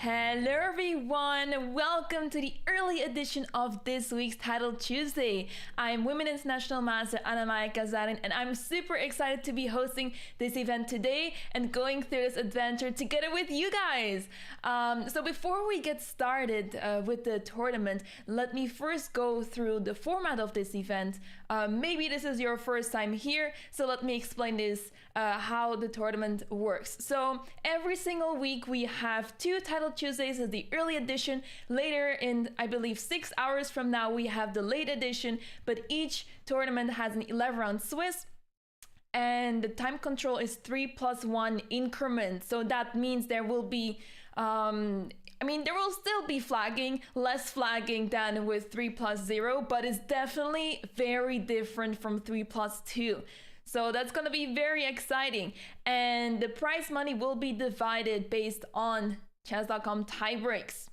Hello everyone, welcome to the early edition of this week's Title Tuesday. I'm Women International Master Anna-Maja Kazarian, and I'm super excited to be hosting this event today and going through this adventure together with you guys. So before we get started with the tournament, let me first go through the format of this event. Maybe this is your first time here, so let me explain this, how the tournament works. So every single week we have two Title Tuesdays as the early edition. Later in, I believe, 6 hours from now, we have the late edition, but each tournament has an 11 round Swiss. And the time control is 3+1 increment. So that means there will be, there will still be flagging, less flagging than with 3+0, but it's definitely very different from 3+2. So that's going to be very exciting. And the prize money will be divided based on chess.com tiebreaks.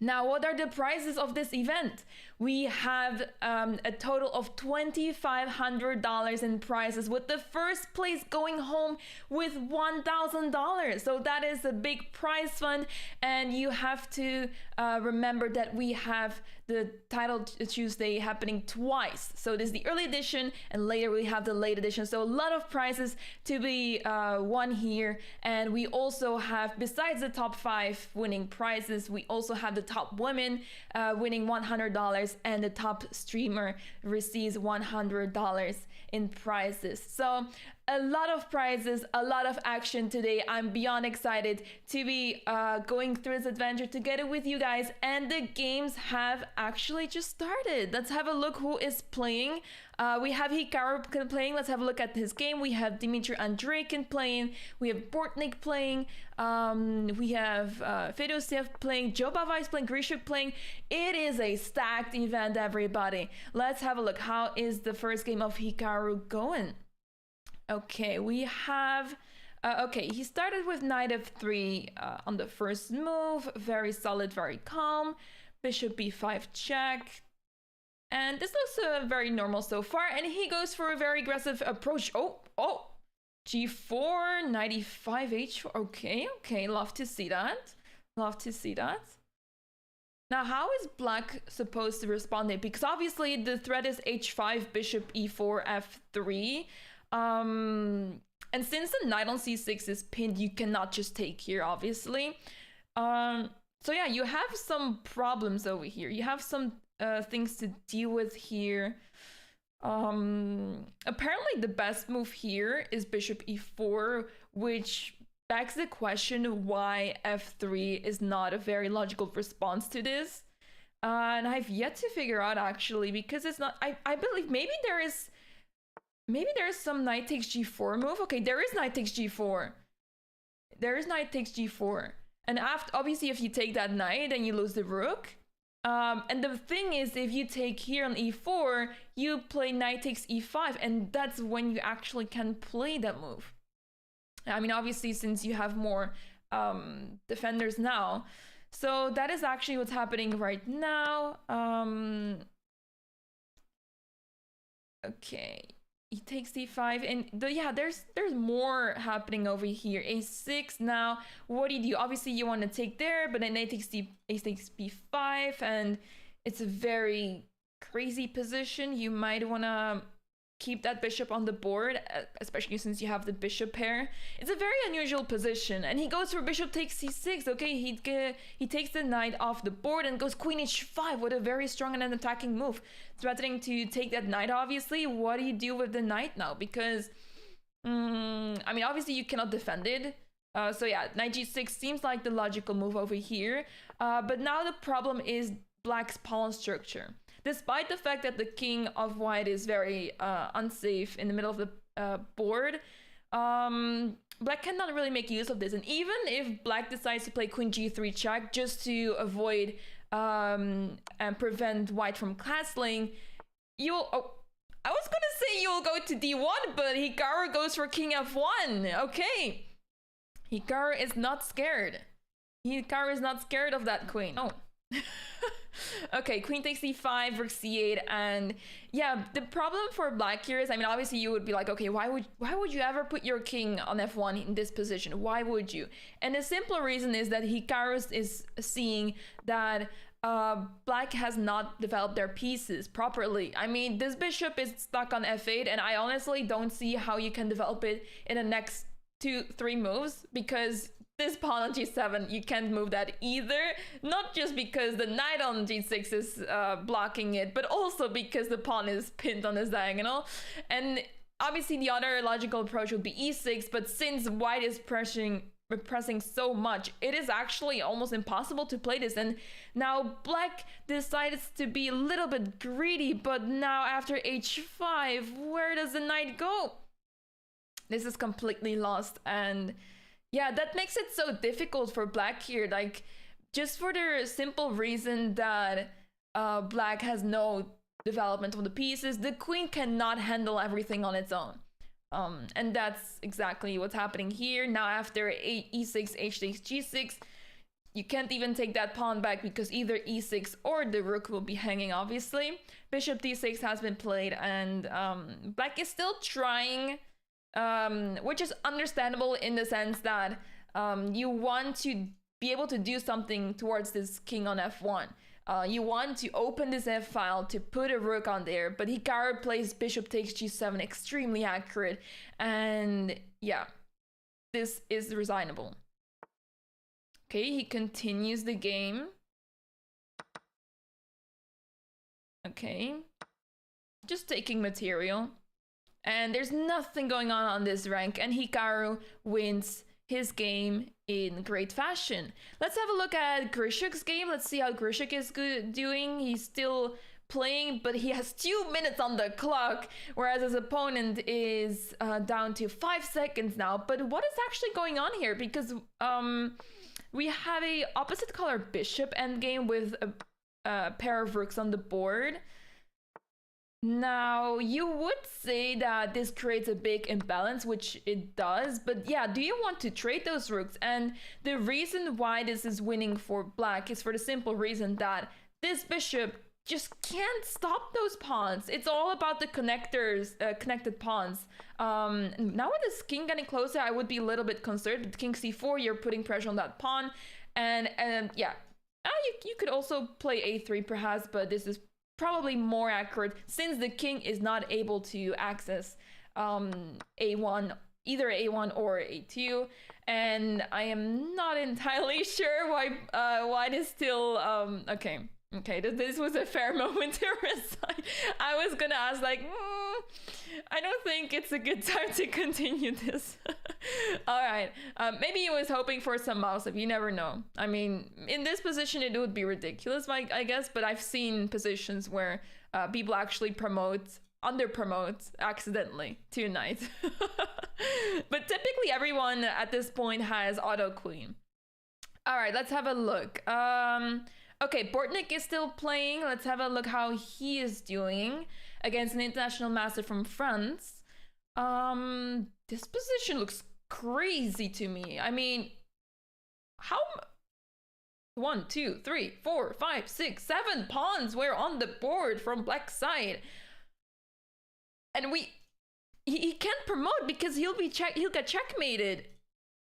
Now, what are the prizes of this event? We have a total of $2,500 in prizes, with the first place going home with $1,000. So that is a big prize fund, and you have to remember that we have the Title Tuesday happening twice. So this is the early edition, and later we have the late edition. So a lot of prizes to be won here. And we also have, besides the top 5 winning prizes, we also have the top women winning $100, and the top streamer receives $100 in prizes. So a lot of prizes, a lot of action today. I'm beyond excited to be going through this adventure together with you guys, and the games have actually just started. Let's have a look who is playing. We have Hikaru playing. Let's have a look at his game. We have Dimitri Andreikin playing. We have Bortnik playing. We have Fedosiev playing. Joe Bavai is playing. Grishuk playing. It is a stacked event, everybody. Let's have a look. How is the first game of Hikaru going? Okay, we have... okay, he started with knight f3 on the first move. Very solid, very calm. Bishop b5 check. And this looks very normal so far. And he goes for a very aggressive approach. Oh, g4, knight e5, h4. Okay, love to see that. Love to see that. Now, how is black supposed to respond here? Because obviously the threat is h5, bishop e4, f3. And since the knight on c6 is pinned, you cannot just take here, obviously. So yeah, you have some problems over here. You have some things to deal with here. Apparently the best move here is bishop e4, which begs the question why f3 is not a very logical response to this. And I've yet to figure out, actually, because it's not... I believe maybe there is some knight takes g4 move. Okay, there is knight takes g4. There is knight takes g4. And after, obviously, if you take that knight, then you lose the rook. And the thing is, if you take here on e4, you play knight takes e5, and that's when you actually can play that move. I mean, obviously, since you have more defenders now. So that is actually what's happening right now. Okay. He takes d5, and yeah, there's more happening over here. a6 now. What do you do? Obviously, you want to take there, but then a takes b5, and it's a very crazy position. You might want to keep that bishop on the board, especially since you have the bishop pair. It's a very unusual position, and he goes for bishop takes c6. Okay, he takes the knight off the board and goes queen h5. What a very strong and an attacking move, threatening to take that knight. Obviously, what do you do with the knight now? Because I mean, obviously you cannot defend it. So yeah, knight g6 seems like the logical move over here. But now the problem is black's pawn structure. Despite the fact that the king of white is very unsafe in the middle of the board, black cannot really make use of this. And even if black decides to play queen g3 check just to avoid and prevent white from castling, you'll... Oh, I was gonna say you'll go to d1, but Hikaru goes for king f1. Okay. Hikaru is not scared. Hikaru is not scared of that queen. Oh, Okay, queen takes c5, rook c8, and yeah, the problem for black here is, I mean, obviously you would be like, okay, why would you ever put your king on f1 in this position? Why would you? And the simple reason is that Hikaru is seeing that black has not developed their pieces properly. I mean, this bishop is stuck on f8, and I honestly don't see how you can develop it in the next 2-3 moves, because this pawn on g7, you can't move that either. Not just because the knight on g6 is blocking it, but also because the pawn is pinned on this diagonal. And obviously the other logical approach would be e6, but since white is pressing so much, it is actually almost impossible to play this. And now black decides to be a little bit greedy, but now after h5, where does the knight go? This is completely lost, and yeah, that makes it so difficult for black here, like, just for the simple reason that black has no development of the pieces. The queen cannot handle everything on its own. And that's exactly what's happening here. Now after e6, h takes g6, you can't even take that pawn back because either e6 or the rook will be hanging, obviously. Bishop d6 has been played, and black is still trying, which is understandable in the sense that you want to be able to do something towards this king on f1. You want to open this f file to put a rook on there, but Hikaru plays bishop takes g7 extremely accurate, and yeah, this is resignable. Okay, he continues the game. Okay, just taking material. And there's nothing going on this rank, and Hikaru wins his game in great fashion. Let's have a look at Grishuk's game. Let's see how Grishuk is doing. He's still playing, but he has 2 minutes on the clock, whereas his opponent is down to 5 seconds now. But what is actually going on here? Because we have a opposite color bishop endgame with a pair of rooks on the board. Now, you would say that this creates a big imbalance, which it does, but yeah, do you want to trade those rooks? And the reason why this is winning for black is for the simple reason that this bishop just can't stop those pawns. It's all about the connectors, connected pawns. Now with this king getting closer, I would be a little bit concerned. With king c4, you're putting pressure on that pawn, and yeah, you could also play a3 perhaps, but this is probably more accurate since the king is not able to access a1, either a1 or a2, and I am not entirely sure why this still okay, this was a fair moment to resign. I was gonna ask, like, I don't think it's a good time to continue this. All right, maybe he was hoping for some mouse up, you never know. I mean, in this position it would be ridiculous, I guess, but I've seen positions where people actually under promote accidentally to knight. But typically everyone at this point has auto queen. All right, let's have a look. Okay, Bortnik is still playing. Let's have a look how he is doing against an international master from France. This position looks crazy to me. I mean, how 1, 2, 3, 4, 5, 6, 7 pawns were on the board from black side, and he can't promote because he'll get checkmated.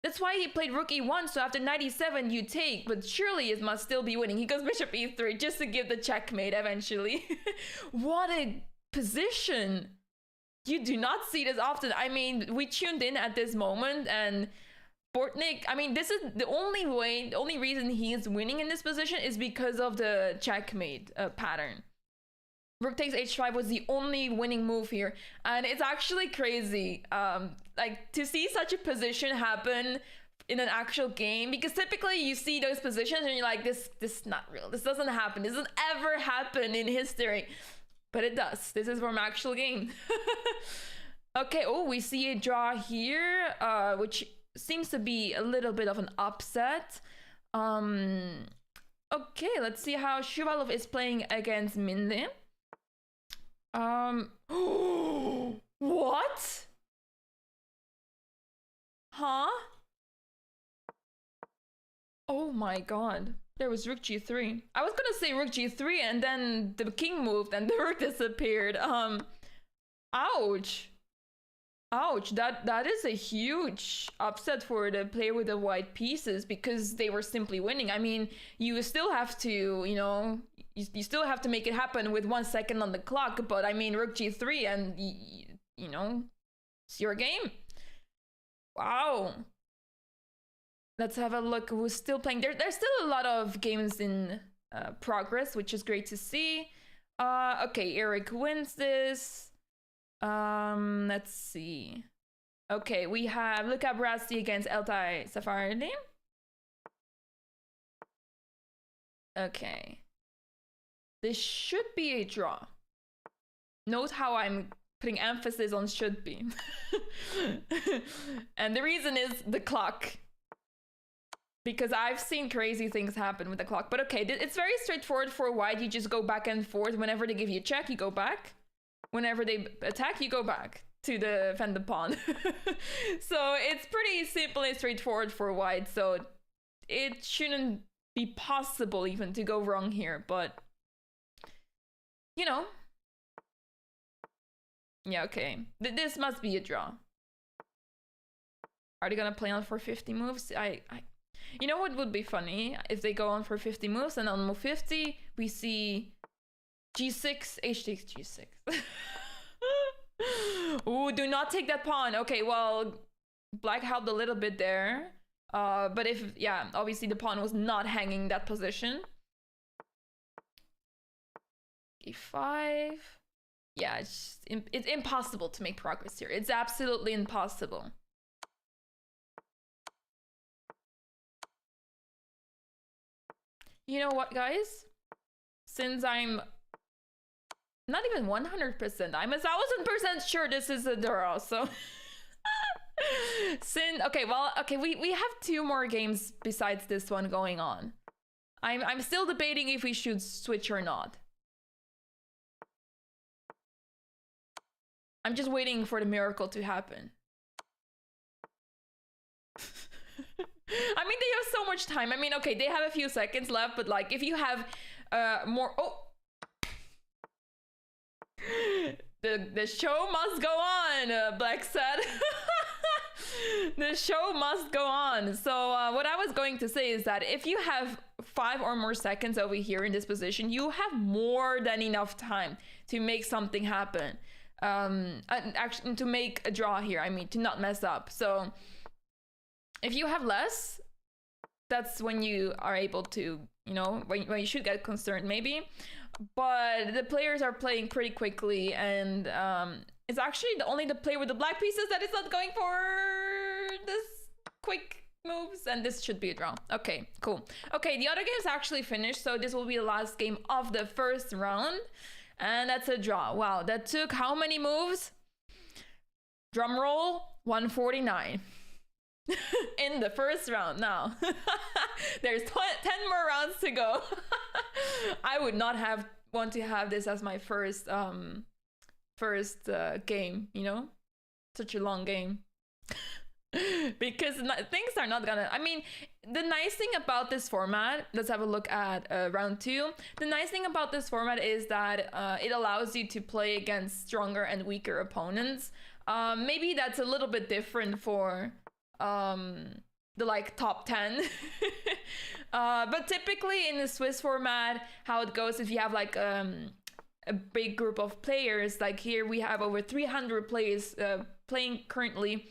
That's why he played rook e1, so after knight e7 you take, but surely it must still be winning. He goes bishop e3 just to give the checkmate eventually. What a position! You do not see this often. I mean, we tuned in at this moment, and Bortnik, I mean, this is the only reason he is winning in this position is because of the checkmate pattern. Rook takes h5 was the only winning move here, and it's actually crazy like to see such a position happen in an actual game, because typically you see those positions and you're like, this is not real, this doesn't happen, this doesn't ever happen in history, but it does. This is from actual game. Okay, oh, we see a draw here, which seems to be a little bit of an upset. Okay, let's see how Shuvalov is playing against Minde. What? Huh? Oh my god. There was rook g3. I was gonna say rook g3 and then the king moved and the rook disappeared. Ouch. Ouch, that is a huge upset for the player with the white pieces because they were simply winning. I mean, you still have to, you know, you still have to make it happen with 1 second on the clock, but I mean, rook g3 and, you know, it's your game. Wow. Let's have a look who's still playing. There's still a lot of games in progress, which is great to see. Okay, Eric wins this. Let's see. Okay, we have Luca Brasi against Eltai Safardi. Okay. This should be a draw. Note how I'm putting emphasis on should be. And the reason is the clock. Because I've seen crazy things happen with the clock. But okay, it's very straightforward for white. You just go back and forth. Whenever they give you a check, you go back. Whenever they attack, you go back to defend the pawn. So it's pretty simple and straightforward for white. So it shouldn't be possible even to go wrong here. But, you know. Yeah, okay. This must be a draw. Are they gonna play on for 50 moves? You know what would be funny? If they go on for 50 moves and on move 50, we see g6, h takes g6. Ooh, do not take that pawn. Okay, well, black helped a little bit there. But if, yeah, obviously the pawn was not hanging that position. e5. Yeah, it's impossible to make progress here. It's absolutely impossible. You know what, guys? Since I'm not even 100%, I'm 1000% sure this is a draw, so... Okay, well, okay, we have 2 more games besides this one going on. I'm still debating if we should switch or not. I'm just waiting for the miracle to happen. I mean, they have so much time. I mean, okay, they have a few seconds left, but like, if you have more... Oh! The show must go on, Black said. The show must go on. So what I was going to say is that if you have 5 or more seconds over here in this position, you have more than enough time to make something happen. Actually, to make a draw here, I mean, to not mess up. So if you have less, that's when you are able to, you know, when you should get concerned maybe. But the players are playing pretty quickly, and it's actually only the player with the black pieces that is not going for this quick moves, and this should be a draw. Okay, cool. Okay, the other game's actually finished, so this will be the last game of the first round, and that's a draw. Wow, that took how many moves? Drum roll, 149. In the first round now. There's 10 more rounds to go. I would not want to have this as my first game, you know? Such a long game. Because things are not gonna... I mean, the nice thing about this format... Let's have a look at round 2. The nice thing about this format is that it allows you to play against stronger and weaker opponents. Maybe that's a little bit different for... the like top 10. But typically in the Swiss format, how it goes, if you have like a big group of players, like here we have over 300 players playing currently,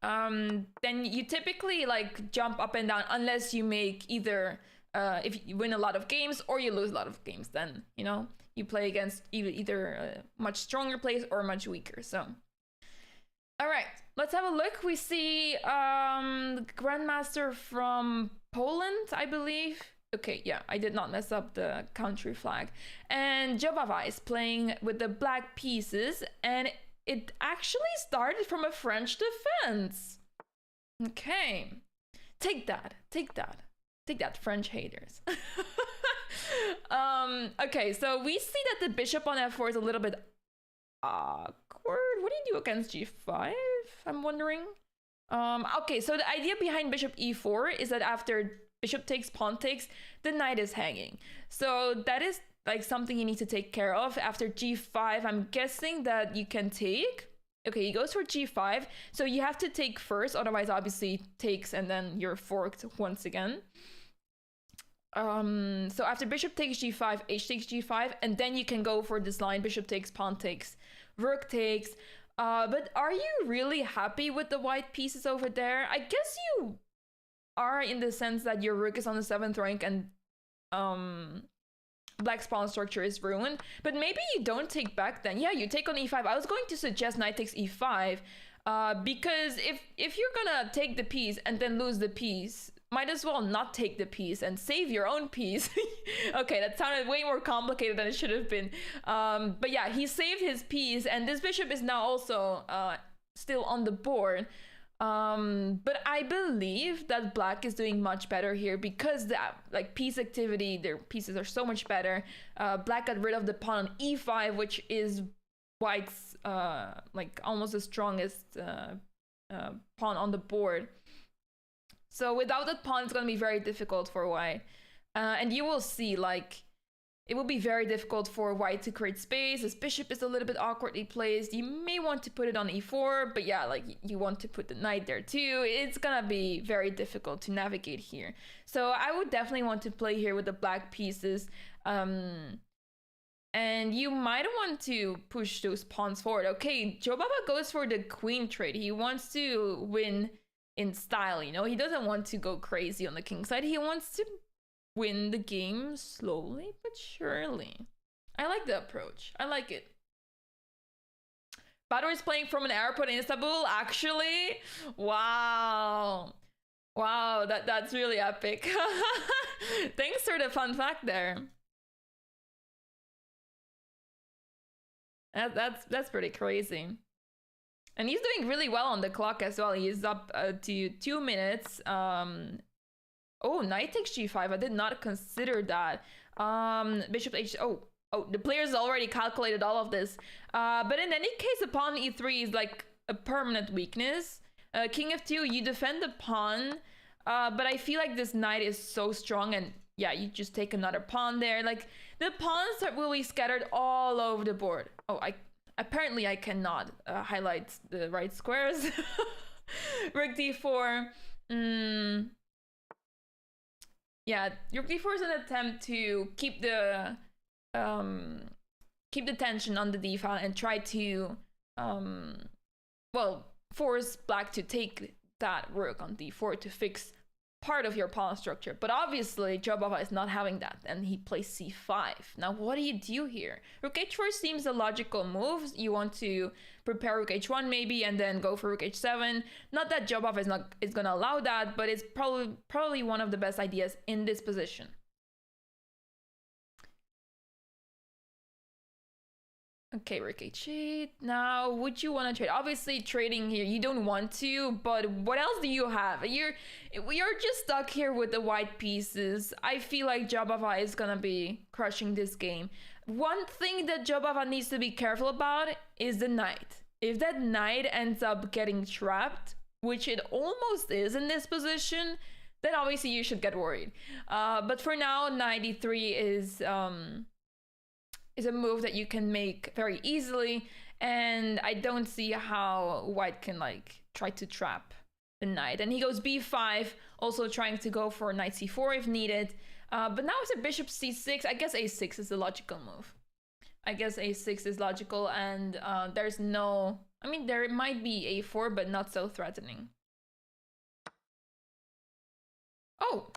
then you typically like jump up and down unless you make either if you win a lot of games or you lose a lot of games, then you know you play against either much stronger players or much weaker. So all right, let's have a look. We see Grandmaster from Poland, I believe. Okay, yeah, I did not mess up the country flag. And Jobava is playing with the black pieces, and it actually started from a French defense. Okay, take that, French haters. Okay, so we see that the bishop on f4 is a little bit awkward. What do you do against g5? I'm wondering. Okay, so the idea behind bishop e4 is that after bishop takes, pawn takes, the knight is hanging. So that is like something you need to take care of. After g5, I'm guessing that you can take. Okay, he goes for g5. So you have to take first, otherwise obviously takes and then you're forked once again. So after bishop takes g5, h takes g5, and then you can go for this line, bishop takes, pawn takes, rook takes. But are you really happy with the white pieces over there? I guess you are, in the sense that your rook is on the 7th rank and black's pawn structure is ruined. But maybe you don't take back then. Yeah, you take on e5. I was going to suggest knight takes e5, because if you're gonna take the piece and then lose the piece, might as well not take the piece and save your own piece. Okay, that sounded way more complicated than it should have been. But yeah, he saved his piece, and this bishop is now also still on the board. But I believe that black is doing much better here because that like piece activity, their pieces are so much better. Black got rid of the pawn on e5, which is white's like almost the strongest pawn on the board. So without that pawn, it's going to be very difficult for white. And you will see, like, it will be very difficult for white to create space. This bishop is a little bit awkwardly placed. You may want to put it on e4, but yeah, like, you want to put the knight there too. It's going to be very difficult to navigate here. So I would definitely want to play here with the black pieces. And you might want to push those pawns forward. Okay, Joe Baba goes for the queen trade. He wants to win in style, you know? He doesn't want to go crazy on the king side. He wants to win the game slowly but surely. I like the approach. I like it. Badr is playing from an airport in Istanbul, actually. Wow. Wow, that's really epic. Thanks for the fun fact there. That's pretty crazy. And he's doing really well on the clock as well. He is up to 2 minutes. Oh, knight takes g5. I did not consider that. Bishop h. Oh, the players already calculated all of this. But in any case, a pawn e3 is like a permanent weakness. King f2, you defend the pawn. But I feel like this knight is so strong, and yeah, you just take another pawn there. Like, the pawns will be scattered all over the board. Oh, apparently I cannot highlight the right squares. Rook d4. Yeah, rook d4 is an attempt to keep the tension on the d file and try to well, force black to take that rook on d4 to fix part of your pawn structure. But obviously Jabava is not having that, and he plays c5. Now what do you do here? Rook h4 seems a logical move. You want to prepare rook h1 maybe and then go for rook h7. Not that Jabava is gonna allow that, but it's probably one of the best ideas in this position. Okay, rook h8. Now, would you want to trade? Obviously, trading here, you don't want to, but what else do you have? You're just stuck here with the white pieces. I feel like Jabava is gonna be crushing this game. One thing that Jabava needs to be careful about is the knight. If that knight ends up getting trapped, which it almost is in this position, then obviously you should get worried. But for now, knight e3 is a move that you can make very easily, and I don't see how white can like try to trap the knight. And he goes b5, also trying to go for knight c4 if needed. But now it's a bishop c6. I guess a6 is the logical move. I guess a6 is logical, and there's no... I mean, there might be a4, but not so threatening. Oh,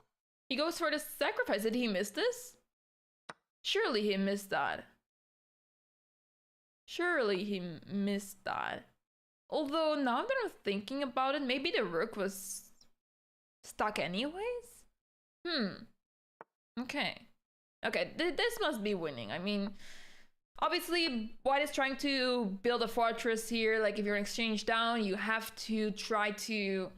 he goes for the sacrifice. Did he miss this? Surely he missed that. Surely he missed that. Although now that I'm thinking about it, maybe the rook was stuck anyways? Okay. Okay, this must be winning. I mean, obviously white is trying to build a fortress here. Like if you're in exchange down, you have to try to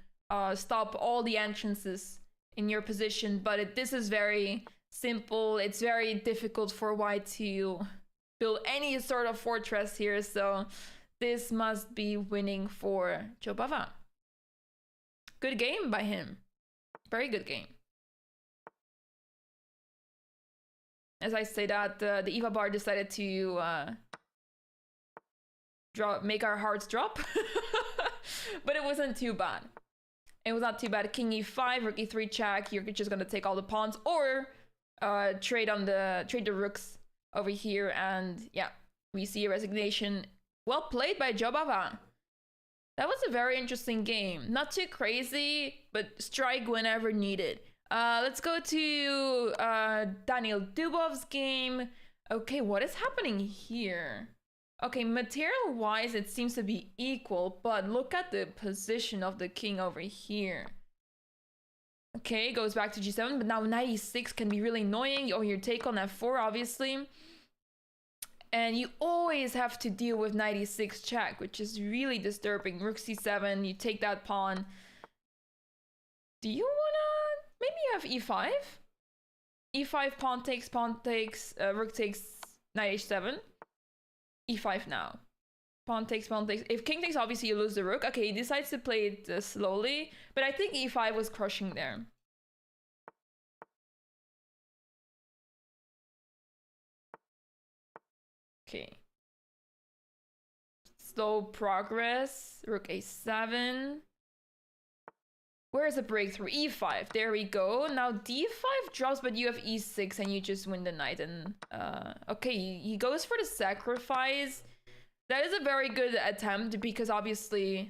stop all the entrances in your position. But this is very simple. It's very difficult for white to build any sort of fortress here, so this must be winning for Jobava. Good game by him. Very good game. as I say that, the Eva bar decided to make our hearts drop. But it wasn't too bad. It was not too bad. King e5, rook e3 check. You're just gonna take all the pawns, or trade the rooks over here, and yeah, we see a resignation. Well played by Jobava. That was a very interesting game. Not too crazy, but strike whenever needed. Let's go to Daniel Dubov's game. Okay, what is happening here? Okay, material-wise, it seems to be equal, but look at the position of the king over here. Okay, goes back to g7, but now knight e6 can be really annoying, or your take on f4, obviously. And you always have to deal with knight e6 check, which is really disturbing. Rook c7, you take that pawn. Do you wanna... maybe you have e5? e5, pawn takes, rook takes, knight h7. e5 now. Pawn takes, pawn takes. If king takes, obviously you lose the rook. Okay, he decides to play it slowly, but I think e5 was crushing there. Okay. Slow progress. Rook a7. Where's the breakthrough? e5. There we go. Now d5 drops, but you have e6 and you just win the knight. And okay, he goes for the sacrifice. That is a very good attempt because obviously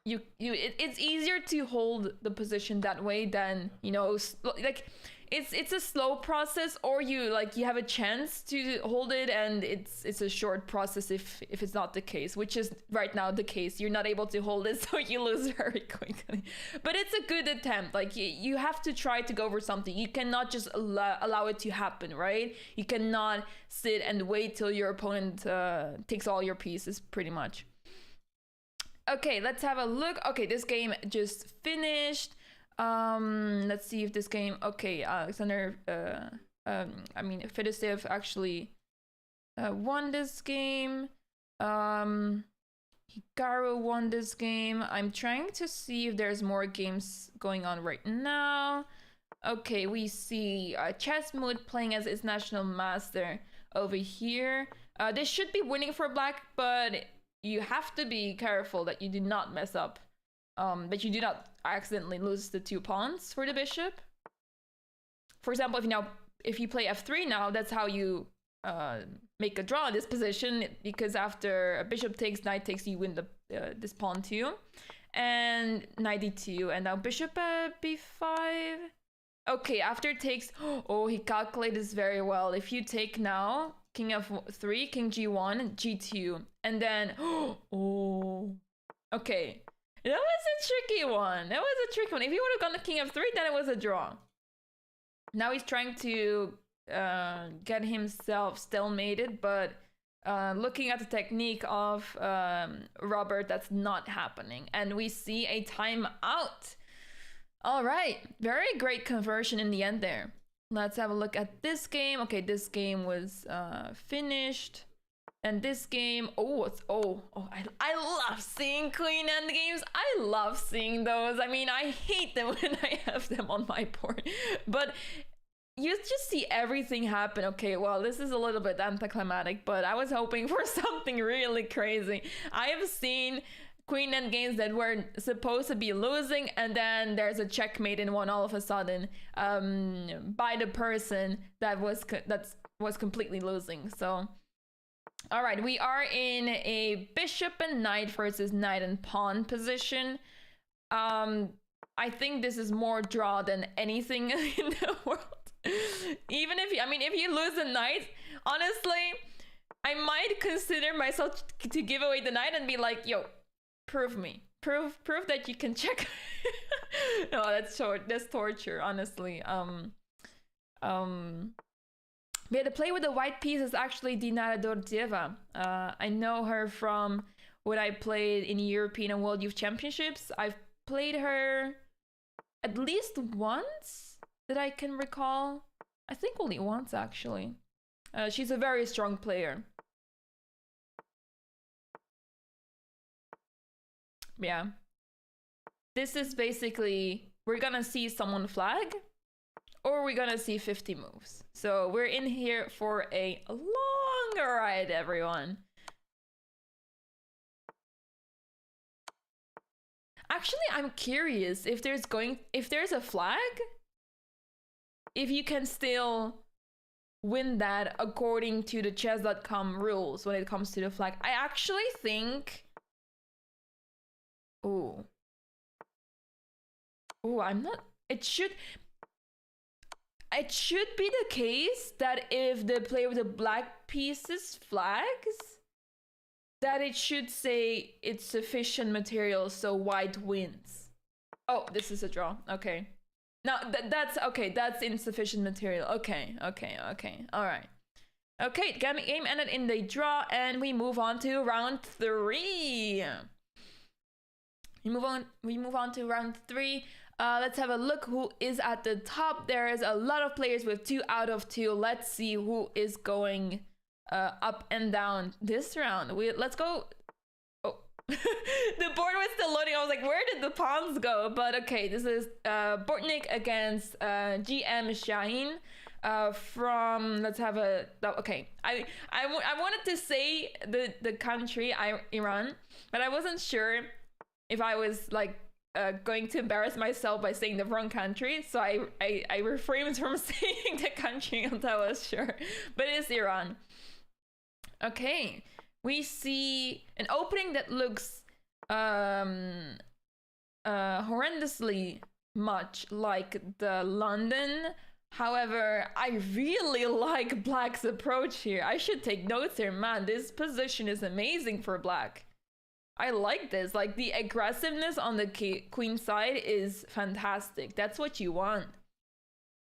it's easier to hold the position that way than, you know, like it's a slow process, or you have a chance to hold it, and it's a short process if it's not the case, which is right now the case. You're not able to hold it, so you lose very quickly. But it's a good attempt. Like, you have to try to go for something. You cannot just allow it to happen, right? You cannot sit and wait till your opponent takes all your pieces, pretty much. Okay, let's have a look. Okay, this game just finished. Let's see if this game... Okay, Alexander... Fedoshev actually won this game. Hikaru won this game. I'm trying to see if there's more games going on right now. Okay, we see Chessmood playing as its national master over here. This should be winning for black, but you have to be careful that you do not mess up. That you do not accidentally lose the 2 pawns for the bishop. For example, if you play f3 now, that's how you make a draw in this position, because after a bishop takes, knight takes, you win this pawn too. And knight d2, and now bishop b5. Okay, after takes... Oh, he calculated this very well. If you take now, king f3, king g1, g2, and then... Oh, okay. That was a tricky one. That was a tricky one. If he would have gone the king f3, then it was a draw. Now he's trying to get himself stalemated, but looking at the technique of Robert, that's not happening. And we see a timeout. All right. Very great conversion in the end there. Let's have a look at this game. Okay, this game was finished. And this game, I love seeing queen endgames. I love seeing those. I mean, I hate them when I have them on my board. But you just see everything happen. Okay, well, this is a little bit anticlimactic, but I was hoping for something really crazy. I have seen queen endgames that were supposed to be losing, and then there's a checkmate in one all of a sudden by the person that was completely losing. So... all right, we are in a bishop and knight versus knight and pawn position. I think this is more draw than anything in the world. Even if you lose a knight, honestly, I might consider myself to give away the knight and be like, yo, prove me. Prove that you can check. No, that's torture, honestly. Yeah, the play with the white piece is actually Dinara Dordieva. I know her from what I played in European and World Youth Championships. I've played her at least once that I can recall. I think only once, actually. She's a very strong player. Yeah. This is basically... we're gonna see someone flag. or we're gonna see 50 moves. So we're in here for a long ride, everyone. Actually, I'm curious if there's a flag, if you can still win that according to the chess.com rules when it comes to the flag. I actually think... Ooh, I'm not... It should be the case that if the player with the black pieces flags, that it should say it's sufficient material so white wins. Oh, this is a draw. Okay. No, that's okay. That's insufficient material. Okay. All right. Okay, game ended in the draw, and we move on to round 3. We move on to round 3. Let's have a look who is at the top. There is a lot of players with 2 out of 2. Let's see who is going up and down this round. Let's go. Oh, the board was still loading. I was like, where did the pawns go? But okay, this is Bortnik against GM Shaheen from, let's have a, okay, I wanted to say the country, Iran, but I wasn't sure if I was like going to embarrass myself by saying the wrong country, so I refrained from saying the country until I was sure, but it is Iran. Okay, we see an opening that looks horrendously much like the London. However, I really like Black's approach here. I should take notes here, man. This position is amazing for Black. I like this. Like, the aggressiveness on the queen side is fantastic. That's what you want.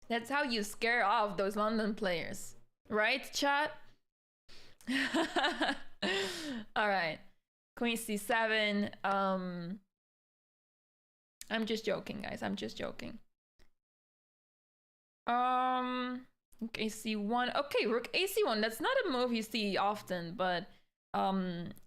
That's how you scare off those London players. Right, chat? Alright. Queen c7. I'm just joking, guys. I'm just joking. Rook ac1. Okay, rook ac1. That's not a move you see often, but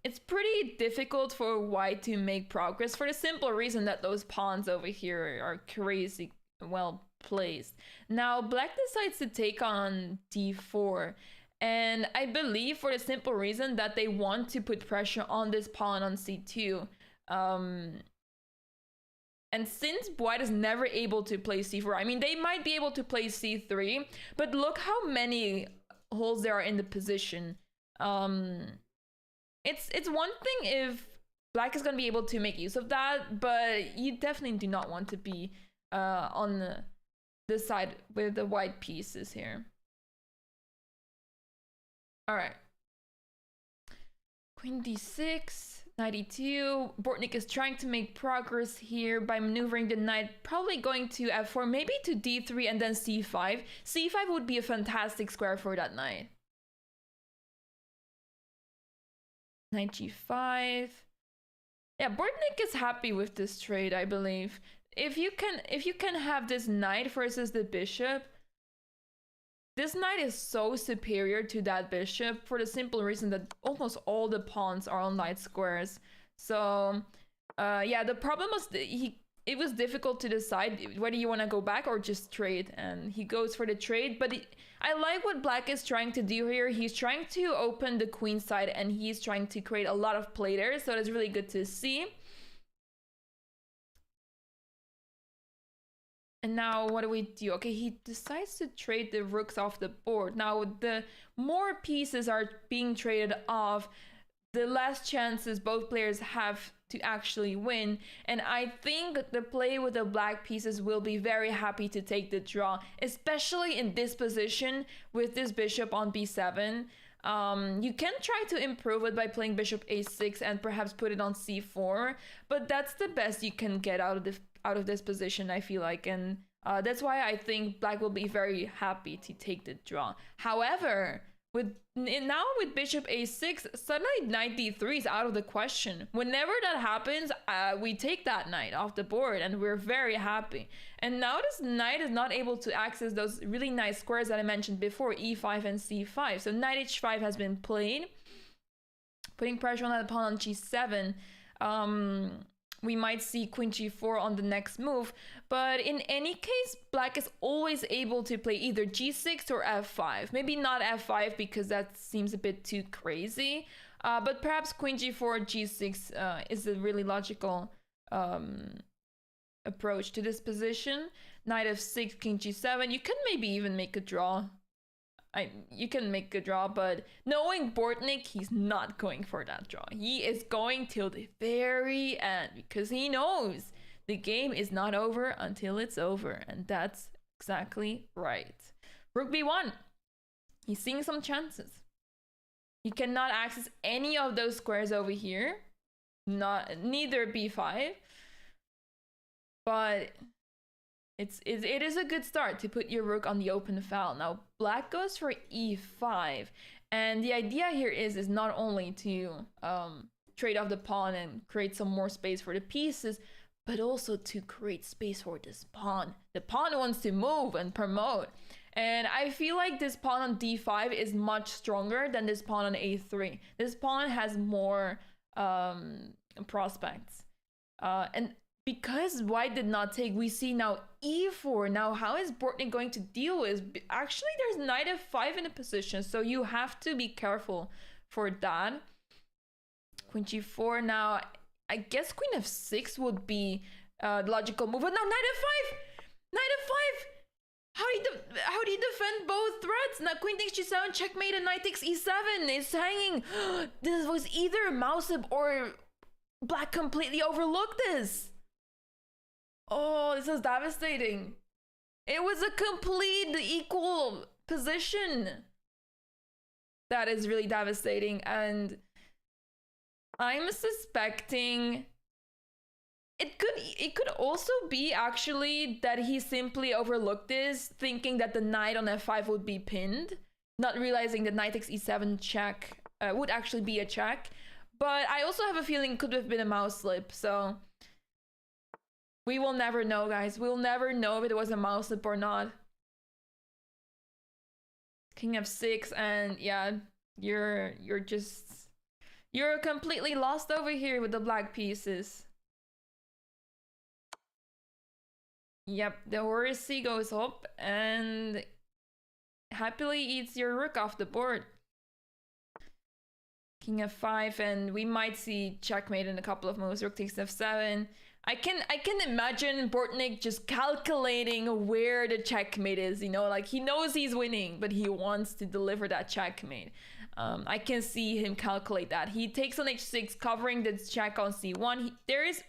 it's pretty difficult for white to make progress for the simple reason that those pawns over here are crazy well placed. Now black decides to take on d4, and I believe for the simple reason that they want to put pressure on this pawn on c2. And since white is never able to play c4, I mean, they might be able to play c3, but look how many holes there are in the position. It's one thing if black is going to be able to make use of that, but you definitely do not want to be on the side with the white pieces here. All right. Queen d6. Knight e2. Bortnik is trying to make progress here by maneuvering the knight, probably going to f4, maybe to d3 and then c5. c5 would be a fantastic square for that knight. Knight g5. Yeah, Bortnik is happy with this trade, I believe. If you can have this knight versus the bishop, this knight is so superior to that bishop for the simple reason that almost all the pawns are on light squares. So, yeah, the problem was it was difficult to decide whether you want to go back or just trade, and he goes for the trade. But I like what black is trying to do here. He's trying to open the queen side, and he's trying to create a lot of play there, so that's really good to see. And now what do we do? Okay, he decides to trade the rooks off the board. Now, the more pieces are being traded off, the less chances both players have to actually win. And I think the play with the black pieces will be very happy to take the draw, especially in this position with this bishop on b7. You can try to improve it by playing bishop a6 and perhaps put it on c4, but that's the best you can get out of this position, I feel like, and that's why I think black will be very happy to take the draw. However, with bishop a6, suddenly knight d3 is out of the question. Whenever that happens, we take that knight off the board and we're very happy. And now this knight is not able to access those really nice squares that I mentioned before, e5 and c5. So knight h5 has been played, putting pressure on that pawn on g7. we might see queen g4 on the next move. But in any case, black is always able to play either g6 or f5. Maybe not f5 because that seems a bit too crazy. But perhaps queen g4, g6 is a really logical approach to this position. Knight f6, king g7. You can maybe even make a draw. You can make a draw, but knowing Bortnik, he's not going for that draw. He is going till the very end because he knows the game is not over until it's over. And that's exactly right. Rook b1. He's seeing some chances. He cannot access any of those squares over here. Neither b5. But it is a good start to put your rook on the open file. Now black goes for e5, and the idea here is not only to trade off the pawn and create some more space for the pieces, but also to create space for this pawn. The pawn wants to move and promote, and I feel like this pawn on d5 is much stronger than this pawn on a3. This pawn has more prospects, and because white did not take, we see now e4. Now, how is Bortnik going to deal with? Actually, there's knight f5 in the position, so you have to be careful for that. Queen g4 now. I guess queen f6 would be the logical move. But now knight f5! Knight f5! How do you defend both threats? Now queen takes g7, checkmate, and knight takes e7. It's hanging. This was either mouse up or black completely overlooked this. Oh, this is devastating. It was a complete equal position. That is really devastating. And I'm suspecting it could also be actually that he simply overlooked this, thinking that the knight on f5 would be pinned, not realizing that knight takes e7 check would actually be a check. But I also have a feeling it could have been a mouse slip, so we will never know, guys. We'll never know if it was a mouse slip or not. King f6, and yeah, you're completely lost over here with the black pieces. Yep, the horsey goes up and happily eats your rook off the board. King f5, and we might see checkmate in a couple of moves. Rook takes f7. I can imagine Bortnik just calculating where the checkmate is, you know, like he knows he's winning, but he wants to deliver that checkmate. I can see him calculate that. He takes on h6, covering the check on c1. There is...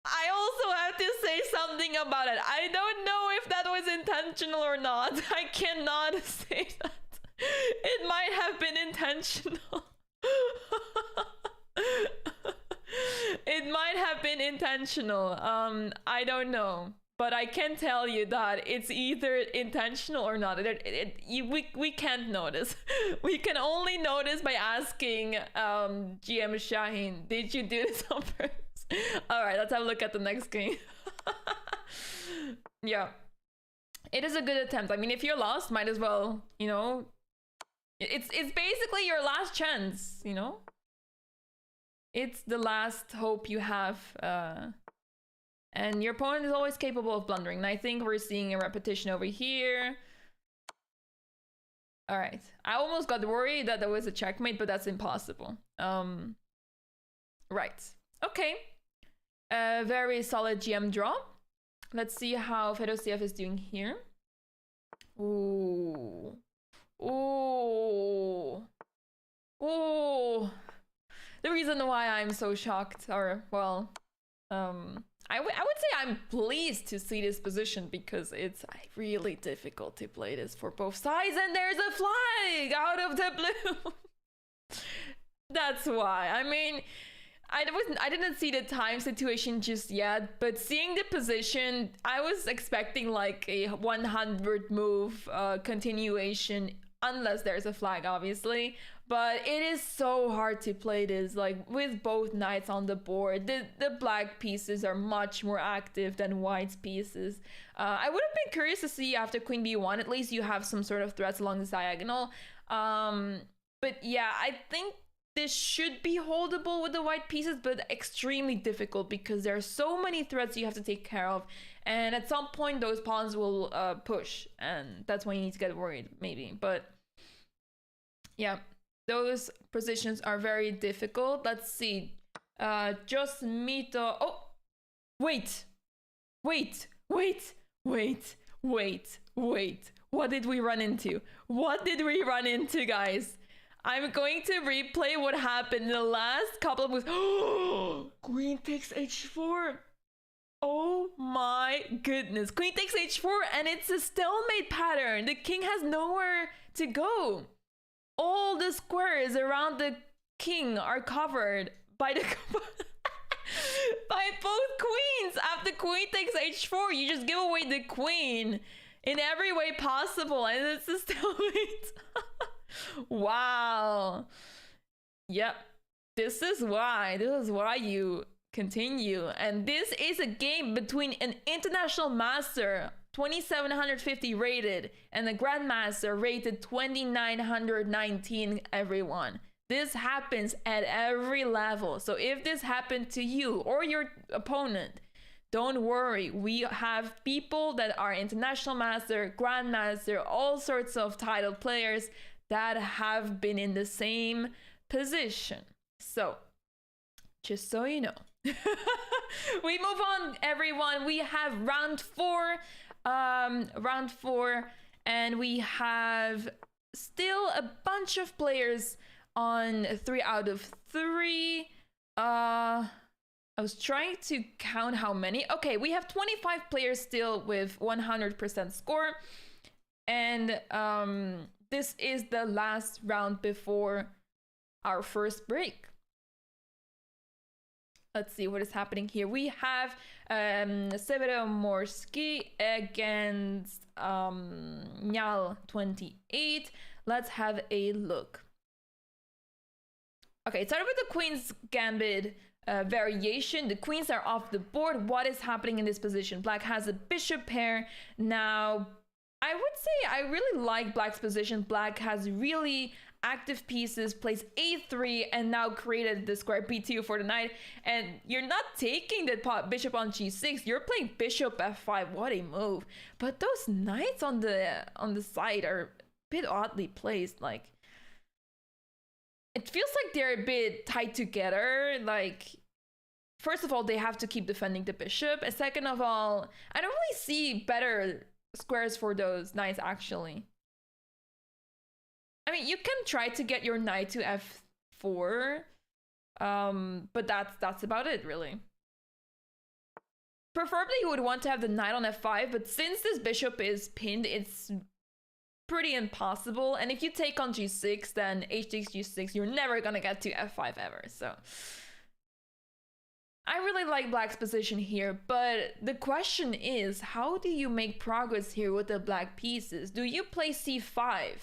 I also have to say something about it. I don't know if that was intentional or not. I cannot say that. It might have been intentional. It might have been intentional. I don't know. But I can tell you that it's either intentional or not. We can't notice. We can only notice by asking GM Shaheen, did you do this on purpose? All right, let's have a look at the next game. Yeah. It is a good attempt. I mean, if you're lost, might as well, you know, it's basically your last chance, you know? It's the last hope you have. And your opponent is always capable of blundering. And I think we're seeing a repetition over here. All right. I almost got worried that there was a checkmate, but that's impossible. Right. Okay. Very solid GM draw. Let's see how Fedosiev is doing here. Ooh. Ooh. Ooh. The reason why I'm so shocked, or, well, I would say I'm pleased to see this position because it's really difficult to play this for both sides, and there's a flag out of the blue. That's why. I mean, I didn't see the time situation just yet, but seeing the position, I was expecting like a 100 move continuation, unless there's a flag, obviously. But it is so hard to play this, like, with both knights on the board. The black pieces are much more active than white's pieces. I would have been curious to see after queen b1, at least you have some sort of threats along the diagonal. But yeah, I think this should be holdable with the white pieces, but extremely difficult because there are so many threats you have to take care of. And at some point, those pawns will push, and that's when you need to get worried, maybe. But yeah, those positions are very difficult. Let's see. Just Mito. Oh, wait. Wait. What did we run into? Guys? I'm going to replay what happened in the last couple of moves. Queen takes h4. Oh my goodness. Queen takes h4 and it's a stalemate pattern. The king has nowhere to go. All the squares around the king are covered by the by both queens. After queen takes h4, you just give away the queen in every way possible, and it's a stalemate. Wow. Yep. This is why you continue. And this is a game between an international master, 2750 rated, and a grandmaster rated 2919, everyone. This happens at every level. So if this happened to you or your opponent, don't worry. We have people that are international master, grandmaster, all sorts of titled players that have been in the same position. So, just so you know. We move on, everyone. We have round four, and we have still a bunch of players on 3 out of 3. I was trying to count how many. Okay, we have 25 players still with 100% score, and this is the last round before our first break. Let's see what is happening here. We have Severomorski against Nyal 28. Let's have a look. Okay, it started with the Queen's Gambit variation. The queens are off the board. What is happening in this position? Black has a bishop pair. Now, I would say I really like Black's position. Black has really active pieces, plays a3, and now created the square b2 for the knight. And you're not taking the bishop on g6. You're playing bishop f5. What a move! But those knights on the side are a bit oddly placed. Like, it feels like they're a bit tied together. Like, first of all, they have to keep defending the bishop, and second of all, I don't really see better squares for those knights, actually. I mean, you can try to get your knight to f4, but that's about it, really. Preferably, you would want to have the knight on f5, but since this bishop is pinned, it's pretty impossible. And if you take on g6, then h6, g6, you're never gonna get to f5 ever. So I really like Black's position here, but the question is, how do you make progress here with the black pieces? Do you play c5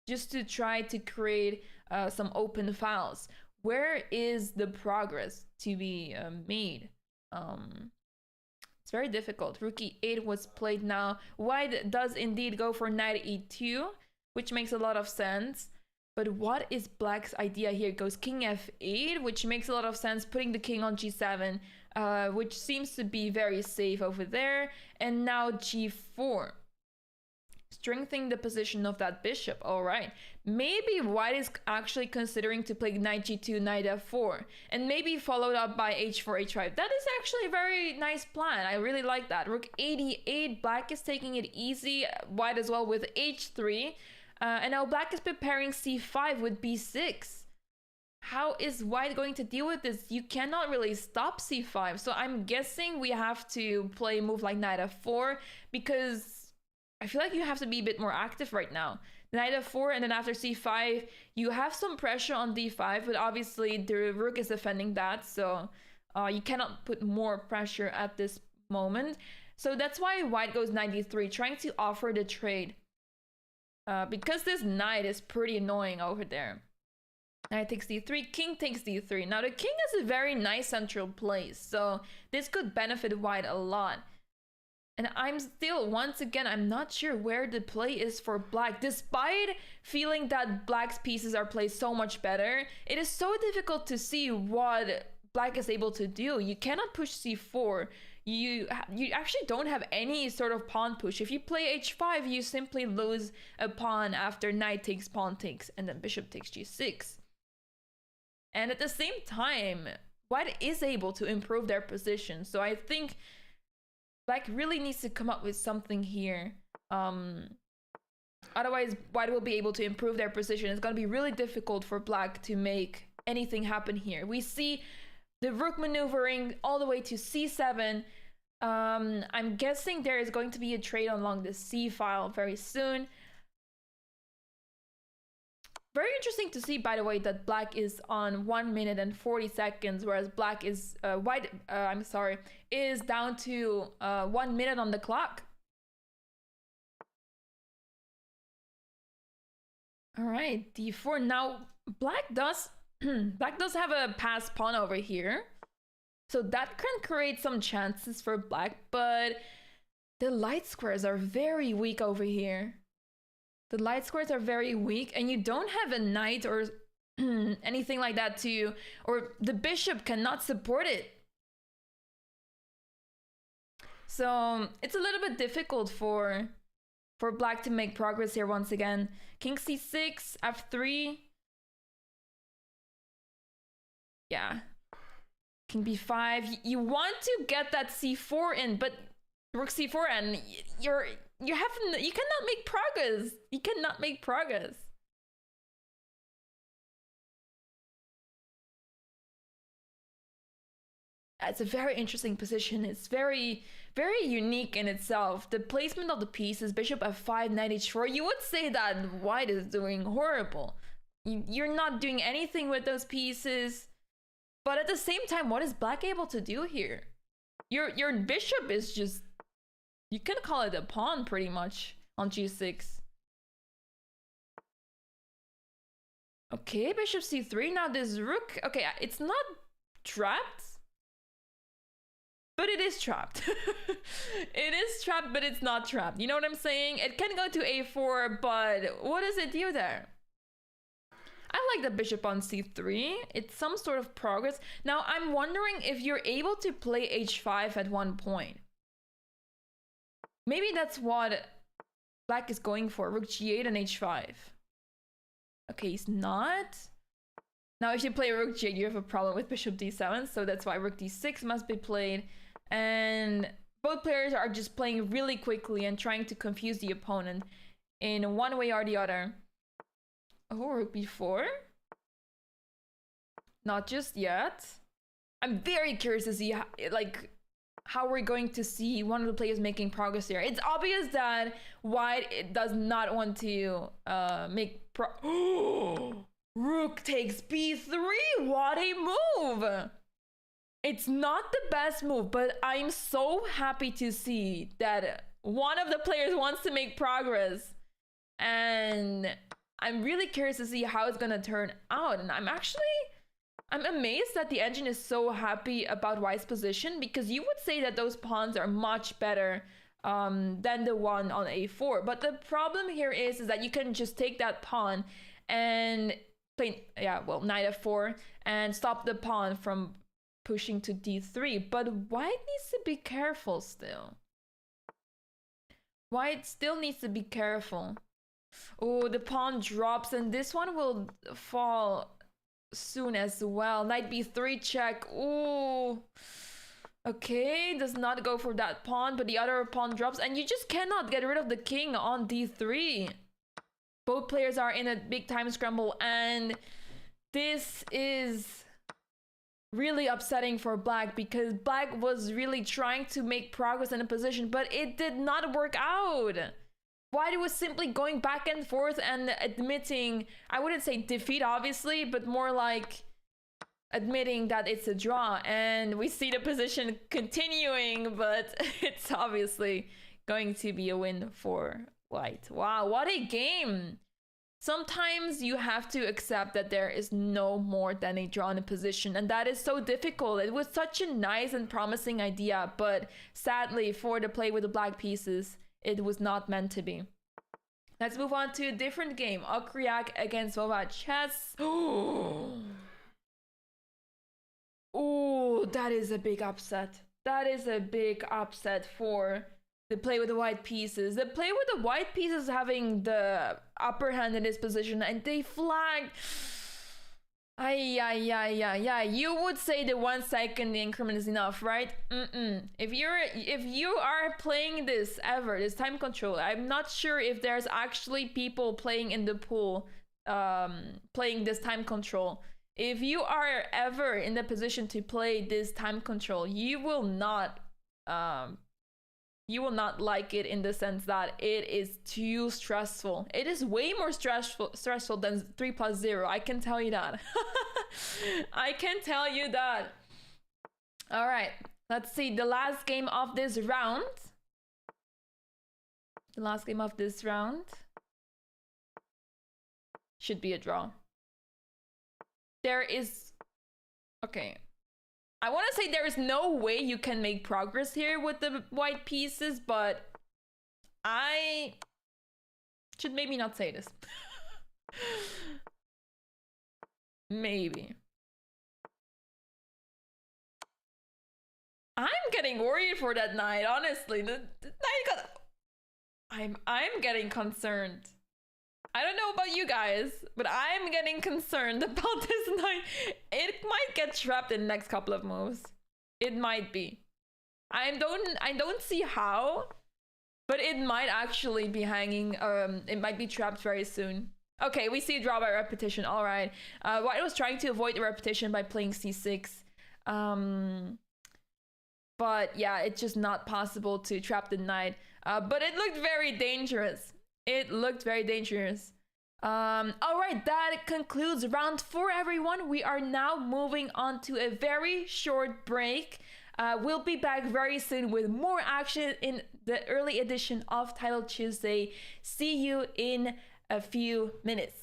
just to try to create some open files? Where is the progress to be made? It's very difficult. Rook e8 was played now. White does indeed go for knight e2, which makes a lot of sense. But what is Black's idea here? It goes king f8, which makes a lot of sense, putting the king on g7, which seems to be very safe over there. And now g4. Strengthening the position of that bishop. All right. Maybe White is actually considering to play knight g2, knight f4, and maybe followed up by h4, h5. That is actually a very nice plan. I really like that. Rook 88. Black is taking it easy. White as well with h3. And now Black is preparing c5 with b6. How is White going to deal with this? You cannot really stop c5. So I'm guessing we have to play a move like knight f4, because I feel like you have to be a bit more active right now. Knight f4, and then after c5, you have some pressure on d5, but obviously the rook is defending that, so you cannot put more pressure at this moment. So that's why White goes knight d3, trying to offer the trade. Because this knight is pretty annoying over there. Knight takes d3, king takes d3. Now the king is a very nice central place, so this could benefit White a lot. And I'm still, once again, I'm not sure where the play is for black. Despite feeling that black's pieces are played so much better, it is so difficult to see what black is able to do. You cannot push c4. You actually don't have any sort of pawn push. If you play h5, you simply lose a pawn after knight takes, pawn takes, and then bishop takes g6. And at the same time, white is able to improve their position. So I think black really needs to come up with something here. Otherwise, white will be able to improve their position. It's going to be really difficult for black to make anything happen here. We see the rook maneuvering all the way to c7. I'm guessing there is going to be a trade along the c file very soon. Very interesting to see, by the way, that black is on 1 minute and 40 seconds, whereas black is white. Is down to 1 minute on the clock. All right, d4. Now black does have a passed pawn over here, so that can create some chances for black. But the light squares are very weak over here. The light squares are very weak, and you don't have a knight or anything like that or the bishop cannot support it. So it's a little bit difficult for black to make progress here once again. King c6, f3. Yeah. King b5. You want to get that c4 in, but rook c4, and you cannot make progress. You cannot make progress. It's a very interesting position. It's very, very unique in itself. The placement of the pieces, bishop f5, knight h4, you would say that white is doing horrible. You're not doing anything with those pieces. But at the same time, what is black able to do here? Your bishop is just, you can call it a pawn pretty much on g6. Okay, bishop c3. Now this rook, okay, it's not trapped, but it is trapped. It is trapped, but it's not trapped. You know what I'm saying? It can go to a4, but what does it do there? I like the bishop on c3. It's some sort of progress. Now, I'm wondering if you're able to play h5 at one point. Maybe that's what black is going for. Rook g8 and h5. Okay, he's not. Now, if you play rook g8, you have a problem with bishop d7. So that's why rook d6 must be played. And both players are just playing really quickly and trying to confuse the opponent in one way or the other. Oh, rook b4? Not just yet. I'm very curious to see how we're going to see one of the players making progress here. It's obvious that white does not want to make Rook takes b3. What a move! It's not the best move, but I'm so happy to see that one of the players wants to make progress. And I'm really curious to see how it's gonna turn out. And I'm amazed that the engine is so happy about white's position, because you would say that those pawns are much better than the one on a4. But the problem here is that you can just take that pawn and play, knight f4 and stop the pawn from pushing to d3. But white needs to be careful still. White still needs to be careful. Oh, the pawn drops, and this one will fall soon as well. Knight b3 check. Oh, okay, does not go for that pawn, but the other pawn drops, and you just cannot get rid of the king on d3. Both players are in a big time scramble, and this is really upsetting for black, because black was really trying to make progress in a position, but it did not work out. White was simply going back and forth and admitting, I wouldn't say defeat obviously, but more like admitting that it's a draw. And we see the position continuing, but it's obviously going to be a win for white. Wow, what a game! sometimes you have to accept that there is no more than a draw in a position, and that is so difficult. It was such a nice and promising idea, but sadly for the play with the black pieces, it was not meant to be. Let's move on to a different game. Okriak against Vova Chess. Oh, that is a big upset. That is a big upset for the play with the white pieces. The play with the white pieces having the upper hand in this position, and they flagged. Yeah. You would say the 1 second increment is enough, right? If you are playing this ever, this time control, I'm not sure if there's actually people playing in the pool, playing this time control. If you are ever in the position to play this time control, you will not like it, in the sense that it is too stressful. It is way more stressful than 3+0. I can tell you that. I can tell you that. All right, let's see the last game of this round. The last game of this round should be a draw. There is... Okay. I want to say there is no way you can make progress here with the white pieces, but I should maybe not say this. Maybe. I'm getting worried for that knight, honestly. The knight got... I'm getting concerned. I don't know about you guys, but I'm getting concerned about this knight. It might get trapped in the next couple of moves. It might be. I don't see how, but it might actually be hanging. It might be trapped very soon. Okay, we see a draw by repetition. All right. White was trying to avoid the repetition by playing c6. But yeah, it's just not possible to trap the knight. But it looked very dangerous. It looked very dangerous. All right, that concludes round 4, everyone. We are now moving on to a very short break. We'll be back very soon with more action in the early edition of Title Tuesday. See you in a few minutes.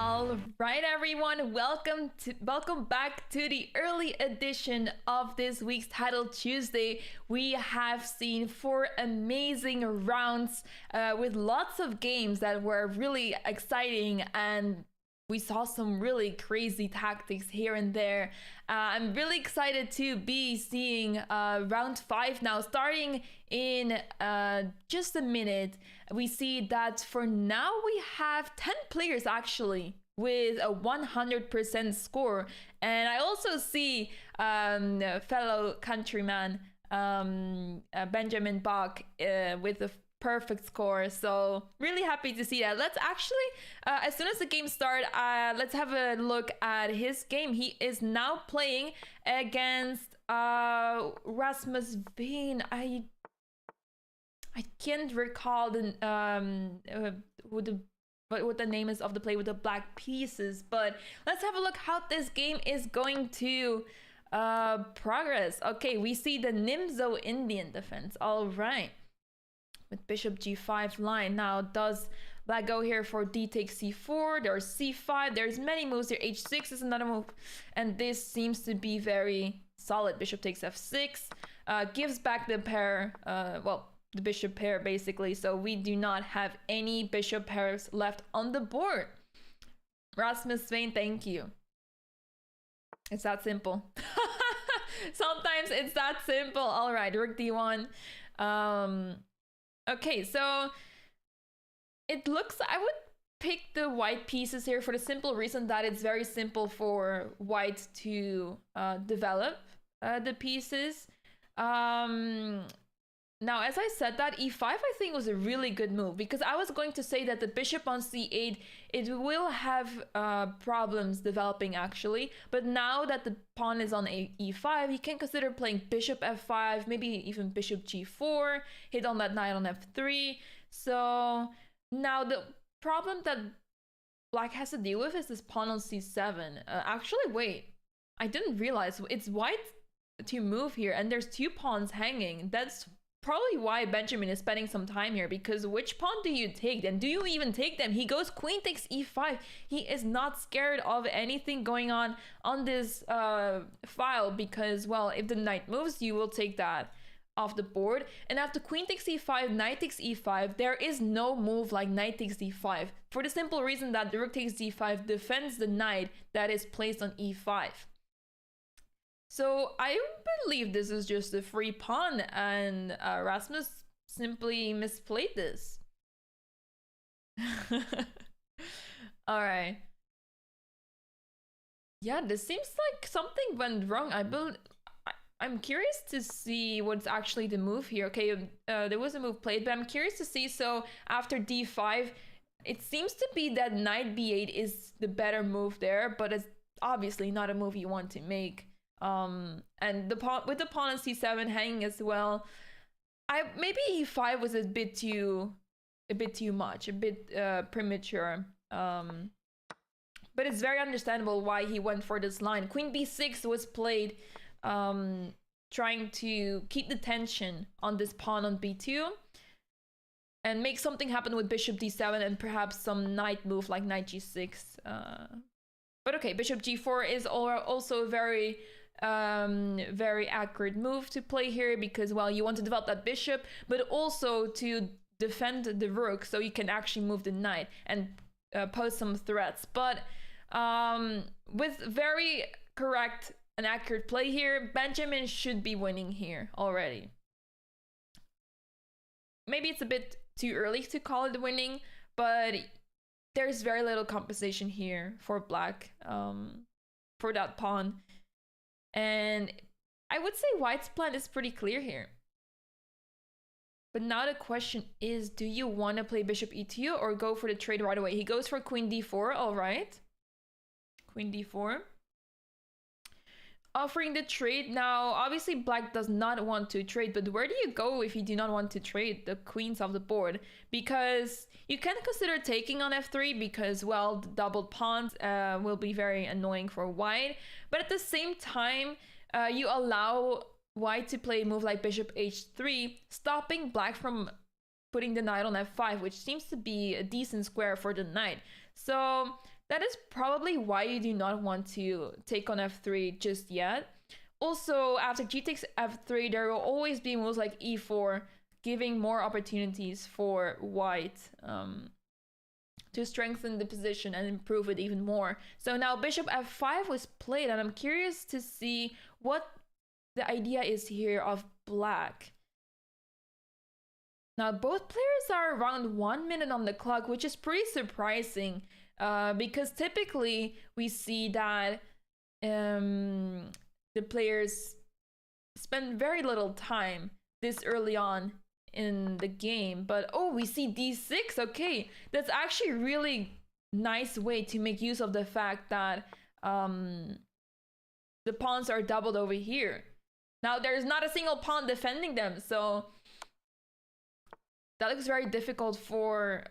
All right, everyone, welcome back to the early edition of this week's Title Tuesday. We have seen 4 amazing rounds with lots of games that were really exciting, and we saw some really crazy tactics here and there. I'm really excited to be seeing round 5 now, starting in just a minute. We see that for now we have 10 players actually with a 100% score. And I also see fellow countryman Benjamin Bach with a perfect score, so really happy to see that. Let's actually as soon as the game starts, let's have a look at his game. He is now playing against Rasmus Veen. I can't recall the what the name is of the play with the black pieces, but let's have a look how this game is going to progress. Okay, we see the Nimzo Indian defense. All right, with bishop g5 line. Now, does black go here for d takes c4? There's c5. There's many moves here. h6 is another move, and this seems to be very solid. Bishop takes f6, gives back the pair, well, the bishop pair basically, so we do not have any bishop pairs left on the board. Rasmus Svein, thank you. It's that simple. Sometimes it's that simple. All right, rook d1. Okay, so it looks, I would pick the white pieces here for the simple reason that it's very simple for white to develop the pieces. Now, as I said, that e5 I think was a really good move, because I was going to say that the bishop on c8, it will have problems developing actually, but now that the pawn is on e5, he can consider playing bishop f5, maybe even bishop g4, hit on that knight on f3. So now the problem that black has to deal with is this pawn on c7. Actually, wait, I didn't realize it's white to move here, and there's 2 pawns hanging. That's probably why Benjamin is spending some time here, because which pawn do you take? And do you even take them? He goes queen takes e5. He is not scared of anything going on this file, because, well, if the knight moves, you will take that off the board. And after queen takes e5, knight takes e5, there is no move like knight takes d5, for the simple reason that the rook takes d5 defends the knight that is placed on e5. So I believe this is just a free pawn, and Rasmus simply misplayed this. All right. Yeah, this seems like something went wrong. I'm curious to see what's actually the move here. Okay, there was a move played, but I'm curious to see. So after d5, it seems to be that knight b8 is the better move there, but it's obviously not a move you want to make. And the pawn with the pawn on c7 hanging as well, maybe e5 was a bit too much, a bit premature. But it's very understandable why he went for this line. Queen b6 was played, trying to keep the tension on this pawn on b2 and make something happen with bishop d7 and perhaps some knight move like knight g6. But okay, bishop g4 is also a very accurate move to play here, because, well, you want to develop that bishop, but also to defend the rook so you can actually move the knight and pose some threats. But with very correct and accurate play here, Benjamin should be winning here already. Maybe it's a bit too early to call it winning, but there's very little compensation here for black for that pawn. And I would say white's plan is pretty clear here. But now the question is, do you want to play bishop e2 or go for the trade right away? He goes for queen d4, all right. Queen d4. Offering the trade. Now, obviously black does not want to trade, but where do you go if you do not want to trade the queens off the board? Because you can consider taking on f3, because, well, the doubled pawns will be very annoying for white. But at the same time, you allow white to play a move like bishop h3, stopping black from putting the knight on f5, which seems to be a decent square for the knight. So that is probably why you do not want to take on f3 just yet. Also, after g takes f3, there will always be moves like e4, giving more opportunities for white to strengthen the position and improve it even more. So now bishop f5 was played, and I'm curious to see what the idea is here of black. Now both players are around 1 minute on the clock, which is pretty surprising because typically we see that the players spend very little time this early on in the game. But oh, we see d6. Okay, that's actually a really nice way to make use of the fact that the pawns are doubled over here. Now there's not a single pawn defending them, so that looks very difficult for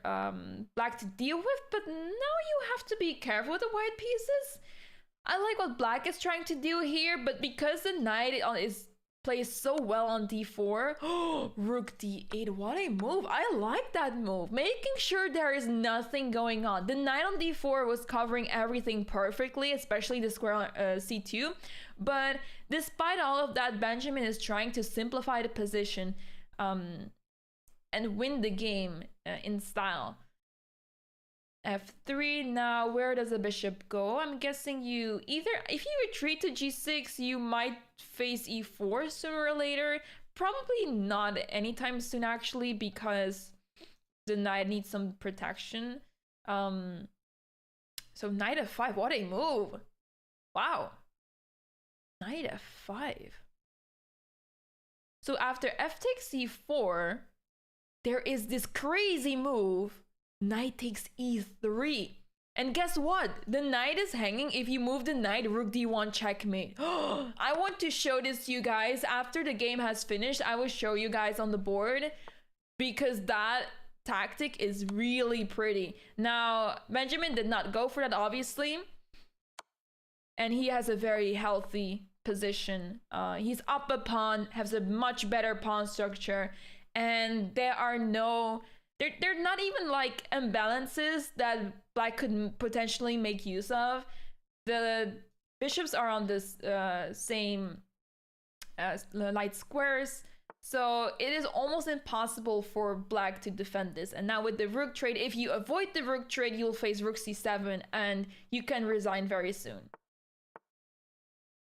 black to deal with. But now you have to be careful with the white pieces. I like what black is trying to do here, but because the knight is plays so well on d4, rook d8, what a move. I like that move, making sure there is nothing going on. The knight on d4 was covering everything perfectly, especially the square on c2, but despite all of that, Benjamin is trying to simplify the position and win the game in style. f3. Now where does the bishop go? I'm guessing you either, if you retreat to g6, you might face e4 sooner or later. Probably not anytime soon, actually, because the knight needs some protection. So knight f5, what a move. Wow, knight f5. So after f takes c4, there is this crazy move, knight takes e3. And guess what? The knight is hanging. If you move the knight, rook d1 checkmate. I want to show this to you guys. After the game has finished, I will show you guys on the board, because that tactic is really pretty. Now, Benjamin did not go for that, obviously. And he has a very healthy position. He's up a pawn, has a much better pawn structure. And there are no... They're not even like imbalances that black could potentially make use of. The bishops are on this same light squares, so it is almost impossible for black to defend this. And now with the rook trade, if you avoid the rook trade, you'll face rook c7 and you can resign very soon.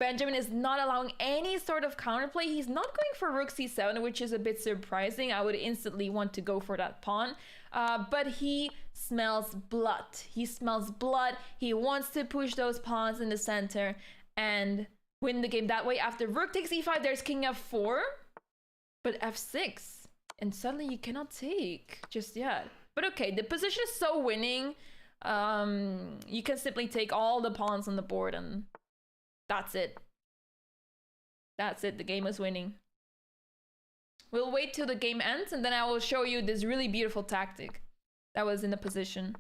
Benjamin is not allowing any sort of counterplay. He's not going for rook c7, which is a bit surprising. I would instantly want to go for that pawn. But he smells blood. He smells blood. He wants to push those pawns in the center and win the game that way. After rook takes e5, there's king f4, but f6. And suddenly you cannot take just yet. But okay, the position is so winning. You can simply take all the pawns on the board and... that's it. That's it. The game is winning. We'll wait till the game ends and then I will show you this really beautiful tactic that was in the position.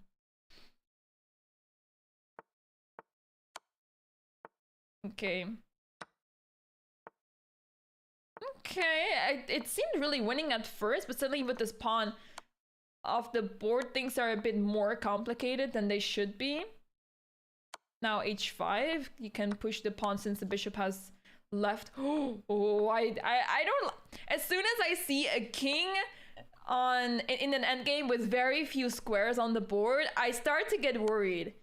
Okay. Okay. It seemed really winning at first, but suddenly with this pawn off the board, things are a bit more complicated than they should be. Now h5, you can push the pawn since the bishop has left. Oh, I don't... As soon as I see a king in an endgame with very few squares on the board, I start to get worried.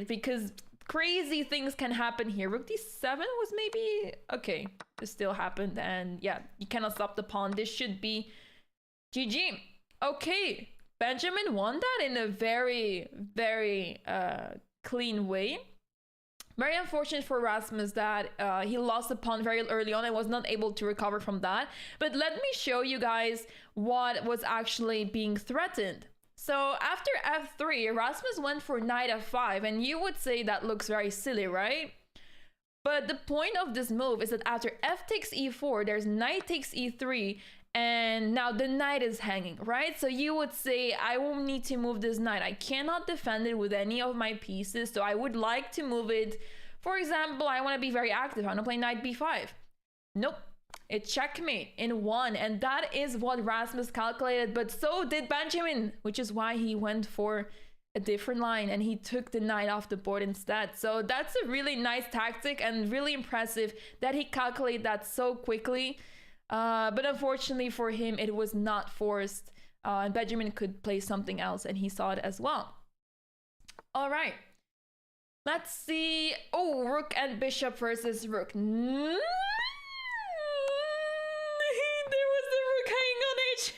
Because crazy things can happen here. Rook d7 was maybe... okay, this still happened, and yeah, you cannot stop the pawn. This should be GG. Okay, Benjamin won that in a very, very... clean way. Very unfortunate for Rasmus that he lost the pawn very early on and was not able to recover from that. But let me show you guys what was actually being threatened. So after f3, Rasmus went for knight f5, and you would say that looks very silly, right? But the point of this move is that after f takes e4, there's knight takes e3, and now the knight is hanging, right? So you would say, I will need to move this knight. I cannot defend it with any of my pieces, so I would like to move it. For example, I want to be very active. I want to play knight b5. Nope. It's checkmate in one, and that is what Rasmus calculated, but so did Benjamin, which is why he went for a different line, and he took the knight off the board instead. So that's a really nice tactic and really impressive that he calculated that so quickly. But unfortunately for him, it was not forced. And Benjamin could play something else, and he saw it as well. All right. Let's see. Oh, rook and bishop versus rook. There was the rook hanging on h8.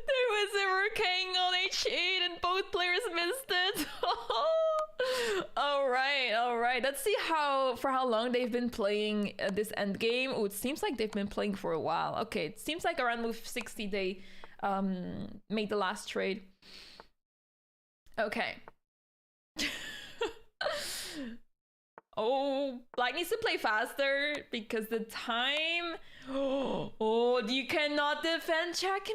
There was a rook hanging on h8 and both players missed it. All right. Let's see for how long they've been playing this endgame. Oh, it seems like they've been playing for a while. Okay, it seems like around move 60 they made the last trade. Okay. Oh, black needs to play faster because the time... Oh, you cannot defend checkmate.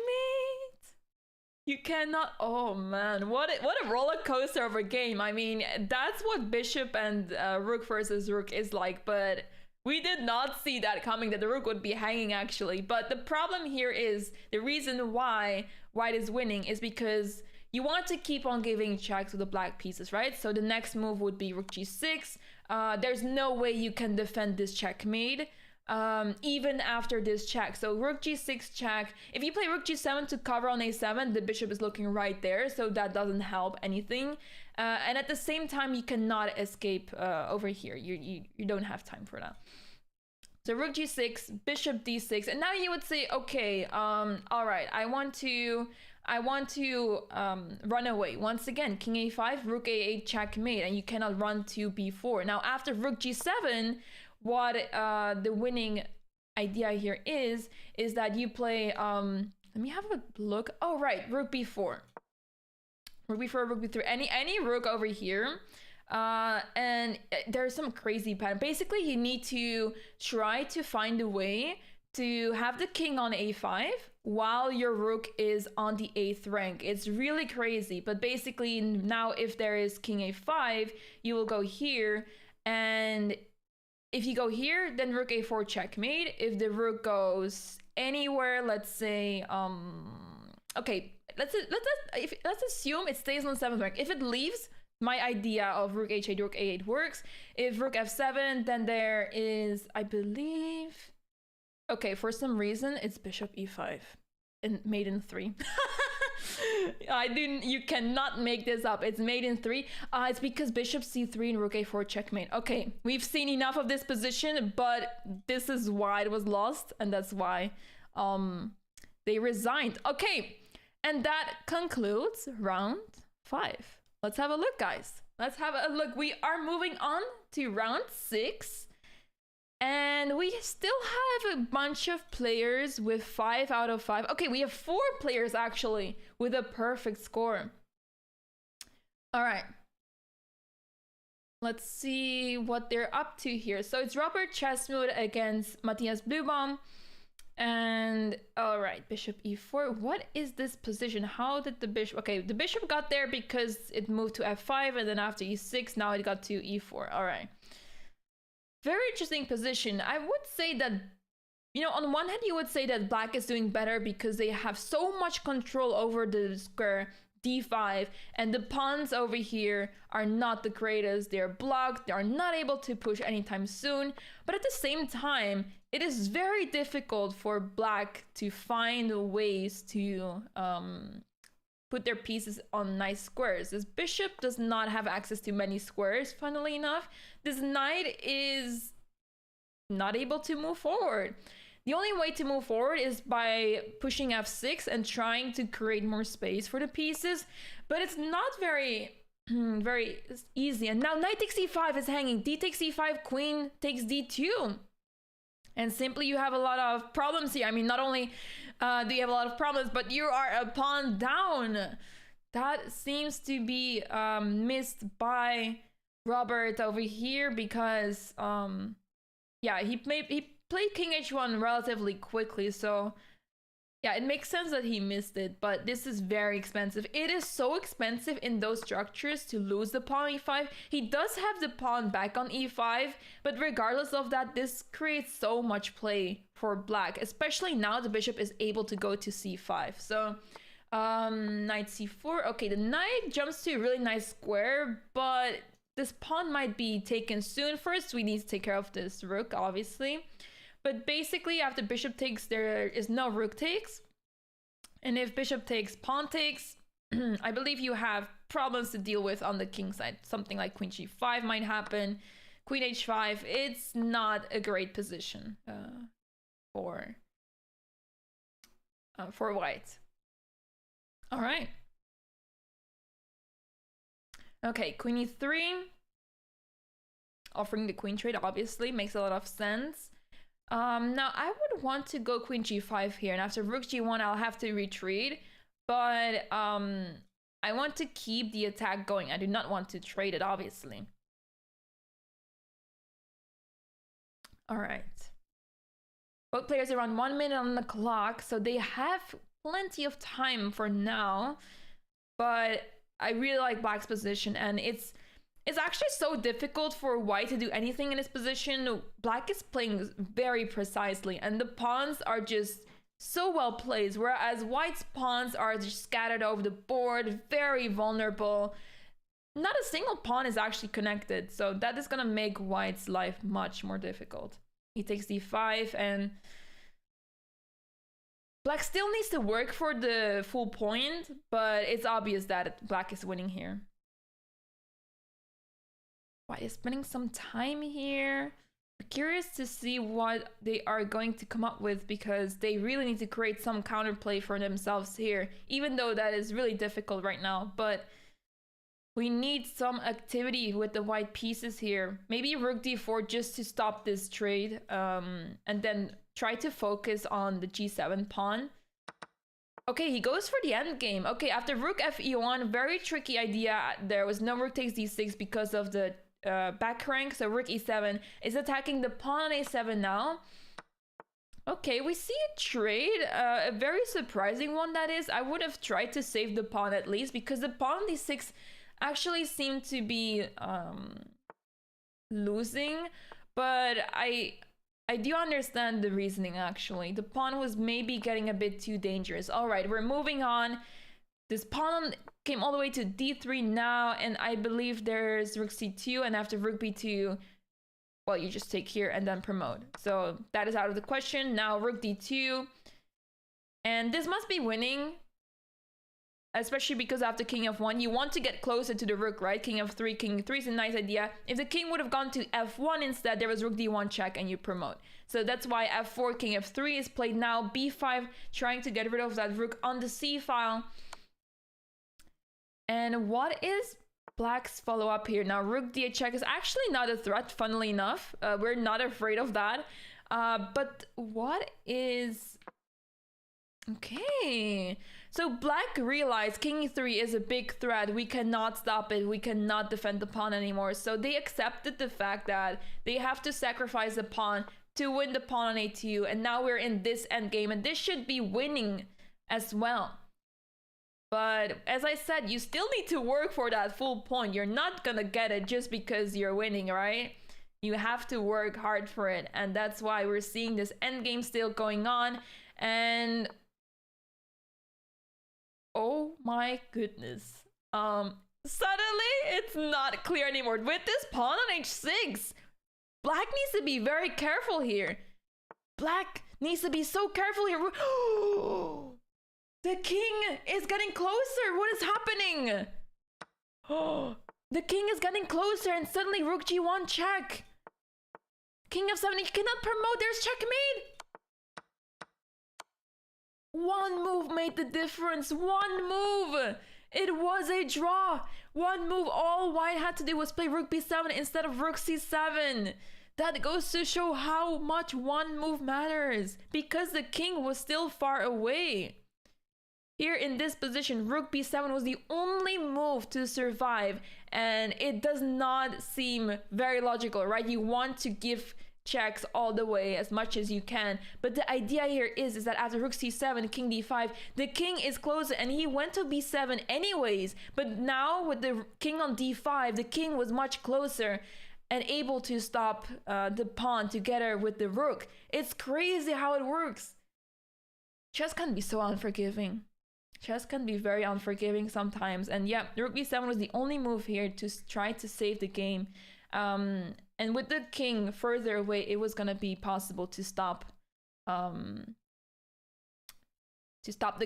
You cannot... Oh, man. What a roller coaster of a game. I mean, that's what bishop and rook versus rook is like, but we did not see that coming, that the rook would be hanging, actually. But the problem here is the reason why white is winning is because you want to keep on giving checks to the black pieces, right? So the next move would be rook g6. There's no way you can defend this checkmate even after this check. So rook g6 check. If you play rook g7 to cover on a7, the bishop is looking right there, so that doesn't help anything. And at the same time, you cannot escape over here. You don't have time for that. So rook g6, bishop d6, and now you would say, okay, all right, I want to run away. Once again, king a5, rook a8, checkmate, and you cannot run to b4. Now, after rook g7, what the winning idea here is that you play, let me have a look. Oh, right, rook b4. Rook b4, rook b3, any rook over here. And there's some crazy pattern. Basically, you need to try to find a way to have the king on a5 while your rook is on the 8th rank. It's really crazy, but basically now if there is king a5, you will go here, and if you go here, then rook a4 checkmate. If the rook goes anywhere, let's say, okay, let's assume it stays on 7th rank. If it leaves, my idea of rook h8, rook a8 works. If rook f7, then there is, I believe, okay, for some reason, it's bishop e5 and mate in 3. You cannot make this up. It's mate in 3. It's because bishop c3 and rook a4 checkmate. Okay, we've seen enough of this position, but this is why it was lost, and that's why they resigned. Okay, and that concludes round 5. Let's have a look, guys. Let's have a look. We are moving on to round 6. And we still have a bunch of players with 5 out of 5. Okay, we have 4 players actually with a perfect score. All right. Let's see what they're up to here. So it's Robert Chesmood against Matthias Blubaum. And all right, bishop e4. What is this position? How did the bishop... Okay, the bishop got there because it moved to f5, and then after e6, now it got to e4. All right. Very interesting position. I would say that, you know, on one hand, you would say that black is doing better because they have so much control over the square d5, and the pawns over here are not the greatest. They're blocked. They are not able to push anytime soon. But at the same time, it is very difficult for black to find ways to put their pieces on nice squares. This bishop does not have access to many squares, funnily enough. This knight is not able to move forward. The only way to move forward is by pushing f6 and trying to create more space for the pieces, but it's not very easy. And now knight takes e5 is hanging. D takes e5, queen takes d2. And simply you have a lot of problems here. I mean, not only do you have a lot of problems, but you are a pawn down. That seems to be missed by Robert over here because, yeah, he played king h1 relatively quickly. So Yeah, it makes sense that he missed it, but this is very expensive. It is so expensive in those structures to lose the pawn on e5. He does have the pawn back on e5, but regardless of that, this creates so much play for black, especially now the bishop is able to go to c5. So knight c4. Okay, the knight jumps to a really nice square, but this pawn might be taken soon. First, we need to take care of this rook, obviously. But basically, after bishop takes, there is no rook takes. And if bishop takes, pawn takes, I believe you have problems to deal with on the king side. Something like queen g5 might happen. Queen h5, it's not a great position for white. All right. Okay, queen e3. Offering the queen trade obviously makes a lot of sense. Now I would want to go queen g5 here, and after rook g1 I'll have to retreat, but I want to keep the attack going. I do not want to trade it, obviously. All right. Both players are on 1 minute on the clock, so they have plenty of time for now, but I really like black's position, and it's actually so difficult for white to do anything in this position. Black is playing very precisely, and the pawns are just so well placed, whereas white's pawns are just scattered over the board, very vulnerable. Not a single pawn is actually connected, so that is gonna make white's life much more difficult. He takes d5, and black still needs to work for the full point, but it's obvious that black is winning here. White is spending some time here. I'm curious to see what they are going to come up with, because they really need to create some counterplay for themselves here, even though that is really difficult right now. But we need some activity with the white pieces here. Maybe rook d4 just to stop this trade, and then try to focus on the g7 pawn. Okay, he goes for the endgame. Okay, after rook fe1, very tricky idea. There was no rook takes d6 because of the back rank, so rook e7 is attacking the pawn on a7 now. Okay, we see a trade, a very surprising one that is. I would have tried to save the pawn at least, because the pawn on d6 actually seemed to be losing, but I do understand the reasoning actually. The pawn was maybe getting a bit too dangerous. All right, we're moving on. This pawn came all the way to d3 now, and I believe there's rook c2, and after rook b2, well, you just take here and then promote. So that is out of the question. Now rook d2, and this must be winning, especially because after king f1, you want to get closer to the rook, right? King f3, king e3 is a nice idea. If the king would have gone to f1 instead, there was rook d1 check and you promote. So that's why f4, king f3 is played now. b5, trying to get rid of that rook on the c file. And what is black's follow-up here? Now, rook d8 check is actually not a threat, funnily enough. We're not afraid of that. But what is... Okay. So black realized king e3 is a big threat. We cannot stop it. We cannot defend the pawn anymore. So they accepted the fact that they have to sacrifice the pawn to win the pawn on a2. And now we're in this endgame, and this should be winning as well. But as I said, you still need to work for that full point. You're not gonna get it just because you're winning, right? You have to work hard for it. And that's why we're seeing this endgame still going on. And oh my goodness. Suddenly it's not clear anymore. With this pawn on h6, black needs to be very careful here. Black needs to be so careful here. The king is getting closer. What is happening? Oh, the king is getting closer, and suddenly rook g1 check. King f7, he cannot promote. There's checkmate. One move made the difference. One move. It was a draw. One move. All white had to do was play rook b7 instead of rook c7. That goes to show how much one move matters, because the king was still far away. Here in this position, rook b7 was the only move to survive, and it does not seem very logical, right? You want to give checks all the way as much as you can. But the idea here is that after rook c7, king d5, the king is closer and he went to b7 anyways. But now with the king on d5, the king was much closer and able to stop the pawn together with the rook. It's crazy how it works. Chess can be so unforgiving. Chess can be very unforgiving sometimes. And yeah, rook b7 was the only move here to try to save the game. And with the king further away, it was gonna be possible to stop the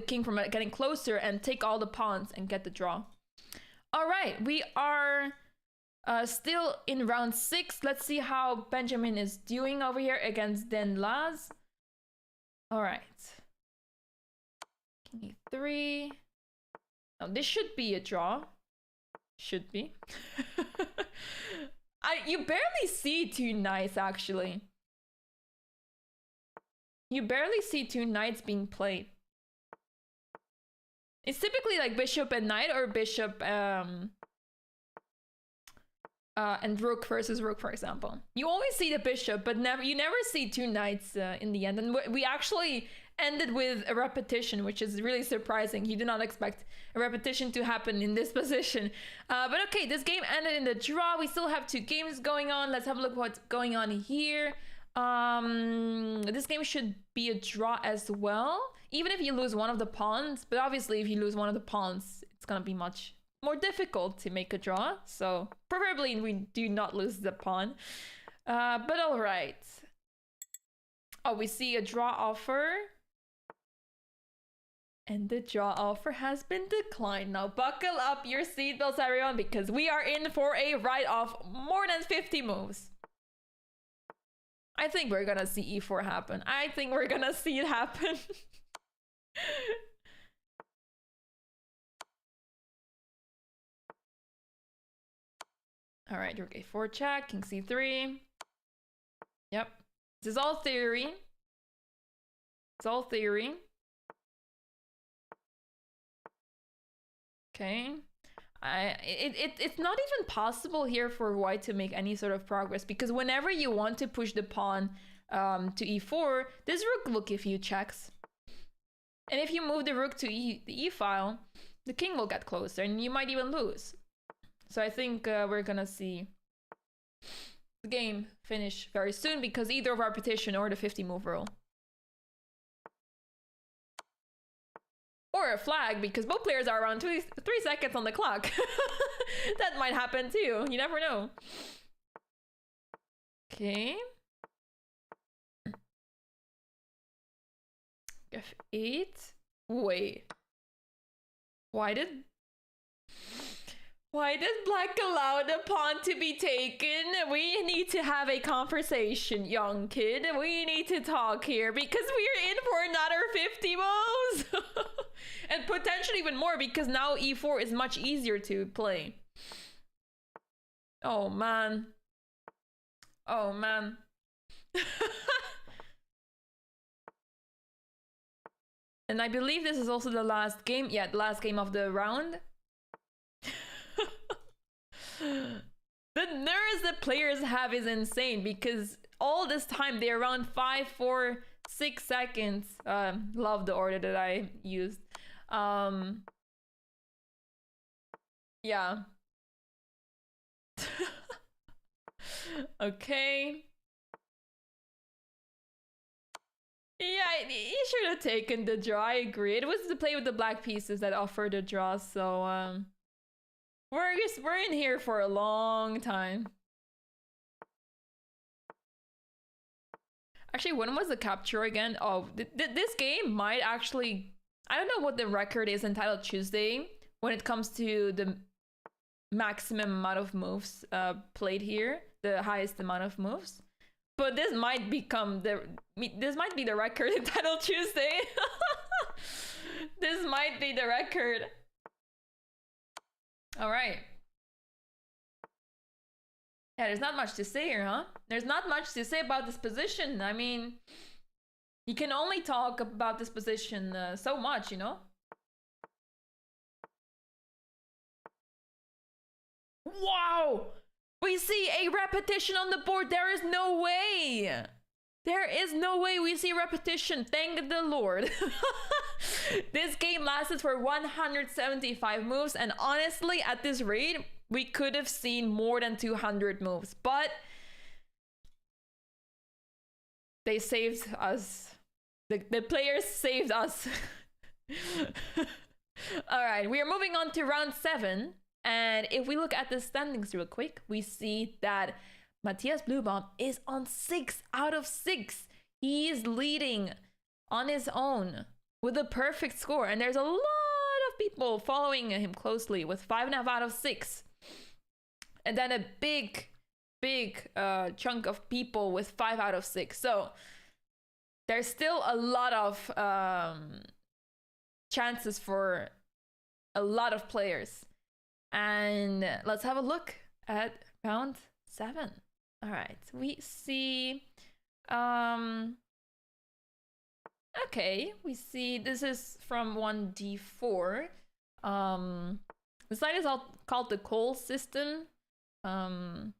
king from getting closer and take all the pawns and get the draw. All right, we are still in round 6. Let's see how Benjamin is doing over here against Den Laz. All right. King e3. Now this should be a draw. Should be. You barely see two knights, actually. You barely see two knights being played. It's typically like bishop and knight, or bishop and rook versus rook, for example. You always see the bishop, but you never see two knights in the end. And we actually ended with a repetition, which is really surprising. You do not expect a repetition to happen in this position. But okay, this game ended in the draw. We still have 2 games going on. Let's have a look what's going on here. This game should be a draw as well, even if you lose one of the pawns. But obviously, if you lose one of the pawns, it's gonna be much more difficult to make a draw. So preferably we do not lose the pawn. But all right. Oh, we see a draw offer. And the draw offer has been declined. Now buckle up your seatbelts, everyone, because we are in for a write-off more than 50 moves. I think we're gonna see e4 happen. I think we're gonna see it happen. All right, rook a4 check, king c3. Yep, this is all theory. It's all theory. Okay, it's not even possible here for white to make any sort of progress, because whenever you want to push the pawn to e4, this rook will give you checks. And if you move the rook to the e file, the king will get closer and you might even lose. So I think we're gonna see the game finish very soon, because either of our petition or the 50 move rule. Or a flag, because both players are around 3 seconds on the clock. That might happen too. You never know. Okay. F8. Wait. Why did black allow the pawn to be taken? We need to have a conversation, young kid. We need to talk here, because we're in for another 50 moves. And potentially even more, because now e4 is much easier to play. Oh man. Oh man. And I believe this is also the last game. Yeah, the last game of the round. The nerves that players have is insane, because all this time they're around 5, 4, 6 seconds. Love the order that I used. Yeah. Okay. Yeah, he should have taken the draw. I agree. It was the play with the black pieces that offered a draw, so we're in here for a long time. Actually, when was the capture again? Oh, this game might actually... I don't know what the record is in Title Tuesday when it comes to the maximum amount of moves played here, the highest amount of moves. But this might be the record in Title Tuesday. This might be the record. All right. Yeah, there's not much to say here, huh? There's not much to say about this position. I mean, you can only talk about this position so much, you know? Wow! We see a repetition on the board. There is no way. There is no way we see repetition. Thank the Lord. This game lasted for 175 moves, and honestly, at this rate, we could have seen more than 200 moves, but they saved us. The players saved us. All right, we are moving on to round 7. And if we look at the standings real quick, we see that Matthias Bluebaum is on 6 out of 6. He is leading on his own with a perfect score. And there's a lot of people following him closely with 5.5 out of 6. And then a big chunk of people with 5 out of 6. So there's still a lot of chances for a lot of players. And let's have a look at round 7. All right, we see okay, we see this is from 1d4. The site is all called the Cole system. I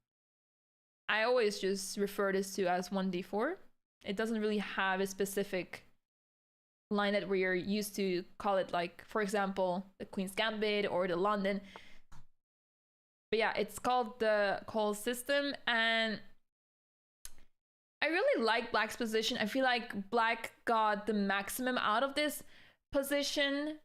always just refer this to as 1d4. It doesn't really have a specific line that we're used to call it, like, for example, the Queen's Gambit or the London. But yeah, it's called the Cole system, and I really like Black's position. I feel like Black got the maximum out of this position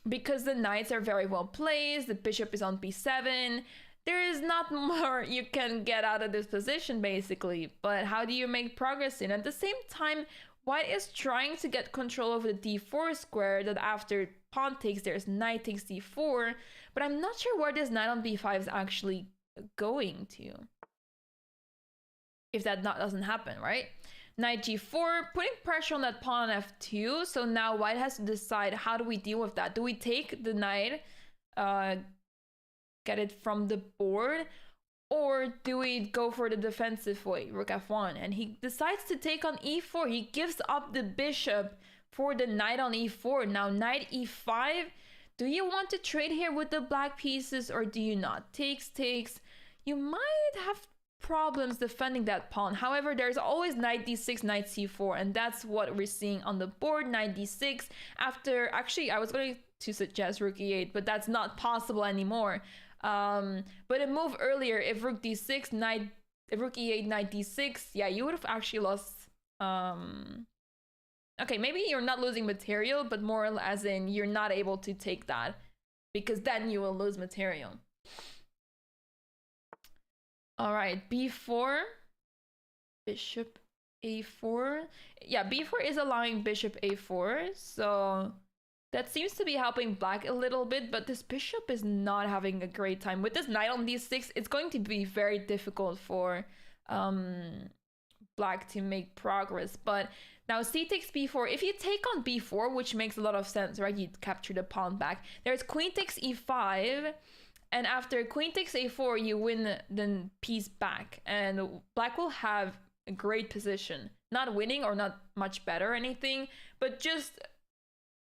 because the knights are very well placed, the bishop is on b7. There is not more you can get out of this position, basically. But how do you make progress in? At the same time, White is trying to get control over the d4 square that after pawn takes, there's knight takes d4. But I'm not sure where this knight on b5 is actually going to. If that doesn't happen, right? Knight g4, putting pressure on that pawn on f2. So now White has to decide, how do we deal with that? Do we take the knight, get it from the board? Or do we go for the defensive way, rook f1? And he decides to take on e4. He gives up the bishop for the knight on e4. Now knight e5. Do you want to trade here with the black pieces or do you not? Takes. You might have problems defending that pawn. However, there's always knight d6, knight c4. And that's what we're seeing on the board, knight d6. After, actually, I was going to suggest rook e8, but that's not possible anymore. But a move earlier, if rook d6, if rook e8, knight d6, yeah, you would have actually lost. Okay, maybe you're not losing material, but more as in you're not able to take that because then you will lose material. All right, b4, bishop a4. Yeah, b4 is allowing bishop a4, so that seems to be helping Black a little bit, but this bishop is not having a great time. With this knight on d6, it's going to be very difficult for Black to make progress. But now c takes b4. If you take on b4, which makes a lot of sense, right? You capture the pawn back. There's queen takes e5, and after queen takes a4, you win the piece back. And Black will have a great position. Not winning or not much better or anything, but just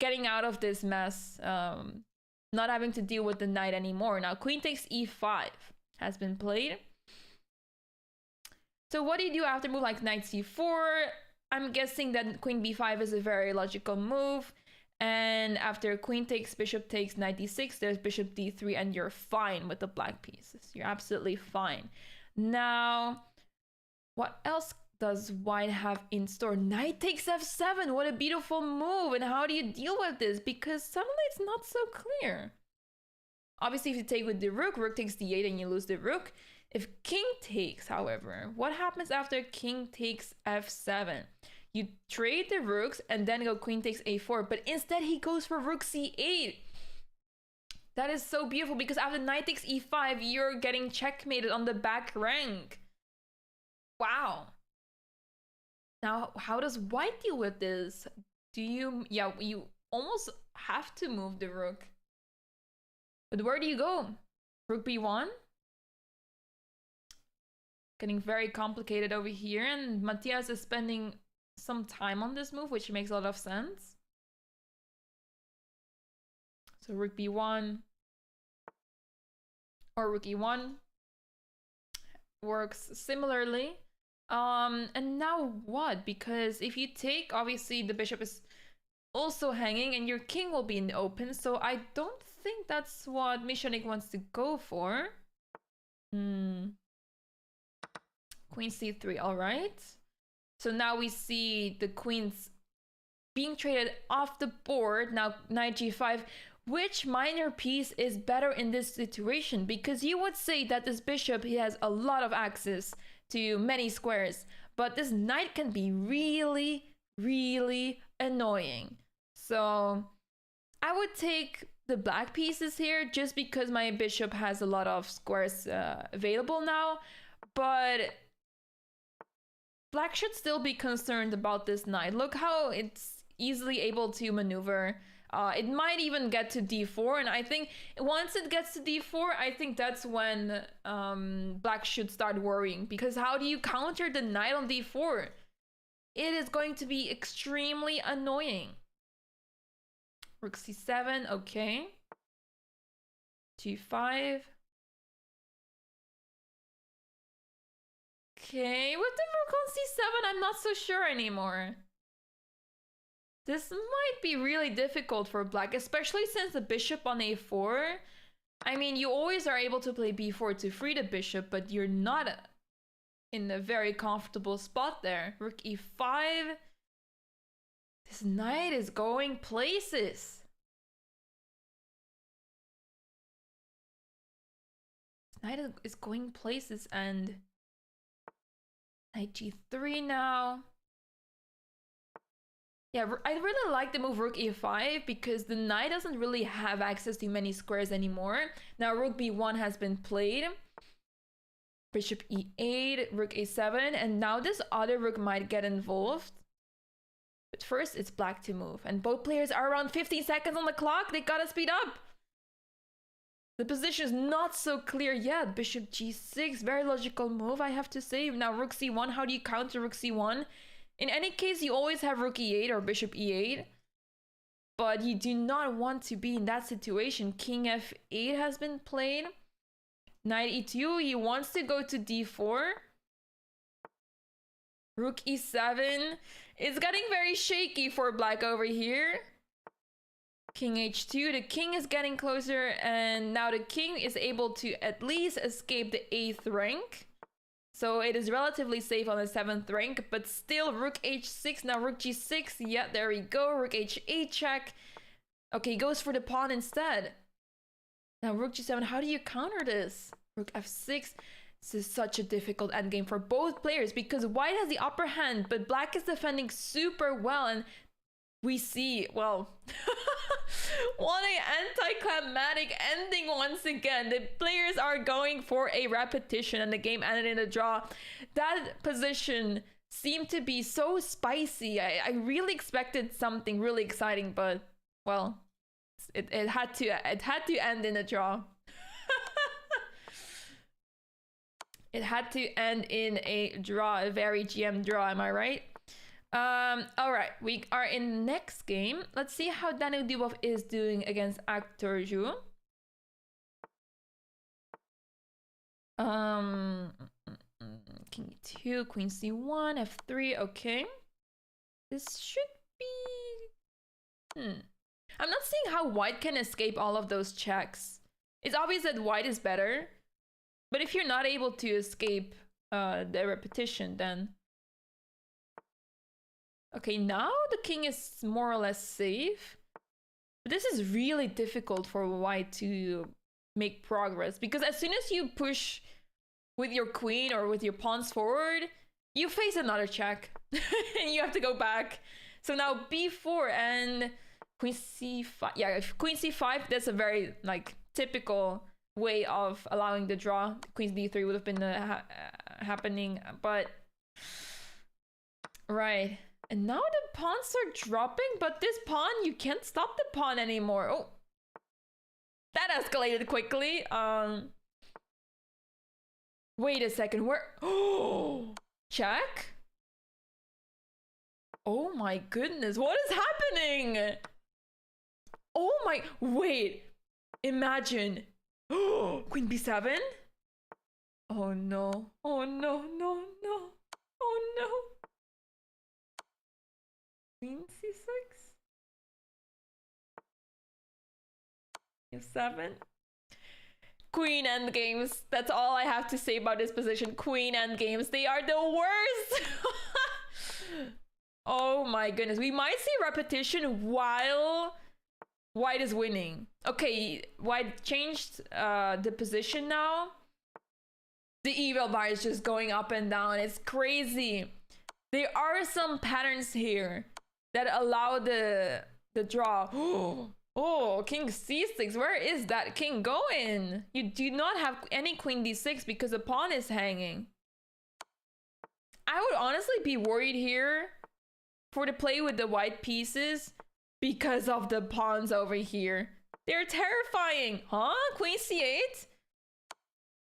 getting out of this mess, not having to deal with the knight anymore. Now, queen takes e5 has been played. So what do you do after move like knight c4? I'm guessing that queen b5 is a very logical move. And after queen takes, bishop takes, knight d6, there's bishop d3, and you're fine with the black pieces. You're absolutely fine. Now, what else does White have in store? Knight takes f7. What a beautiful move. And how do you deal with this? Because suddenly it's not so clear. Obviously, if you take with the rook, rook takes d8 and you lose the rook. If king takes, however, what happens after king takes f7? You trade the rooks and then go queen takes a4. But instead, he goes for rook c8. That is so beautiful because after knight takes e5, you're getting checkmated on the back rank. Wow. Now, how does White deal with this? You almost have to move the rook. But where do you go? Rook b1? Getting very complicated over here, and Matthias is spending some time on this move, which makes a lot of sense. So rook b1. or rook e1 works similarly. And now what? Because if you take, obviously the bishop is also hanging and your king will be in the open, so I don't think that's what Mishonik wants to go for. Queen c3, all right. So now we see the queens being traded off the board. Now knight g5. Which minor piece is better in this situation? Because you would say that this bishop, he has a lot of access to many squares, but this knight can be really, really annoying. So I would take the black pieces here just because my bishop has a lot of squares available now, but black should still be concerned about this knight. Look how it's easily able to maneuver. It might even get to d4, and I think once it gets to d4, I think that's when black should start worrying, because how do you counter the knight on d4? It is going to be extremely annoying. Rook c7, okay. g5. Okay, with the rook on c7, I'm not so sure anymore. This might be really difficult for black, especially since the bishop on a4. I mean, you always are able to play b4 to free the bishop, but you're not in a very comfortable spot there. Rook e5. This knight is going places. This knight is going places, and knight g3 now. Yeah, I really like the move rook e5 because the knight doesn't really have access to many squares anymore. Now rook b1 has been played. Bishop e8, rook a7, and now this other rook might get involved. But first, it's black to move. And both players are around 15 seconds on the clock. They gotta speed up. The position is not so clear yet. Bishop g6, very logical move, I have to say. Now rook c1, how do you counter rook c1? In any case, you always have rook e8 or bishop e8. But you do not want to be in that situation. King f8 has been played. Knight e2, he wants to go to d4. Rook e7. It's getting very shaky for black over here. King h2, the king is getting closer, and now the king is able to at least escape the 8th rank. So it is relatively safe on the 7th rank, but still rook h6, now rook g6. Yeah, there we go, rook h8 check. Okay, he goes for the pawn instead. Now rook g7, how do you counter this? Rook f6. This is such a difficult endgame for both players because white has the upper hand, but black is defending super well, and we see, well, what an anticlimactic ending once again. The players are going for a repetition and the game ended in a draw. That position seemed to be so spicy. I really expected something really exciting, but, well, it had to end in a draw. It had to end in a draw, a very GM draw, am I right? All right, we are in the next game. Let's see how Daniel Dubov is doing against Actor Zhu. King e2, queen c1, f3, okay. This should be... I'm not seeing how white can escape all of those checks. It's obvious that white is better, but if you're not able to escape the repetition, then... Okay, now the king is more or less safe. But this is really difficult for white to make progress, because as soon as you push with your queen or with your pawns forward, you face another check and you have to go back. So now b4 and queen c5. Yeah, if queen c5, that's a very like typical way of allowing the draw. Queen d3 would have been happening, but right. And now the pawns are dropping, but this pawn, you can't stop the pawn anymore. Oh, that escalated quickly. Wait a second, where? Oh, check? Oh my goodness, what is happening? Oh my, wait, imagine Queen b7? Oh no. Oh no, no, no. Oh no. Queen c6? e7? Queen endgames. That's all I have to say about this position. Queen endgames. They are the worst. Oh my goodness. We might see repetition while white is winning. Okay, white changed the position now. The evil bar is just going up and down. It's crazy. There are some patterns here that allow the draw. Oh, king c6. Where is that king going? You do not have any queen d6 because the pawn is hanging. I would honestly be worried here for the play with the white pieces because of the pawns over here. They're terrifying. Huh? Queen c8?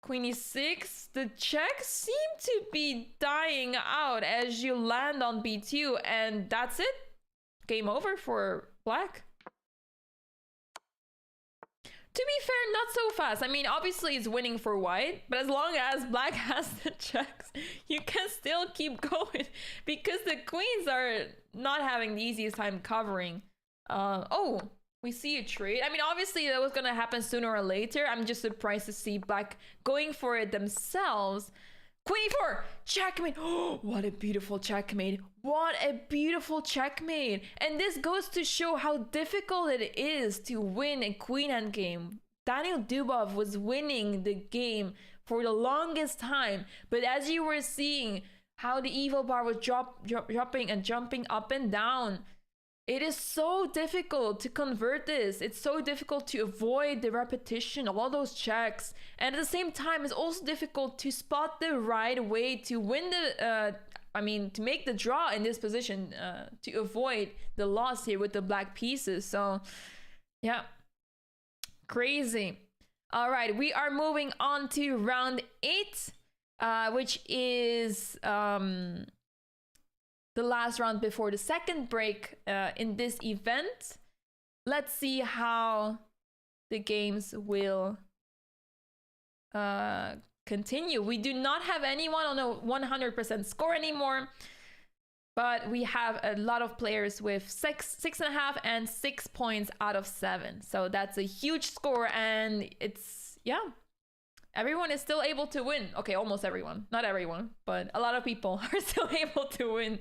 Queen e6. The checks seem to be dying out as you land on b2, and that's it. Game over for black. To be fair, not so fast. I mean, obviously it's winning for white, but as long as black has the checks, you can still keep going because the queens are not having the easiest time covering. Oh, we see a trade. I mean, obviously that was gonna happen sooner or later. I'm just surprised to see black going for it themselves. Queen e4, checkmate. Oh, what a beautiful checkmate. What a beautiful checkmate. And this goes to show how difficult it is to win a queen endgame. Daniel Dubov was winning the game for the longest time, but as you were seeing how the evil bar was dropping and jumping up and down, it is so difficult to convert this. It's so difficult to avoid the repetition of all those checks. And at the same time, it's also difficult to spot the right way to win the, to make the draw in this position, to avoid the loss here with the black pieces. So, yeah, crazy. All right, we are moving on to round 8, which is the last round before the second break in this event. Let's see how the games will continue. We do not have anyone on a 100% score anymore, but we have a lot of players with 6.5 and 6 points out of 7. So that's a huge score, and it's, yeah, everyone is still able to win. Okay, almost everyone. Not everyone, but a lot of people are still able to win.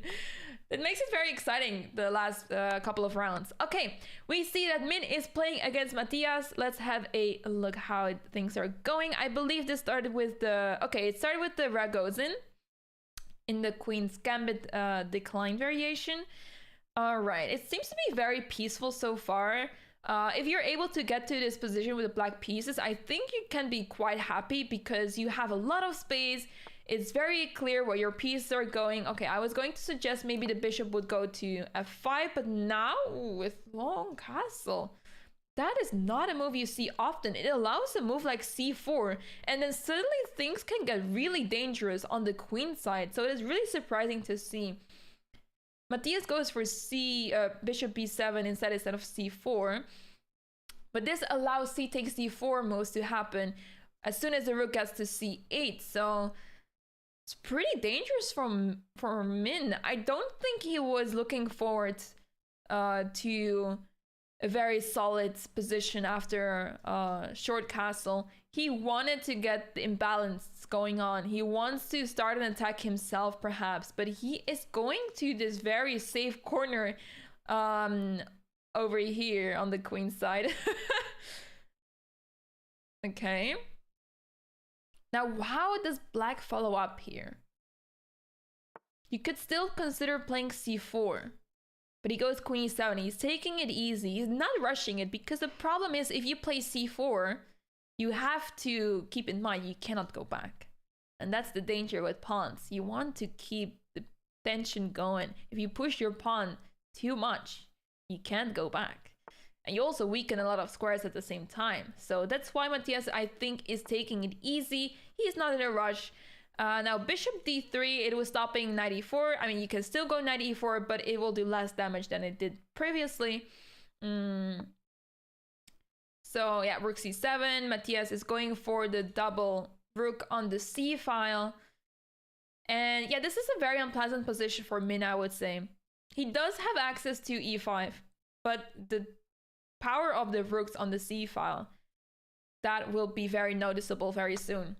It makes it very exciting, the last couple of rounds. Okay, we see that Min is playing against Matthias. Let's have a look how things are going. I believe this started with the... Okay, it started with the Ragozin in the Queen's Gambit decline variation. All right, it seems to be very peaceful so far. If you're able to get to this position with the black pieces, I think you can be quite happy because you have a lot of space. It's very clear where your pieces are going. Okay, I was going to suggest maybe the bishop would go to f5, but now with long castle, that is not a move you see often. It allows a move like c4, and then suddenly things can get really dangerous on the queen side. So it is really surprising to see. Matthias goes for bishop b7 instead of c4, but this allows c takes d4 moves to happen as soon as the rook gets to c8. So it's pretty dangerous for Min. I don't think he was looking forward to a very solid position after short castle. He wanted to get the imbalance going on. He wants to start an attack himself, perhaps, but he is going to this very safe corner over here on the queen side. Okay. Now, how does black follow up here? You could still consider playing c4, but he goes queen e7. He's taking it easy. He's not rushing it because the problem is if you play c4, you have to keep in mind you cannot go back. And that's the danger with pawns. You want to keep the tension going. If you push your pawn too much, you can't go back. And you also weaken a lot of squares at the same time. So that's why Matthias, I think, is taking it easy. He's not in a rush. Now, bishop d3, it was stopping knight e4. I mean, you can still go knight e4, but it will do less damage than it did previously. So yeah, rook c7. Matthias is going for the double rook on the c file. And yeah, this is a very unpleasant position for Min, I would say. He does have access to e5, but the power of the rooks on the c file, that will be very noticeable very soon.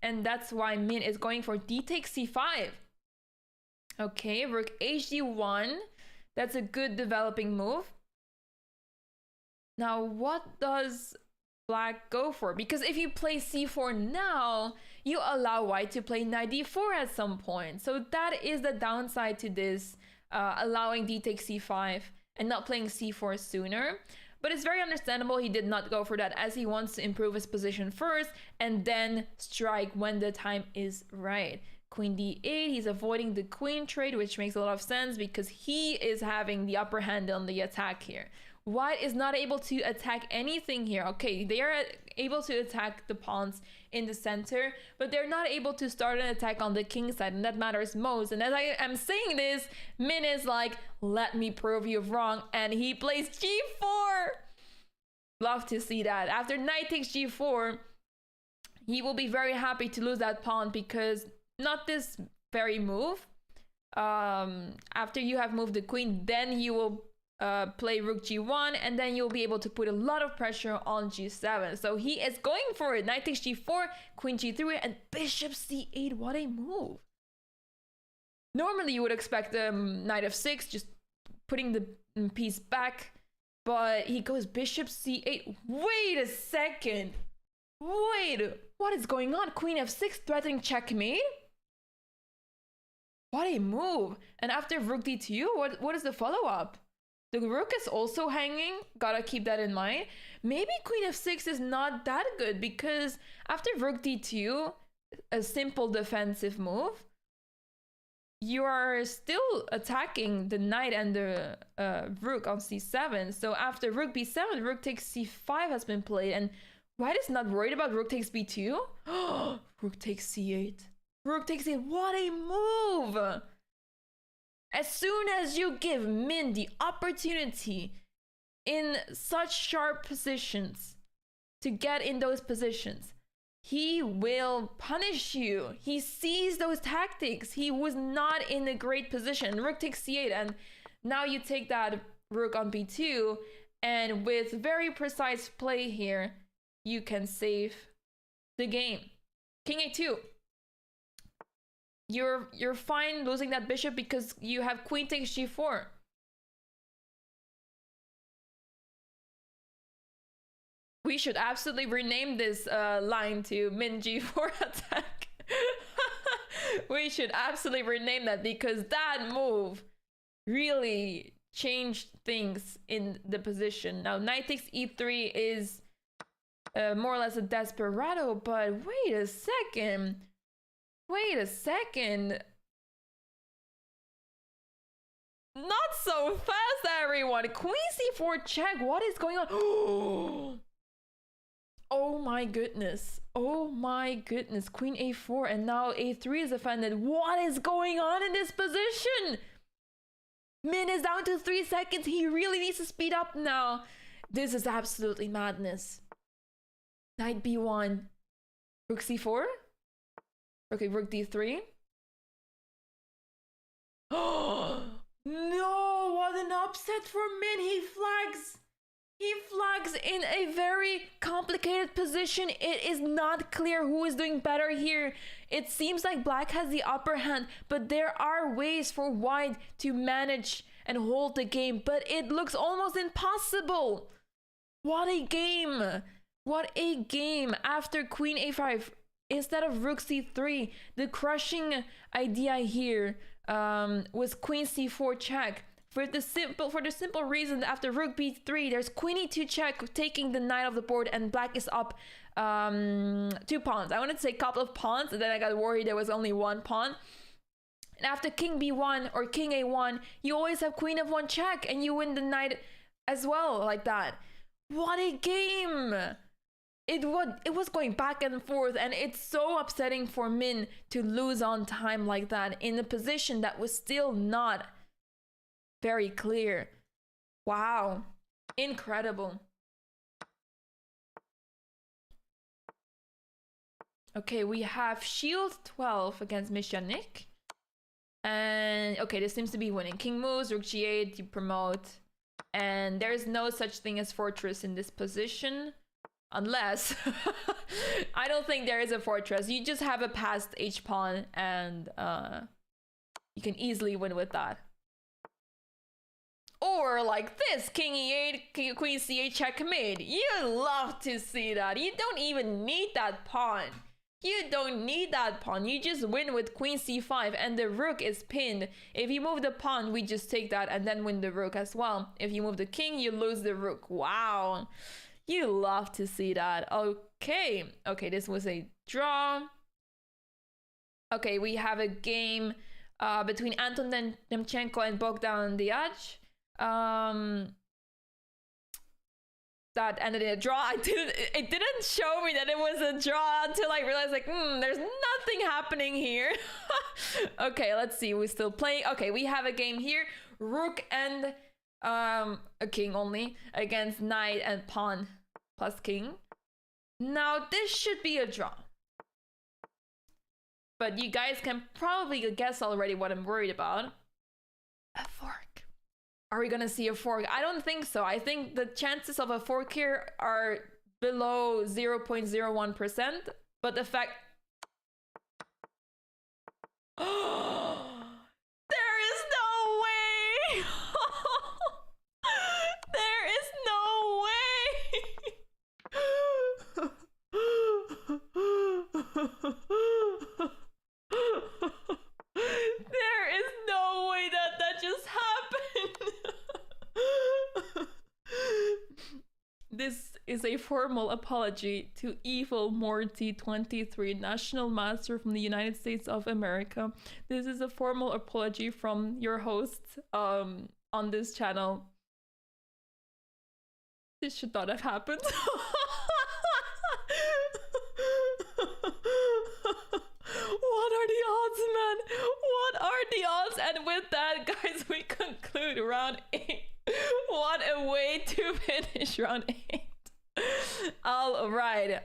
And that's why Min is going for d takes c5. Okay, rook hd1. That's a good developing move. Now, what does Black go for? Because if you play c4 now, you allow White to play knight d4 at some point. So that is the downside to this, allowing d takes c5 and not playing c4 sooner. But it's very understandable he did not go for that, as he wants to improve his position first and then strike when the time is right. Queen d8, he's avoiding the queen trade, which makes a lot of sense because he is having the upper hand on the attack here. White is not able to attack anything here. Okay, they are able to attack the pawns in the center, but they're not able to start an attack on the king side, and that matters most. And as I am saying this, Min is like, let me prove you wrong, and he plays g4. Love to see that. After knight takes g4, he will be very happy to lose that pawn, because not this very move. After you have moved the queen, then you will play rook g1, and then you'll be able to put a lot of pressure on g7. So he is going for it. Knight takes g4, queen g3, and bishop c8. What a move. Normally you would expect knight f6, just putting the piece back, but he goes bishop c8. Wait a second. Wait, what is going on? Queen f6 threatening checkmate? What a move. And after rook d2, what is the follow-up? The rook is also hanging. Gotta keep that in mind. Maybe queen f6 is not that good, because after rook d2, a simple defensive move, you are still attacking the knight and the rook on c7. So after rook b7, rook takes c5 has been played, and White is not worried about rook takes b2. Rook takes c8. Rook takes c8. What a move! As soon as you give Min the opportunity in such sharp positions to get in those positions, he will punish you. He sees those tactics. He was not in a great position. Rook takes c8, and now you take that rook on b2, and with very precise play here, you can save the game. King a2. You're fine losing that bishop because you have queen takes g4. We should absolutely rename this line to Min g4 attack. We should absolutely rename that, because that move really changed things in the position. Now knight takes e3 is more or less a desperado, but wait a second. Wait a second. Not so fast, everyone. Queen c4 check. What is going on? Oh my goodness. Oh my goodness. Queen a4, and now a3 is offended. What is going on in this position? Min is down to 3 seconds. He really needs to speed up now. This is absolutely madness. Knight b1. Rook c4. Okay, rook d3. Oh no, what an upset for Min. He flags in a very complicated position. It is not clear who is doing better here. It seems like Black has the upper hand, but there are ways for White to manage and hold the game, but it looks almost impossible. What a game. What a game. After queen a5, instead of rook c3, the crushing idea here was queen c4 check. For the simple reason that after rook b3, there's queen e2 check, taking the knight off the board, and Black is up 2 pawns. I wanted to say a couple of pawns, and then I got worried there was only 1 pawn. And after king b1 or king a1, you always have queen f1 check, and you win the knight as well, like that. What a game! It was going back and forth, and it's so upsetting for Min to lose on time like that in a position that was still not very clear. Wow. Incredible. Okay, we have shield 12 against Mishyanik. And okay, this seems to be winning. King moves, rook g8, you promote. And there's no such thing as fortress in this position. Unless... I don't think there is a fortress. You just have a passed h-pawn and you can easily win with that. Or like this, king e8, queen c8, checkmate. You love to see that. You don't even need that pawn. You don't need that pawn. You just win with queen c5 and the rook is pinned. If you move the pawn, we just take that and then win the rook as well. If you move the king, you lose the rook. Wow. You love to see that. Okay. Okay, this was a draw. Okay, we have a game between Anton Nemchenko and Bogdan Diach. That ended in a draw. It didn't show me that it was a draw until I realized like, there's nothing happening here. Okay, let's see. We still play. Okay, we have a game here. Rook and a king only against knight and pawn plus king. Now this should be a draw. But you guys can probably guess already what I'm worried about. A fork. Are we gonna see a fork? I don't think so. I think the chances of a fork here are below 0.01%. But the fact... There is no way! There is no way! There is no way that just happened! This is a formal apology to Evil Morty 23, National Master from the United States of America. This is a formal apology from your host on this channel. This should not have happened. What are the odds, man? What are the odds? And with that, guys, we conclude round 8. What a way to finish round 8. All right.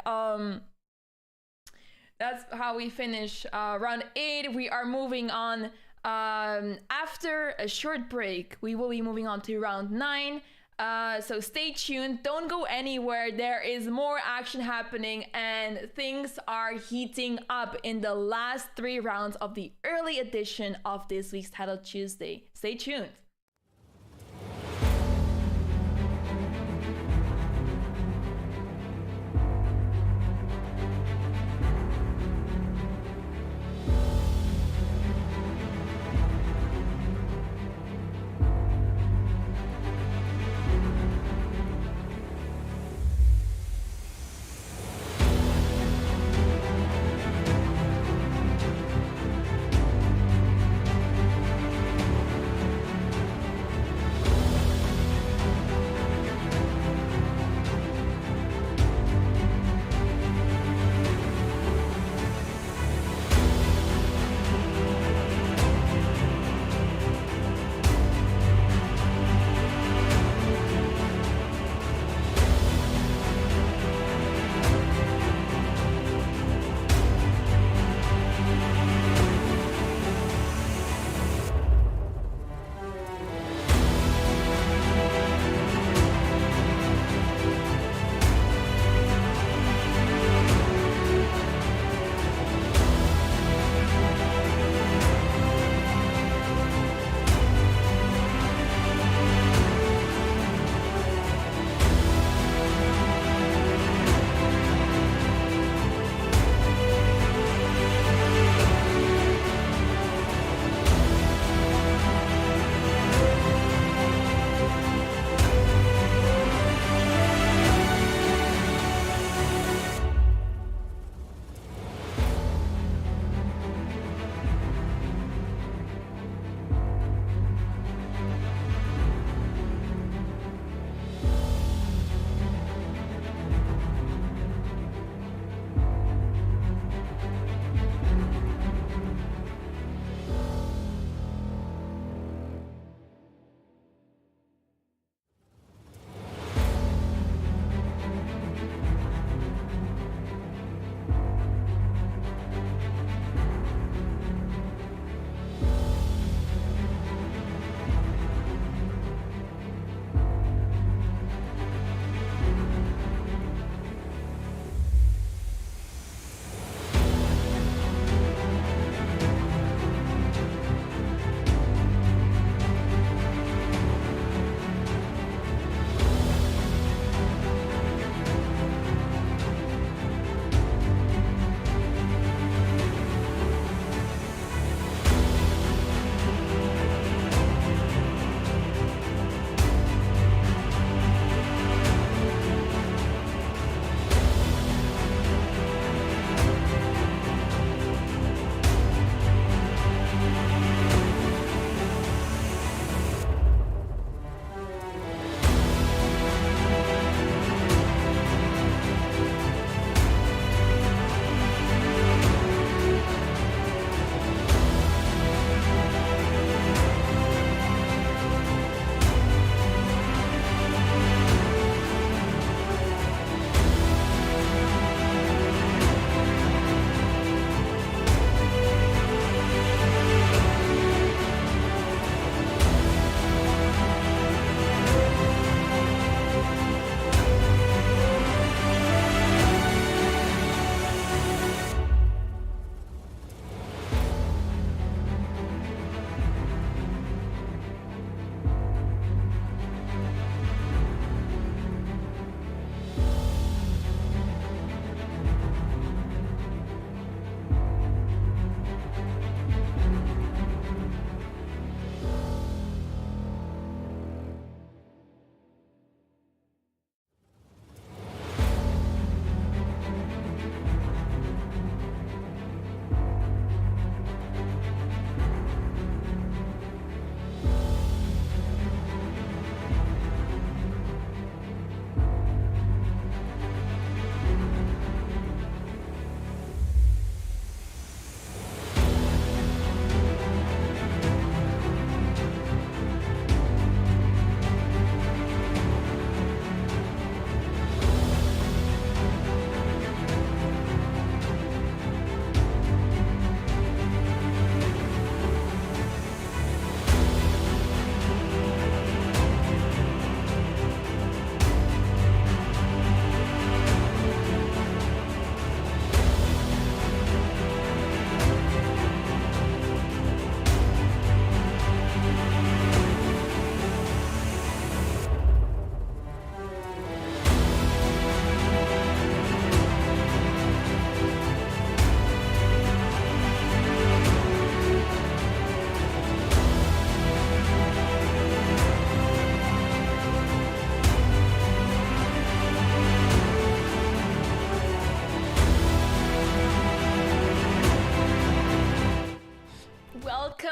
That's how we finish round 8. We are moving on. After a short break, we will be moving on to round 9. So stay tuned, don't go anywhere. There is more action happening and things are heating up in the last 3 rounds of the early edition of this week's Title Tuesday. Stay tuned.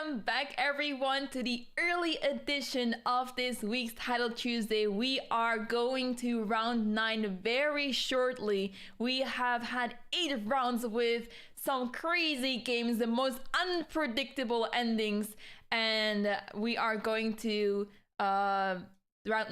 Welcome back, everyone, to the early edition of this week's Title Tuesday. We are going to round 9 very shortly. We have had 8 rounds with some crazy games, the most unpredictable endings, and we are going to round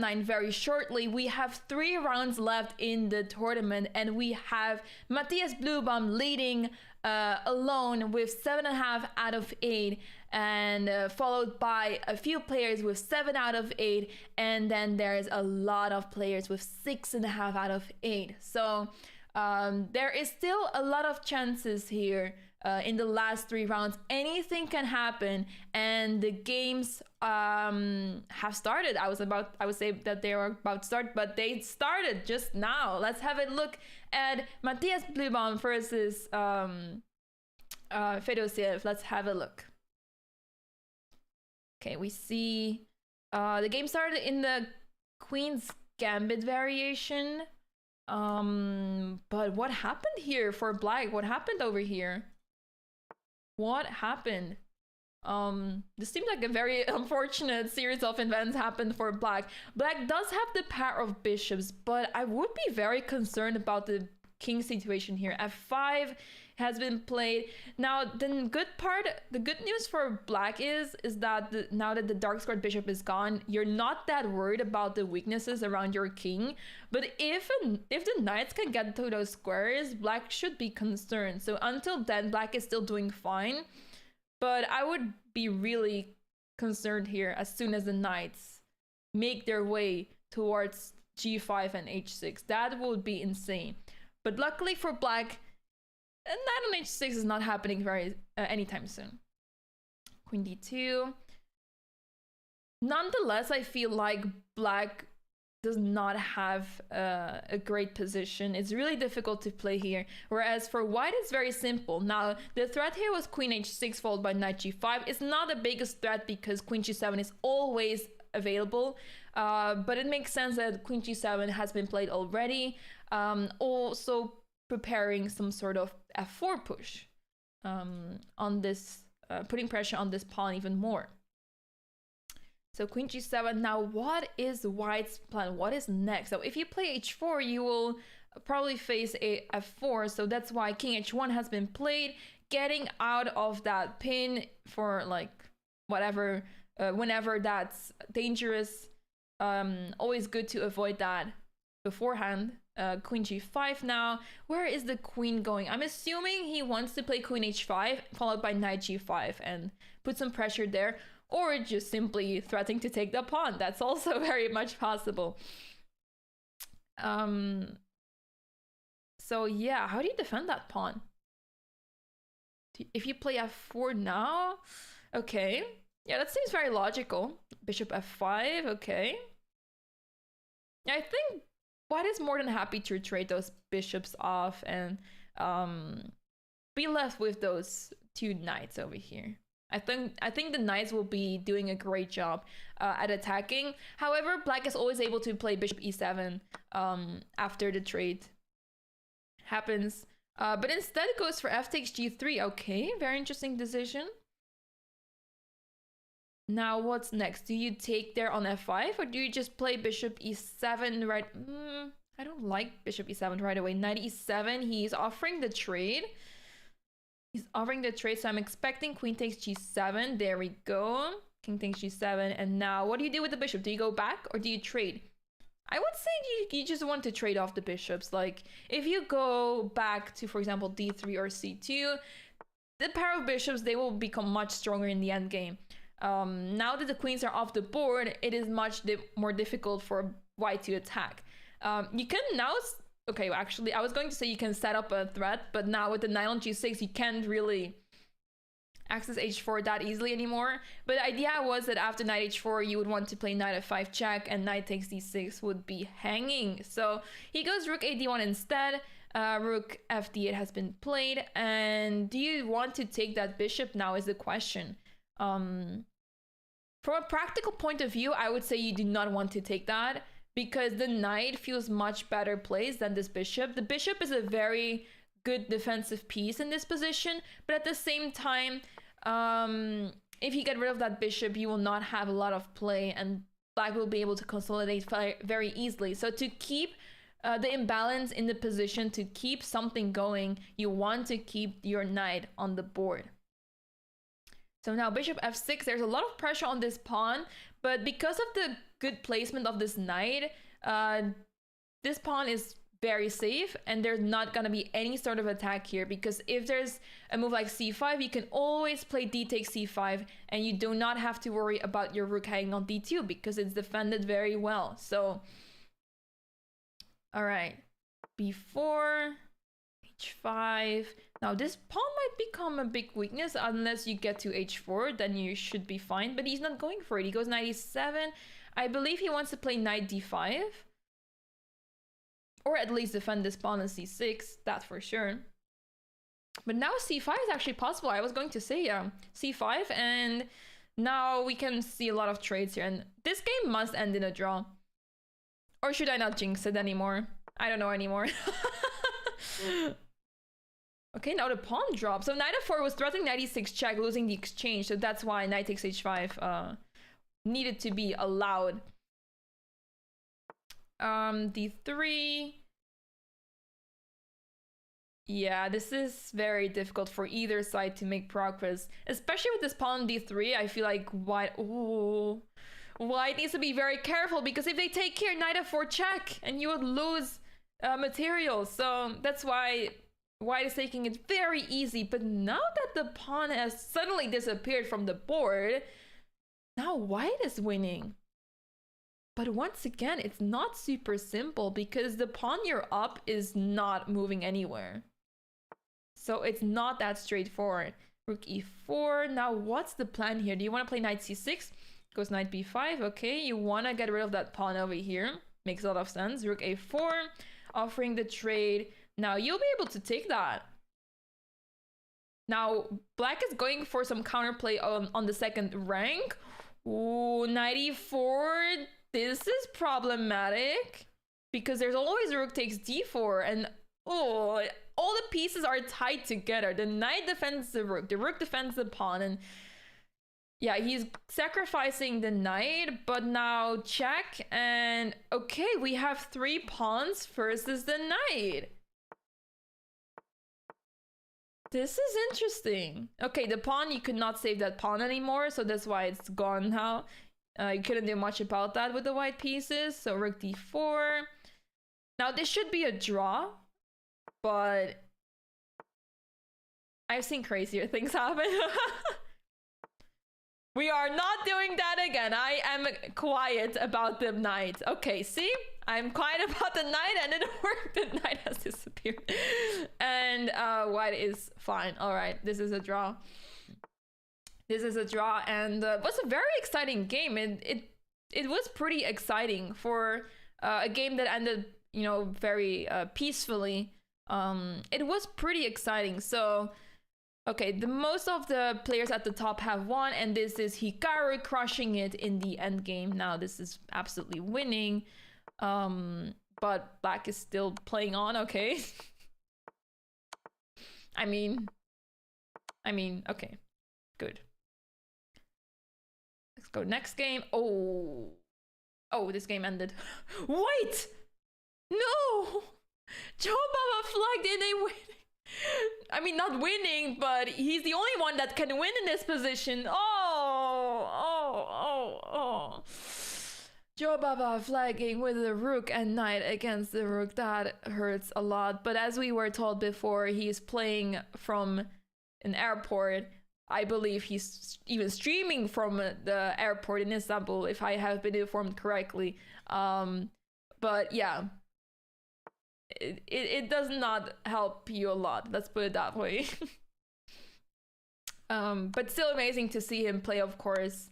9 very shortly. We have 3 rounds left in the tournament, and we have Matthias Bluebaum leading alone with 7.5 out of 8, and followed by a few players with 7 out of 8, and then there's a lot of players with 6.5 out of 8. So there is still a lot of chances here in the last 3 rounds. Anything can happen, and the games have started. I would say that they are about to start, but they started just now. Let's have a look at Matthias Bluebaum versus Fedosiev. Let's have a look. Okay, we see the game started in the Queen's Gambit variation. But what happened here for Black? What happened over here? What happened? This seems like a very unfortunate series of events happened for Black. Black does have the pair of bishops, but I would be very concerned about the king situation here. F5 has been played. Now, the good news for Black is that now that the dark squared bishop is gone, you're not that worried about the weaknesses around your king. But if the knights can get to those squares, Black should be concerned. So until then, Black is still doing fine. But I would be really concerned here as soon as the knights make their way towards g5 and h6. That would be insane. But luckily for Black, knight on h6 is not happening very anytime soon. Queen d2. Nonetheless, I feel like Black does not have a great position. It's really difficult to play here. Whereas for White, it's very simple. Now, the threat here was Queen h6 followed by Knight g5. It's not the biggest threat because Queen g7 is always available. But it makes sense that Queen g7 has been played already. Also preparing some sort of f4 push on this, putting pressure on this pawn even more. So Queen g7. Now, what is White's plan? What is next? So if you play h4, you will probably face a f4. So that's why King h1 has been played, getting out of that pin for like whatever, whenever that's dangerous. Always good to avoid that beforehand. Queen g5 now. Where is the queen going? I'm assuming he wants to play Queen h5 followed by Knight g5 and put some pressure there, or just simply threatening to take the pawn. That's also very much possible. So yeah, how do you defend that pawn? If you play f4 now, okay. Yeah, that seems very logical. Bishop f5, okay. Yeah, I think White is more than happy to trade those bishops off and be left with those 2 knights over here. I think the knights will be doing a great job at attacking. However, Black is always able to play bishop e7 after the trade happens. But instead it goes for f takes g3. Okay, very interesting decision. Now, what's next? Do you take there on f5, or do you just play bishop e7 right? I don't like bishop e7 right away. Knight e7, he's offering the trade. He's offering the trade, so I'm expecting queen takes g7. There we go. King takes g7, and now what do you do with the bishop? Do you go back, or do you trade? I would say you just want to trade off the bishops. Like, if you go back to, for example, d3 or c2, the pair of bishops, they will become much stronger in the endgame. Now that the queens are off the board, it is much more difficult for White to attack. You can now... Okay, well, actually, I was going to say you can set up a threat, but now with the knight on g6, you can't really access h4 that easily anymore. But the idea was that after knight h4, you would want to play knight f5 check, and knight takes d6 would be hanging. So he goes rook a d1 instead. Rook f d8 has been played. And do you want to take that bishop now is the question. From a practical point of view, I would say you do not want to take that, because the knight feels much better placed than this bishop. The bishop is a very good defensive piece in this position, but at the same time, if you get rid of that bishop, you will not have a lot of play, and black will be able to consolidate very easily. So to keep the imbalance in the position, to keep something going, you want to keep your knight on the board. So now bishop f6, there's a lot of pressure on this pawn, but because of the good placement of this knight, this pawn is very safe, and there's not gonna be any sort of attack here, because if there's a move like c5, you can always play d takes c5, and you do not have to worry about your rook hanging on d2 because it's defended very well. So, all right, b4, h5. Now this pawn might become a big weakness unless you get to h4, then you should be fine, but he's not going for it. He goes knight e7. I believe he wants to play knight d5. Or at least defend this pawn on c6, that's for sure. But now c5 is actually possible. I was going to say, c5, and now we can see a lot of trades here. And this game must end in a draw. Or should I not jinx it anymore? I don't know anymore. Okay, now the pawn drops. So knight f4 was threatening knight e6 check, losing the exchange. So that's why knight takes h5 needed to be allowed. d3. Yeah, this is very difficult for either side to make progress, especially with this pawn d3. I feel like white needs to be very careful, because if they take here, knight f4 check, and you would lose material. So that's why white is taking it very easy. But now that the pawn has suddenly disappeared from the board, now white is winning. But once again, it's not super simple, because the pawn you're up is not moving anywhere. So it's not that straightforward. Rook e4. Now what's the plan here? Do you want to play knight c6? Goes knight b5. Okay, you want to get rid of that pawn over here. Makes a lot of sense. Rook a4, offering the trade. Now you'll be able to take that. Now black is going for some counterplay on the second rank. Ooh, knight e4. This is problematic, because there's always rook takes d4, and oh, all the pieces are tied together. The knight defends the rook defends the pawn, and yeah, he's sacrificing the knight, but now check, and okay, we have 3 pawns versus the knight. This is interesting. Okay, the pawn, you could not save that pawn anymore, so that's why it's gone now. You couldn't do much about that with the white pieces. So rook d4. Now this should be a draw, but I've seen crazier things happen. We are not doing that again. I am quiet about the knight. Okay, see? I'm quiet about the knight, and it worked. The knight has disappeared. And white is fine. All right, this is a draw. This is a draw, and it was a very exciting game. It was pretty exciting for a game that ended, you know, very peacefully. It was pretty exciting. So, okay, the most of the players at the top have won, and this is Hikaru crushing it in the end game. Now this is absolutely winning, but black is still playing on. Okay. I mean, okay, good. Let's go next game. Oh, this game ended. Wait! No! Joe Baba flagged in a win. I mean, not winning, but he's the only one that can win in this position. Oh. Joe Baba flagging with the rook and knight against the rook. That hurts a lot. But as we were told before, he's playing from an airport. I believe he's even streaming from the airport in Istanbul, if I have been informed correctly. But yeah, it does not help you a lot. Let's put it that way. But still amazing to see him play, of course,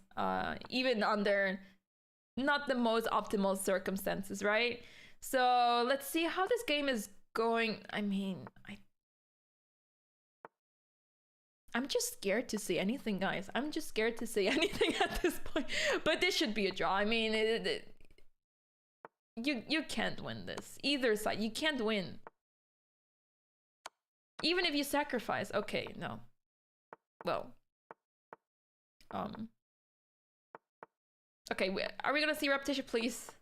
even under not the most optimal circumstances, right? So let's see how this game is going. I mean, I'm just scared to say anything, guys. I'm just scared to say anything at this point. But this should be a draw. I mean, you can't win this. Either side, you can't win. Even if you sacrifice. Okay, no. Well, Okay, are we gonna see repetition, please?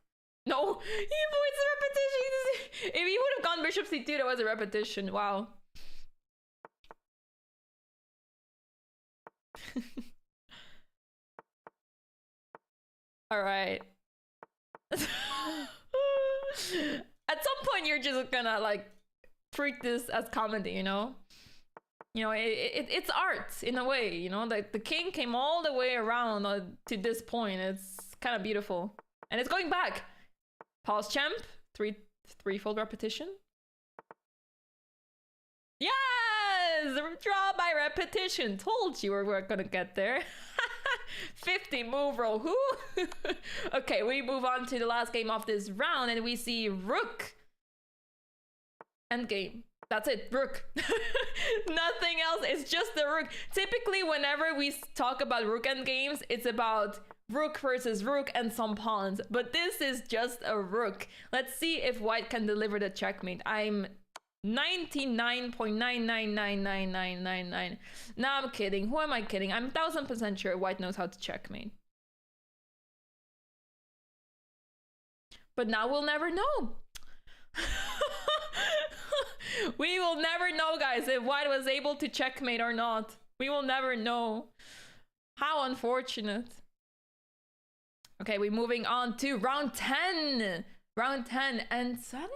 No, he avoids the repetition. If he would have gone bishop c2, that was a repetition. Wow. All right. At some point, you're just gonna like treat this as comedy, you know? You know, it's art in a way, you know? Like the king came all the way around to this point. It's kind of beautiful. And it's going back. Pause champ. Threefold repetition. Yes! Draw by repetition. Told you we were gonna get there. 50 move roll. Who? Okay, we move on to the last game of this round and we see rook. Endgame. That's it, rook. Nothing else, it's just the rook. Typically, whenever we talk about rook endgames, it's about rook versus rook and some pawns. But this is just a rook. Let's see if white can deliver the checkmate. I'm 99.999999. No, I'm kidding. Who am I kidding? I'm 1000% sure white knows how to checkmate. But now we'll never know. We will never know, guys, if white was able to checkmate or not. We will never know. How unfortunate. Okay, we're moving on to round 10. Round 10, and suddenly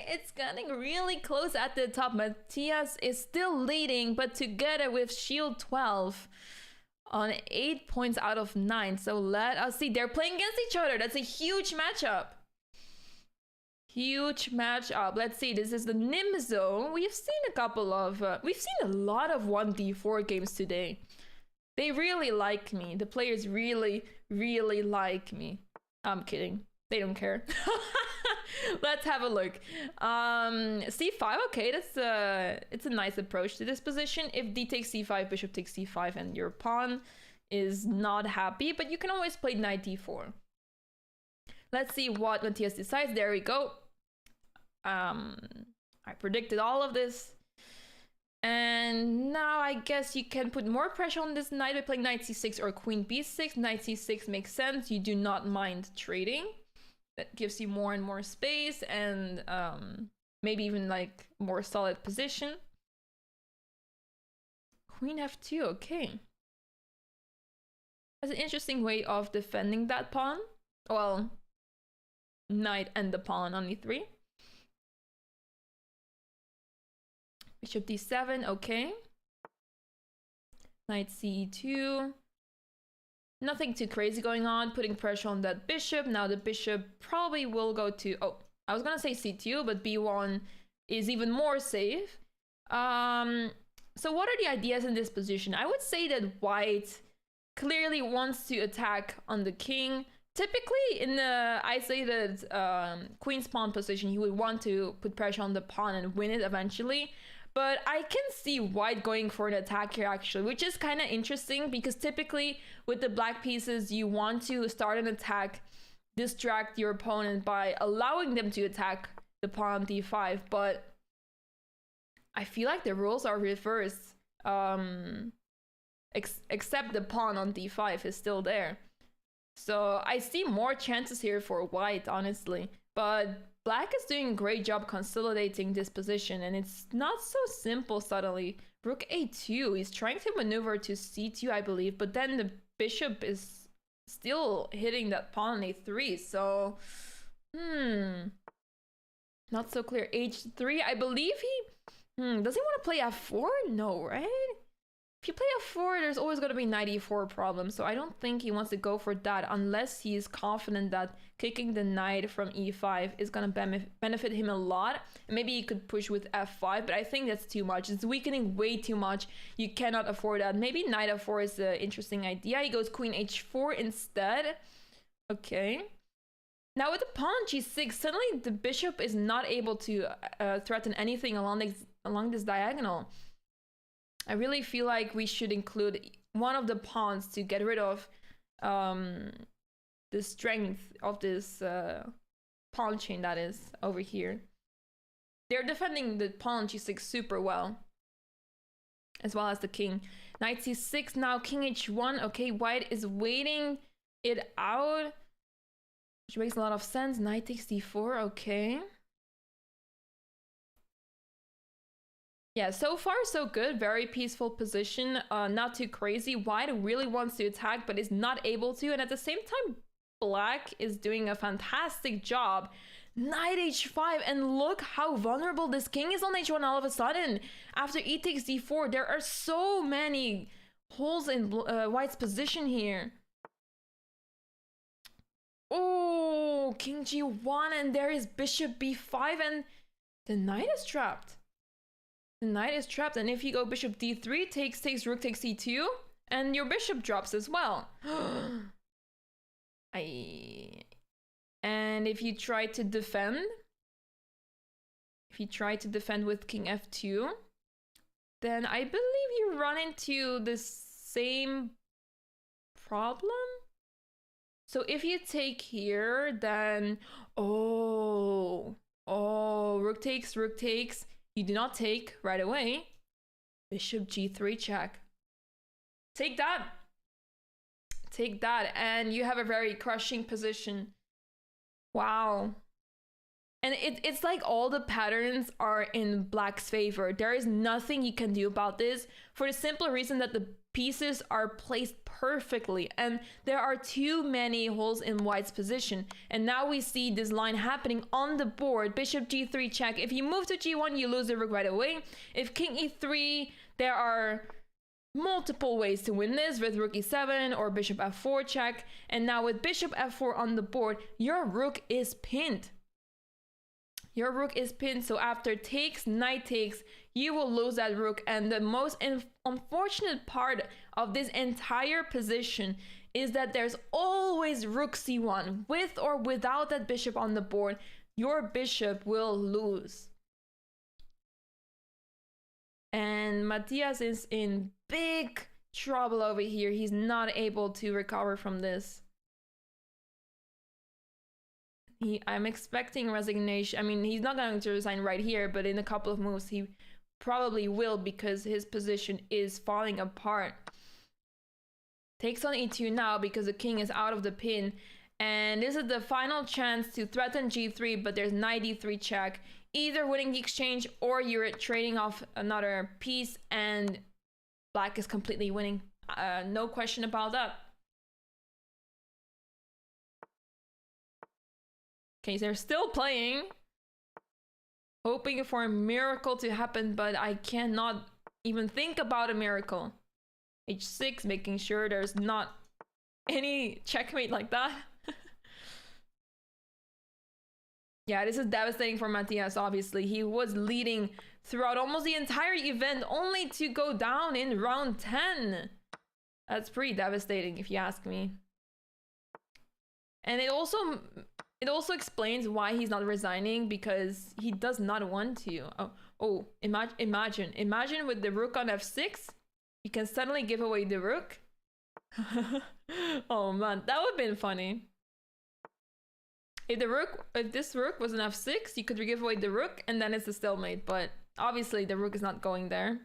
it's getting really close at the top. Matthias is still leading, but together with shield 12 on 8 points out of 9. So let us see. They're playing against each other. That's a huge matchup. Huge matchup. Let's see. This is the Nim zone. We've seen a couple of... we've seen a lot of 1d4 games today. They really like me. The players really, really like me. I'm kidding. They don't care. Let's have a look. C5. Okay, that's it's a nice approach to this position. If d takes c5, bishop takes c5, and your pawn is not happy, but you can always play knight d4. Let's see what Matthias decides. There we go. I predicted all of this. And now I guess you can put more pressure on this knight by playing knight c6 or queen b6. Knight c6 makes sense. You do not mind trading. That gives you more and more space and maybe even like more solid position. Queen f2, okay. That's an interesting way of defending that pawn. Well, knight and the pawn on e3. Bishop d7, okay. Knight c2. Nothing too crazy going on, putting pressure on that bishop. Now the bishop probably will go to... Oh, I was gonna say c2, but b1 is even more safe. So what are the ideas in this position? I would say that white clearly wants to attack on the king. Typically, in the isolated queen's pawn position, you would want to put pressure on the pawn and win it eventually. But I can see white going for an attack here, actually, which is kind of interesting because typically with the black pieces, you want to start an attack, distract your opponent by allowing them to attack the pawn on d5. But I feel like the rules are reversed, except the pawn on d5 is still there. So I see more chances here for white, honestly. But black is doing a great job consolidating this position, and it's not so simple suddenly. Rook a2, he's trying to maneuver to c2, I believe, but then the bishop is still hitting that pawn on a3, so... Not so clear. h3, I believe he... does he want to play f4? No, right? If you play f4, there's always going to be knight e4 problem, so I don't think he wants to go for that unless he's confident that kicking the knight from e5 is going to benefit him a lot. And maybe he could push with f5, but I think that's too much. It's weakening way too much. You cannot afford that. Maybe knight f4 is an interesting idea. He goes queen h4 instead. Okay. Now with the pawn on g6, suddenly the bishop is not able to threaten anything along this diagonal. I really feel like we should include one of the pawns to get rid of the strength of this pawn chain that is over here. They're defending the pawn on g6 super well. as well as the king. Knight c6 now, king h1. Okay, white is waiting it out, which makes a lot of sense. Knight takes d4. Okay. Yeah, so far so good. Very peaceful position. Not too crazy. White really wants to attack, but is not able to. And at the same time, black is doing a fantastic job. Knight h5, and look how vulnerable this king is on h1 all of a sudden. After e takes d4, there are so many holes in white's position here. Oh, king g1, and there is bishop b5, and the knight is trapped. The knight is trapped, and if you go bishop d3, takes, rook takes e2, and your bishop drops as well. And if you try to defend, with king f2, then I believe you run into the same problem. So if you take here, then rook takes. You do not take right away. Bishop g3 check. Take that, and you have a very crushing position. Wow. And it's like all the patterns are in black's favor. There is nothing you can do about this, for the simple reason that the pieces are placed perfectly, and there are too many holes in white's position. And now we see this line happening on the board. Bishop g3 check. If you move to g1, you lose the rook right away. If king e3, there are multiple ways to win this, with rook e7 or bishop f4 check. And now with bishop f4 on the board, your rook is pinned. So after takes, knight takes, you will lose that rook. And the most unfortunate part of this entire position is that there's always rook c1. With or without that bishop on the board, your bishop will lose. And Matthias is in big trouble over here. He's not able to recover from this. I'm expecting resignation. I mean, he's not going to resign right here, but in a couple of moves, he probably will, because his position is falling apart. Takes on e2 now because the king is out of the pin. And this is the final chance to threaten g3, but there's knight d3 check. Either winning the exchange or you're trading off another piece, and black is completely winning. No question about that. Okay, so they're still playing, hoping for a miracle to happen, but I cannot even think about a miracle. h6, making sure there's not any checkmate like that. Yeah, this is devastating for Matthias, obviously. He was leading throughout almost the entire event, only to go down in round 10. That's pretty devastating, if you ask me. And it also explains why he's not resigning, because he does not want to. Imagine with the rook on f6, you can suddenly give away the rook. Oh man, that would have been funny. If this rook was an f6, you could give away the rook, and then it's a stalemate. But obviously the rook is not going there.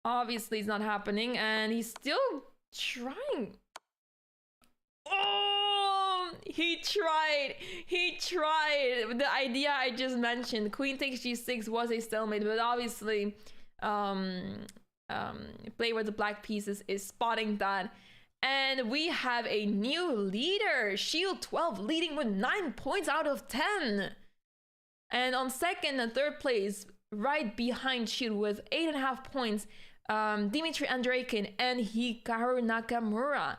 Obviously it's not happening, and he's still trying. Oh, he tried. The idea I just mentioned, queen takes g6, was a stalemate, but obviously play with the black pieces is spotting that. And we have a new leader, Shield 12, leading with 9 points out of 10. And on second and third place, right behind Shield with 8.5 points, Dimitri Andreikin and Hikaru Nakamura.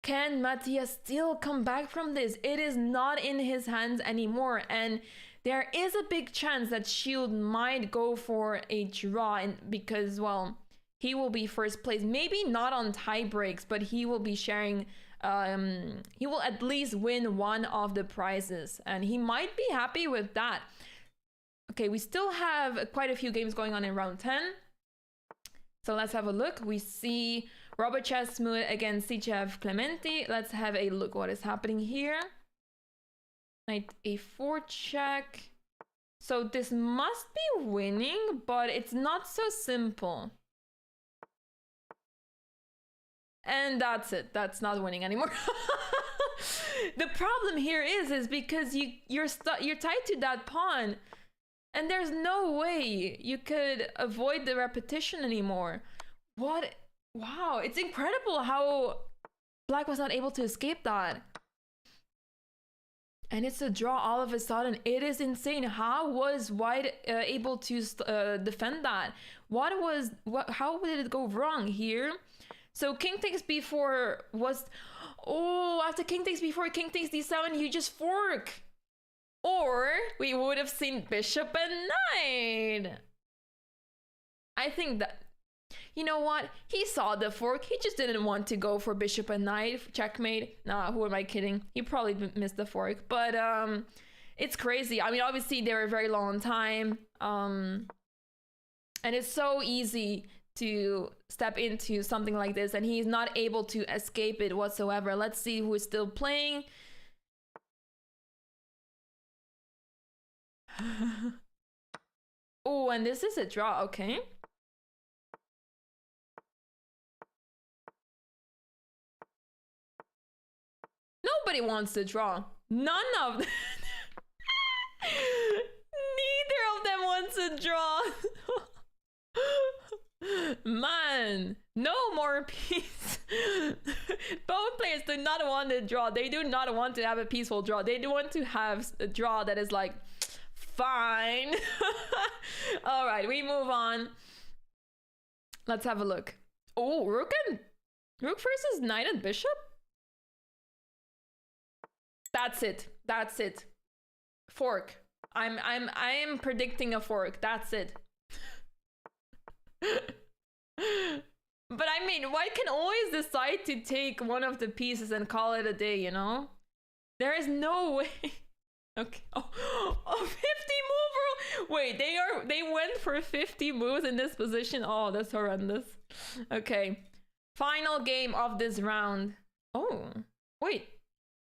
Can Matthias still come back from this? It is not in his hands anymore, and there is a big chance that Shield might go for a draw, because, well, he will be first place. Maybe not on tie breaks, but he will be sharing, he will at least win one of the prizes, and he might be happy with that. Okay, we still have quite a few games going on in round 10. So let's have a look. We see Robert Chesmuth against Sichev Clementi. Let's have a look what is happening here. Knight a4 check. So this must be winning, but it's not so simple. And that's it. That's not winning anymore. The problem here is because you're tied to that pawn, and there's no way you could avoid the repetition anymore. What? Wow, it's incredible how Black was not able to escape that. And it's a draw all of a sudden. It is insane. How was White able to defend that? How did it go wrong here? So king takes b4 was... Oh, after king takes b4, king takes d7, you just fork. Or we would have seen bishop and knight. I think that... You know what? He saw the fork. He just didn't want to go for bishop and knight. Checkmate. Nah, who am I kidding? He probably missed the fork. But it's crazy. I mean, obviously, they were very long on time. And it's so easy to step into something like this. And he's not able to escape it whatsoever. Let's see who is still playing. Oh, and this is a draw. Okay. Nobody wants to draw. None of them. Neither of them wants to draw. Man, no more peace. Both players do not want to draw. They do not want to have a peaceful draw. They do want to have a draw that is like, fine. All right, we move on. Let's have a look. Oh, rook versus knight and bishop? That's it. That's it. Fork. I'm predicting a fork. That's it. But I mean, White can always decide to take one of the pieces and call it a day, you know? There is no way. Okay. Oh, 50 move. Wait, they went for 50 moves in this position. Oh, that's horrendous. Okay. Final game of this round. Oh, wait.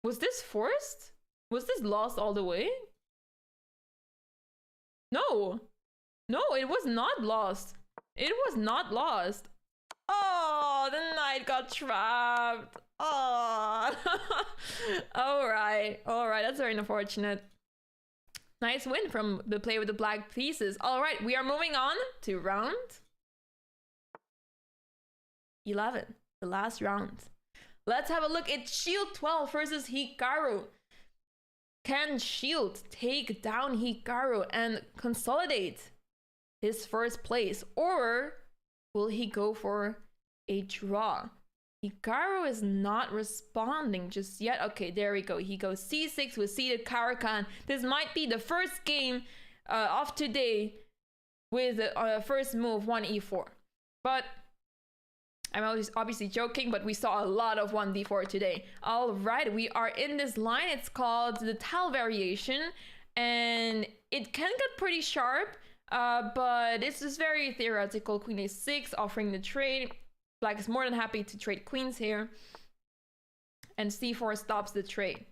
Was this forced? Was this lost all the way? No. No, it was not lost. It was not lost. Oh, the knight got trapped. Oh. All right. That's very unfortunate. Nice win from the player with the black pieces. All right, we are moving on to round 11, the last round. Let's have a look at Shield 12 versus Hikaru. Can Shield take down Hikaru and consolidate his first place, or will he go for a draw? Hikaru is not responding just yet. Okay, there we go. He goes c6 with seated Karakan. This might be the first game of today with the first move 1e4. But I'm obviously joking, but we saw a lot of 1d4 today. All right, we are in this line. It's called the tile variation, and it can get pretty sharp, but this is very theoretical. Queen a6, offering the trade. Black is more than happy to trade queens here. And c4 stops the trade.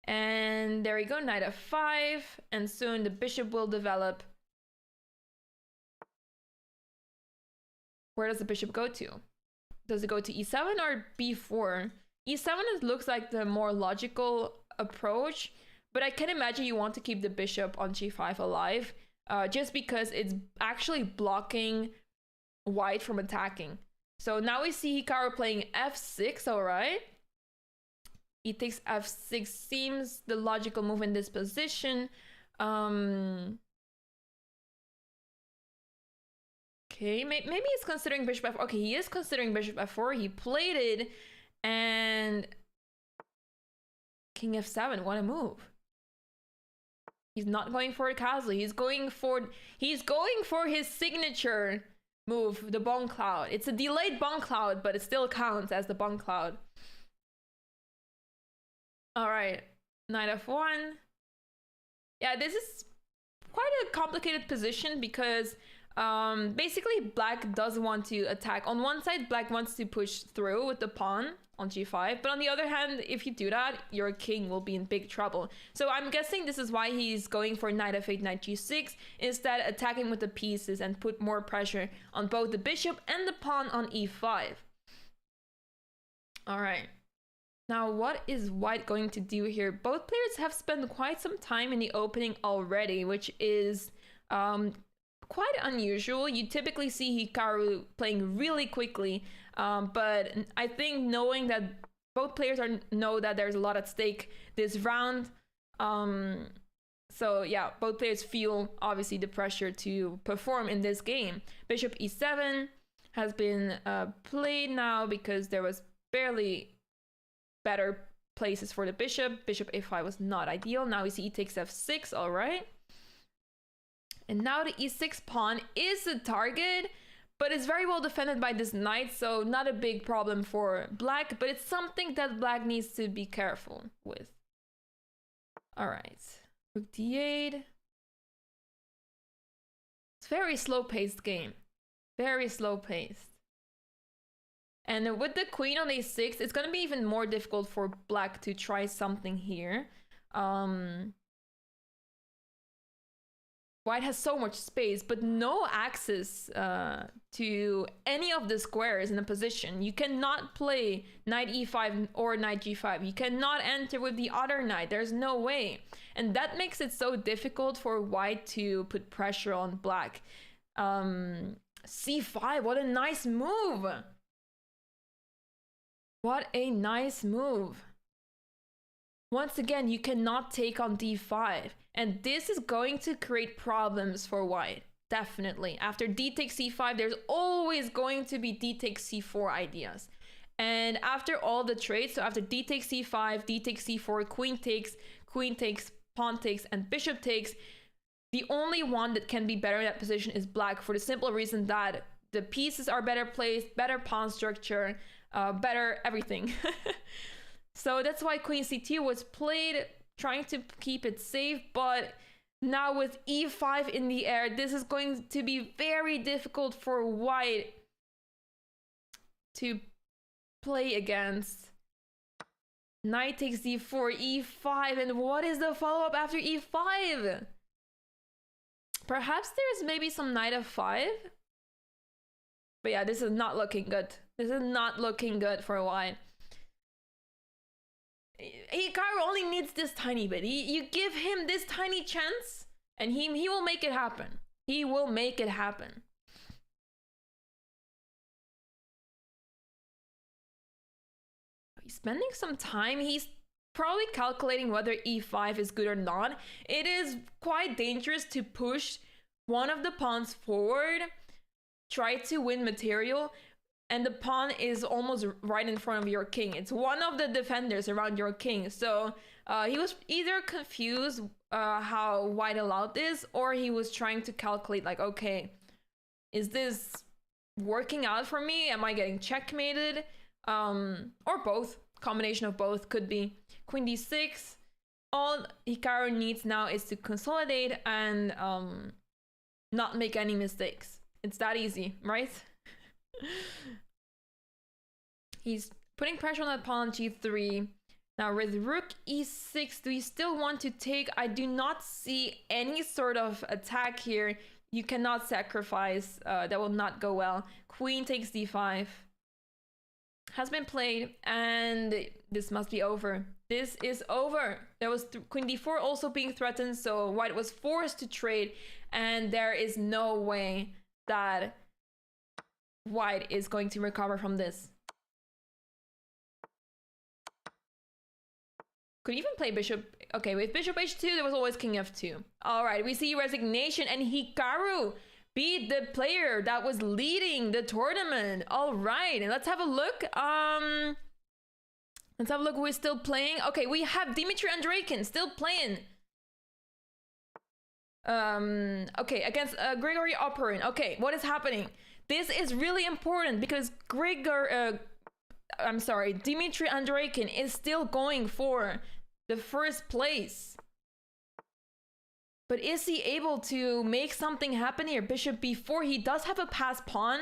And there we go, knight f5. And soon the bishop will develop. Where does the bishop go to? Does it go to e7 or b4? e7 looks like the more logical approach. But I can imagine you want to keep the bishop on g5 alive. Just because it's actually blocking White from attacking. So now we see Hikaru playing f6, all right? He takes f6, seems the logical move in this position. Okay, maybe he's considering bishop f4. Okay, he is considering bishop f4. He played it, and king f7, what a move. He's not going for it casually. He's going for his signature move, the bomb cloud. It's a delayed bomb cloud, but it still counts as the bomb cloud. All right, knight f1. Yeah, this is quite a complicated position because Basically, black does want to attack. On one side, black wants to push through with the pawn on g5, but on the other hand, if you do that, your king will be in big trouble. So I'm guessing this is why he's going for knight f8, knight g6, instead attacking with the pieces and put more pressure on both the bishop and the pawn on e5. All right. Now, what is white going to do here? Both players have spent quite some time in the opening already, which is quite unusual. You typically see Hikaru playing really quickly, but I think knowing that both players know that there's a lot at stake this round, so yeah, both players feel obviously the pressure to perform in this game. Bishop e7 has been played now because there was barely better places for the bishop. Bishop a5 was not ideal. Now we see e takes f6, all right. And now the e6 pawn is the target, but it's very well defended by this knight, so not a big problem for black, but it's something that black needs to be careful with. All right, rook d8. It's a very slow-paced game, very slow-paced. And with the queen on a6, it's going to be even more difficult for black to try something here. White has so much space, but no access to any of the squares in the position. You cannot play knight e5 or knight g5. You cannot enter with the other knight. There's no way. And that makes it so difficult for white to put pressure on black. c5, what a nice move. What a nice move. Once again, you cannot take on d5. And this is going to create problems for white. Definitely. After d takes c5, there's always going to be d takes c4 ideas. And after all the trades, so after d takes c5, d takes c4, queen takes, pawn takes, and bishop takes, the only one that can be better in that position is black, for the simple reason that the pieces are better placed, better pawn structure, better everything. So that's why queen c2 was played, trying to keep it safe, but now with e5 in the air, this is going to be very difficult for white to play against. Knight takes d4, e5, and what is the follow-up after e5? Perhaps there's maybe some knight f5? But yeah, this is not looking good. This is not looking good for white. Hikaru only needs this tiny bit. You give him this tiny chance, and he will make it happen. He will make it happen. He's spending some time. He's probably calculating whether e5 is good or not. It is quite dangerous to push one of the pawns forward, try to win material, and the pawn is almost right in front of your king. It's one of the defenders around your king. So he was either confused how white allowed this, or he was trying to calculate like, okay, is this working out for me? Am I getting checkmated? Or both. Combination of both could be. Queen d6. All Hikaru needs now is to consolidate and not make any mistakes. It's that easy, right? He's putting pressure on that pawn g3. Now with rook e6, do we still want to take? I do not see any sort of attack here. You cannot sacrifice. That will not go well. Queen takes d5. Has been played, and this must be over. This is over. There was queen d4 also being threatened, so white was forced to trade, and there is no way that white is going to recover from this. Could even play bishop. Okay, with bishop h2, there was always king f2. All right, we see resignation, and Hikaru beat the player that was leading the tournament. All right, and let's have a look. Let's have a look who is still playing. Okay, we have Dmitry Andreikin still playing. Okay, against Grigory Operin. Okay, what is happening? This is really important because Dmitry Andreikin is still going for the first place. But is he able to make something happen here? Bishop b4, he does have a passed pawn.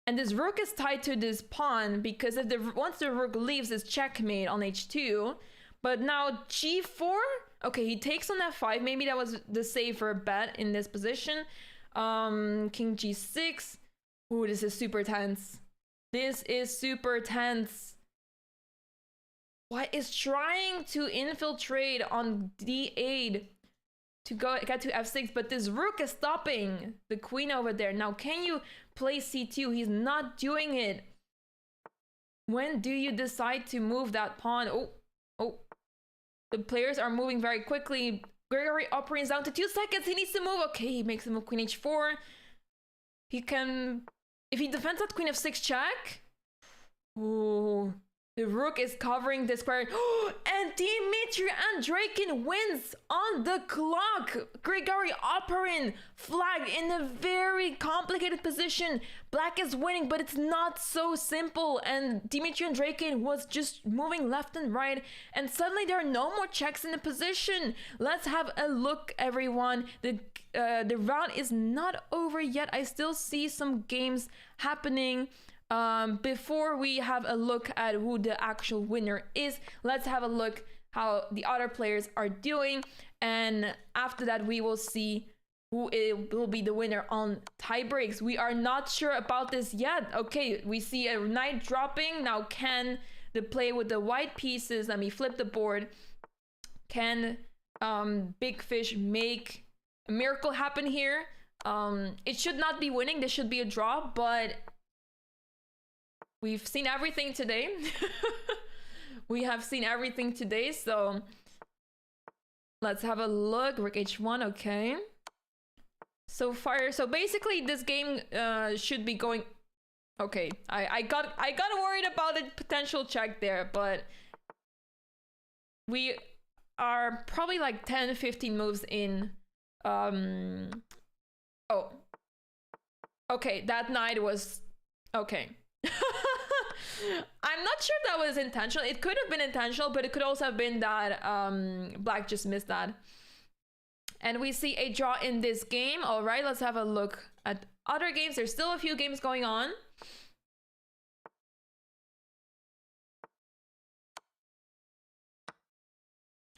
And this rook is tied to this pawn because if once the rook leaves, it's checkmate on h2. But now g4, okay, he takes on f5. Maybe that was the safer bet in this position. King g6. Ooh, this is super tense. This is super tense. White is trying to infiltrate on d8 to get to f6, but this rook is stopping the queen over there. Now, can you play c2? He's not doing it. When do you decide to move that pawn? Oh. The players are moving very quickly. Gregory operates down to 2 seconds. He needs to move. Okay, he makes a move queen h4. He can... If he defends that queen f6 check... Ooh... The rook is covering the square. And Dmitry Andreikin wins on the clock. Grigori Oparin flagged in a very complicated position. Black is winning, but it's not so simple. And Dmitry Andreikin was just moving left and right. And suddenly there are no more checks in the position. Let's have a look, everyone. The round is not over yet. I still see some games happening. Before we have a look at who the actual winner is, let's have a look how the other players are doing, and after that we will see who it will be the winner on tie breaks. We are not sure about this yet. Okay, we see a knight dropping. Now can the play with the white pieces, let me flip the board, can Big Fish make a miracle happen here? It should not be winning, this should be a draw, but we've seen everything today. We have seen everything today, so let's have a look. Rook h1, okay. So basically this game should be going... Okay, I got worried about a potential check there, but we are probably like 10-15 moves in. Oh. Okay, that knight was... Okay. I'm not sure if that was intentional. It could have been intentional, but it could also have been that Black just missed that. And we see a draw in this game. All right, let's have a look at other games. There's still a few games going on.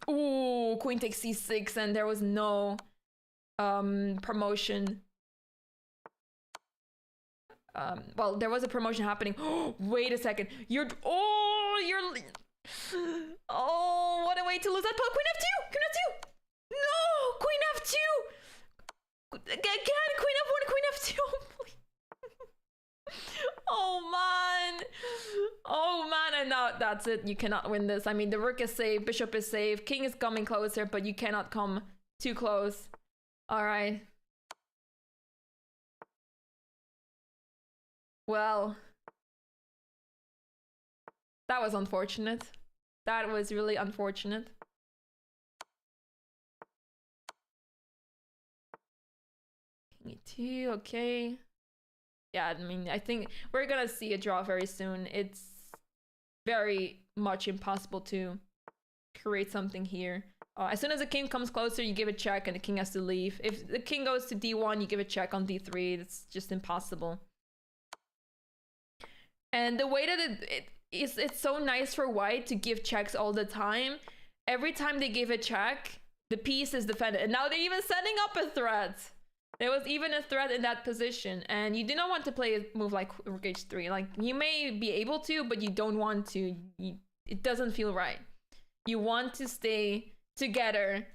Ooh, queen takes c6, and there was no promotion. Well, there was a promotion happening. Wait a second. Oh, what a way to lose that pawn. Queen f2! Queen f2! No! Queen f2! Again, queen f1, queen f2. Oh, man. Oh, man. And now that's it. You cannot win this. I mean, the rook is safe. Bishop is safe. King is coming closer, but you cannot come too close. All right. Well, that was unfortunate. That was really unfortunate. King e2, okay. Yeah, I mean, I think we're gonna see a draw very soon. It's very much impossible to create something here. As soon as the king comes closer, you give a check and the king has to leave. If the king goes to d1, you give a check on d3. It's just impossible. And the way that it's so nice for white to give checks all the time. Every time they give a check, the piece is defended. And now they're even setting up a threat. There was even a threat in that position. And you do not want to play a move like rook h3. Like, you may be able to, but you don't want to. It doesn't feel right. You want to stay together,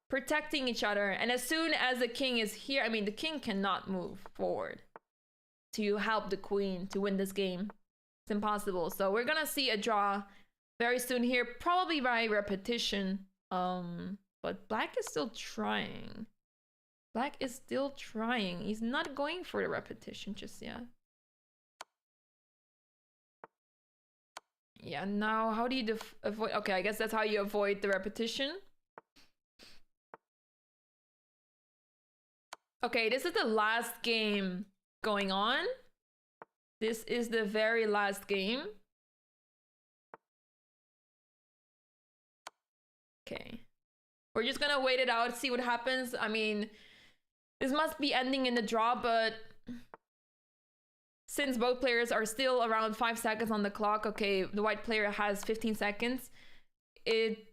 protecting each other. And as soon as the king is here, I mean, the king cannot move forward to help the queen to win this game. It's impossible. So we're gonna see a draw very soon here, probably by repetition. But Black is still trying. Black is still trying. He's not going for the repetition just yet. Yeah, now how do you avoid... Okay, I guess that's how you avoid the repetition. Okay, this is the last game going on. This is the very last game. Okay. we're just gonna wait it out, see what happens. I mean, this must be ending in the draw, but since both players are still around 5 seconds on the clock, okay, the white player has 15 seconds, it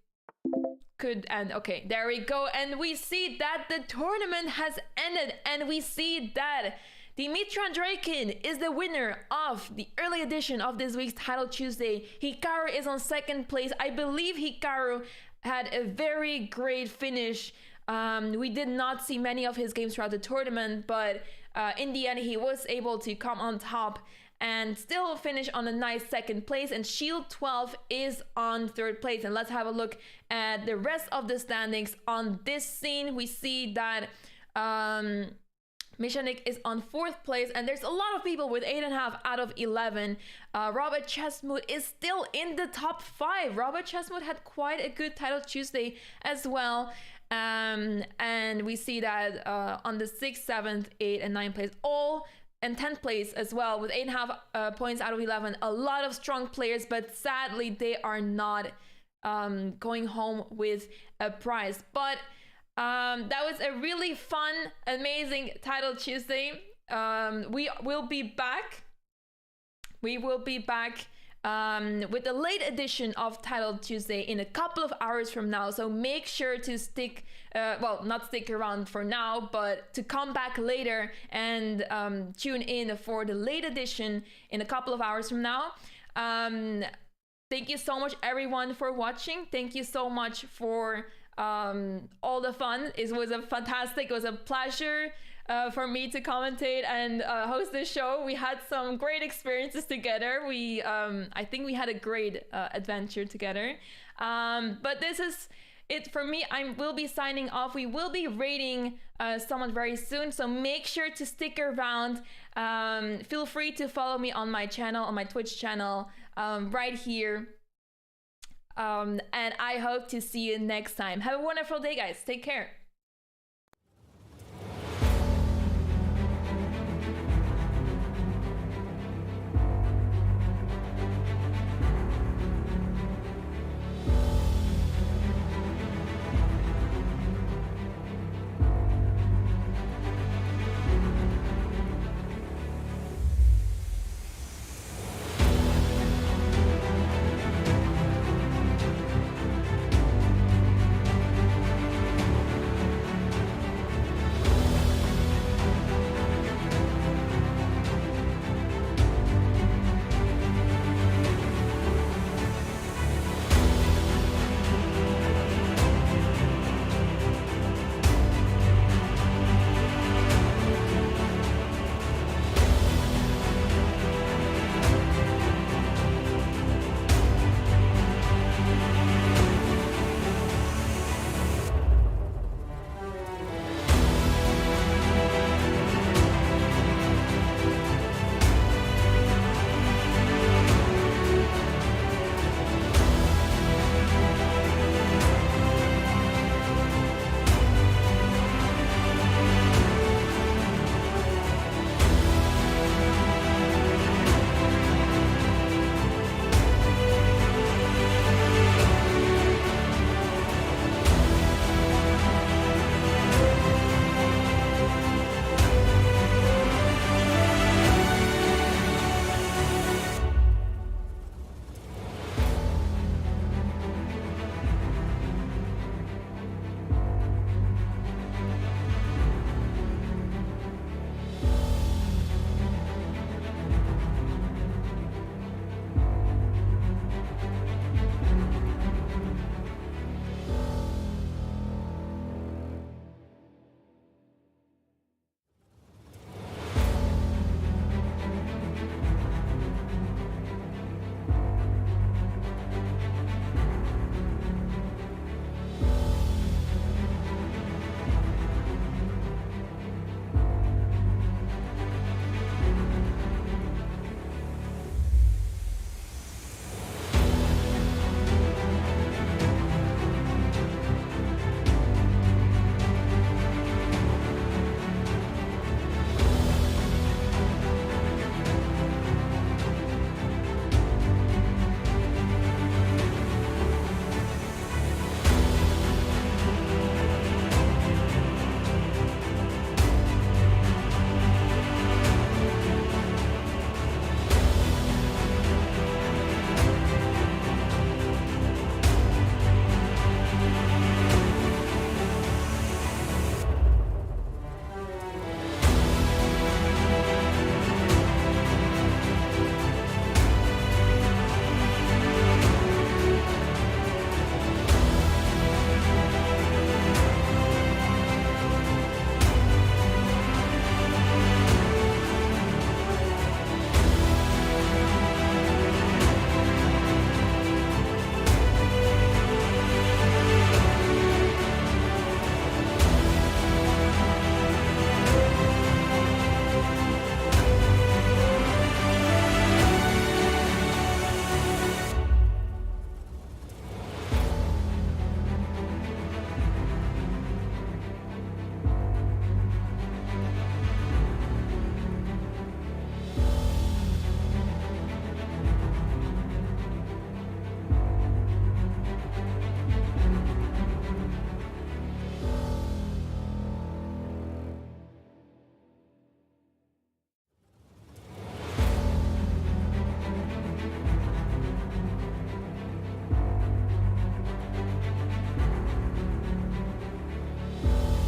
could end. Okay, there we go. And we see that the tournament has ended, and we see that Dimitri Andreikin is the winner of the early edition of this week's Title Tuesday. Hikaru is on second place. I believe Hikaru had a very great finish. We did not see many of his games throughout the tournament, but in the end, he was able to come on top and still finish on a nice second place. And Shield 12 is on third place. And let's have a look at the rest of the standings. On this scene, we see that Mishanik is on fourth place, and there's a lot of people with 8.5 out of 11. Robert Chesmoot is still in the top 5. Robert Chesmoot had quite a good Title Tuesday as well. And we see that on the 6th, 7th, 8th, and 9th place, all and 10th place as well with 8.5 points out of 11. A lot of strong players, but sadly they are not going home with a prize. But that was a really fun, amazing Title Tuesday. We will be back. We will be back with the late edition of Title Tuesday in a couple of hours from now. So make sure to stick, well, not stick around for now, but to come back later and tune in for the late edition in a couple of hours from now. Thank you so much, everyone, for watching. Thank you so much for all the fun. It was a pleasure for me to commentate and host this show. We had some great experiences together. I think we had a great adventure together. But this is it for me. I will be signing off. We will be rating someone very soon, so make sure to stick around. Feel free to follow me on my channel, on my Twitch channel, right here. And I hope to see you next time. Have a wonderful day, guys. Take care.